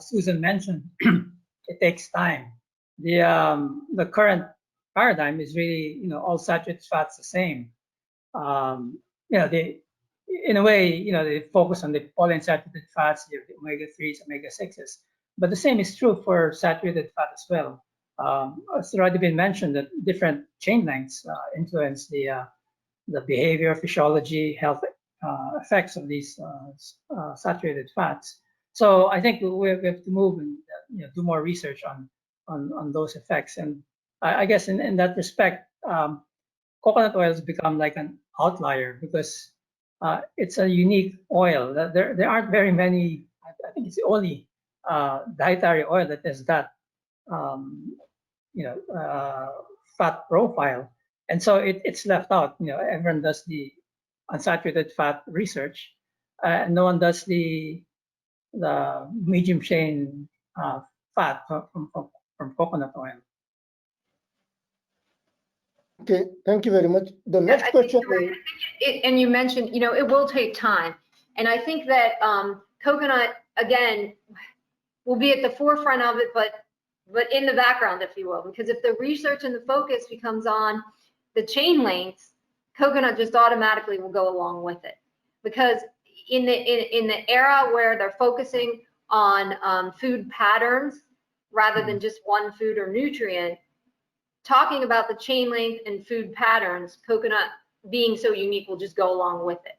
Susan mentioned, it takes time. The current paradigm is really, all saturated fats the same. In a way, they focus on the polyunsaturated fats, the omega-3s, omega-6s, but the same is true for saturated fat as well. It's already been mentioned that different chain lengths influence the behavior, physiology, health effects of these saturated fats. So I think we have to move and do more research on those effects. And I guess in that respect, coconut oil has become like an outlier because it's a unique oil. There aren't very many. I think it's the only dietary oil that has that fat profile, and so it's left out. Everyone does the unsaturated fat research, and no one does the medium chain fat from coconut oil. Okay, thank you very much. The Yeah, next I think question you're right. is, And you mentioned, it will take time. And I think that coconut, again, will be at the forefront of it, but in the background, if you will, because if the research and the focus becomes on the chain lengths, coconut just automatically will go along with it. Because in the era where they're focusing on food patterns rather than just one food or nutrient, talking about the chain length and food patterns, coconut being so unique will just go along with it,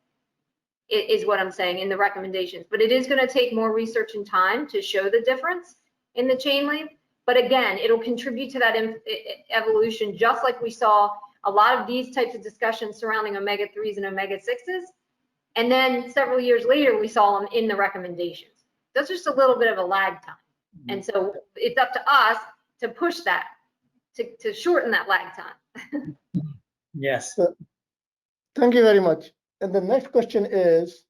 is what I'm saying in the recommendations. But it is going to take more research and time to show the difference in the chain length. But again, it'll contribute to that evolution, just like we saw a lot of these types of discussions surrounding omega-3s and omega-6s. And then several years later, we saw them in the recommendations. That's just a little bit of a lag time. And so it's up to us to push that, to shorten that lag time. Yes. thank you very much. And the next question is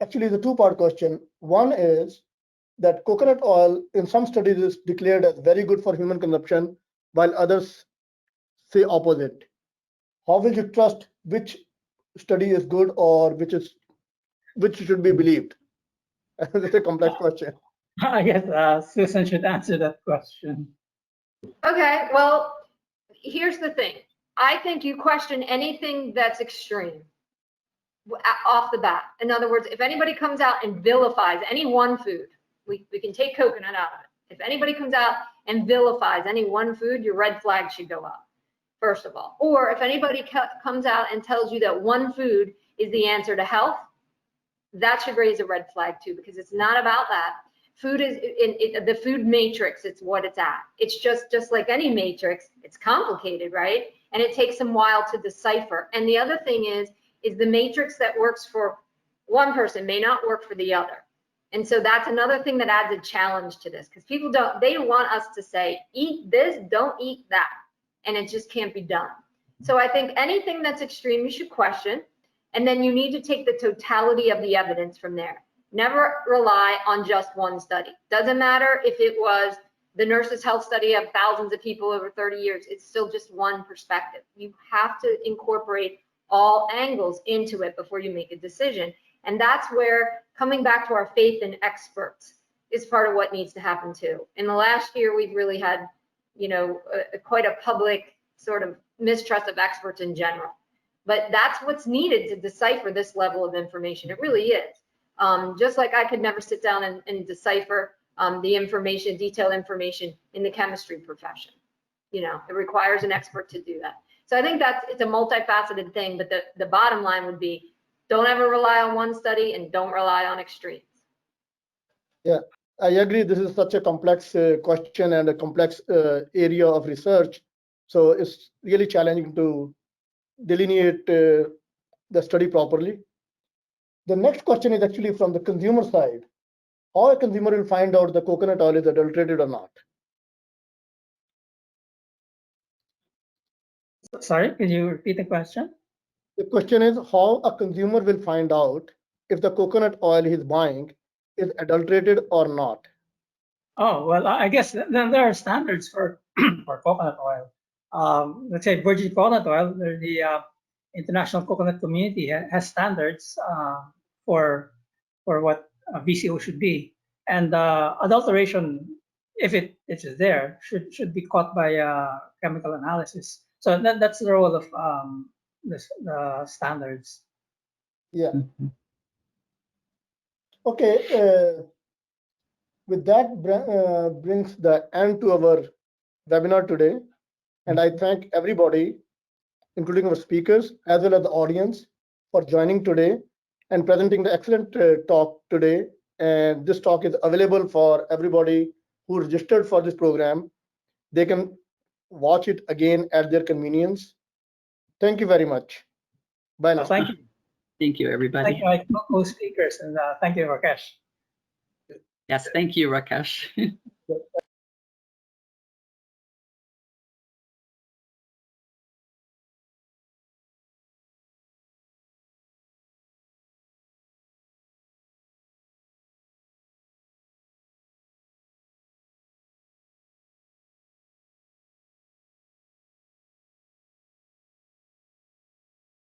actually the two-part question. One is that coconut oil in some studies is declared as very good for human consumption, while others say opposite. How will you trust which study is good or which should be believed? That's a complex question. I guess Susan should answer that question. Okay, well, here's the thing. I think you question anything that's extreme off the bat. In other words, if anybody comes out and vilifies any one food, we can take coconut out of it. If anybody comes out and vilifies any one food, your red flag should go up, first of all. Or if anybody comes out and tells you that one food is the answer to health, that should raise a red flag too, because it's not about that. Food is the food matrix. It's what it's at. It's just like any matrix. It's complicated, right? And it takes some while to decipher. And the other thing is the matrix that works for one person may not work for the other. And so that's another thing that adds a challenge to this, because people they want us to say, eat this, don't eat that. And it just can't be done. So I think anything that's extreme, you should question. And then you need to take the totality of the evidence from there. Never rely on just one study. Doesn't matter if it was the Nurses' Health Study of thousands of people over 30 years. It's still just one perspective. You have to incorporate all angles into it before you make a decision. And that's where coming back to our faith in experts is part of what needs to happen too. In the last year, we've really had, quite a public sort of mistrust of experts in general. But that's what's needed to decipher this level of information. It really is. Just like I could never sit down and decipher the information, detailed information in the chemistry profession. It requires an expert to do that. So I think it's a multifaceted thing, but the bottom line would be, don't ever rely on one study and don't rely on extremes. Yeah, I agree. This is such a complex question and a complex area of research. So it's really challenging to delineate the study properly. The next question is actually from the consumer side. How a consumer will find out the coconut oil is adulterated or not? Sorry, can you repeat the question? The question is how a consumer will find out if the coconut oil he's buying is adulterated or not. Oh, well, I guess then there are standards for coconut oil. Let's say virgin coconut oil, the international coconut community has standards for what VCO should be, and adulteration, if it is there, should be caught by chemical analysis. So that's the role of the standards. Yeah. Okay. With that brings the end to our webinar today, and I thank everybody, including our speakers as well as the audience, for joining today and presenting the excellent talk today. And this talk is available for everybody who registered for this program. They can watch it again at their convenience. Thank you very much. Bye now. Thank you. Thank you, everybody. Thank you, my co-speakers, and thank you, Rakesh. Yes, thank you, Rakesh.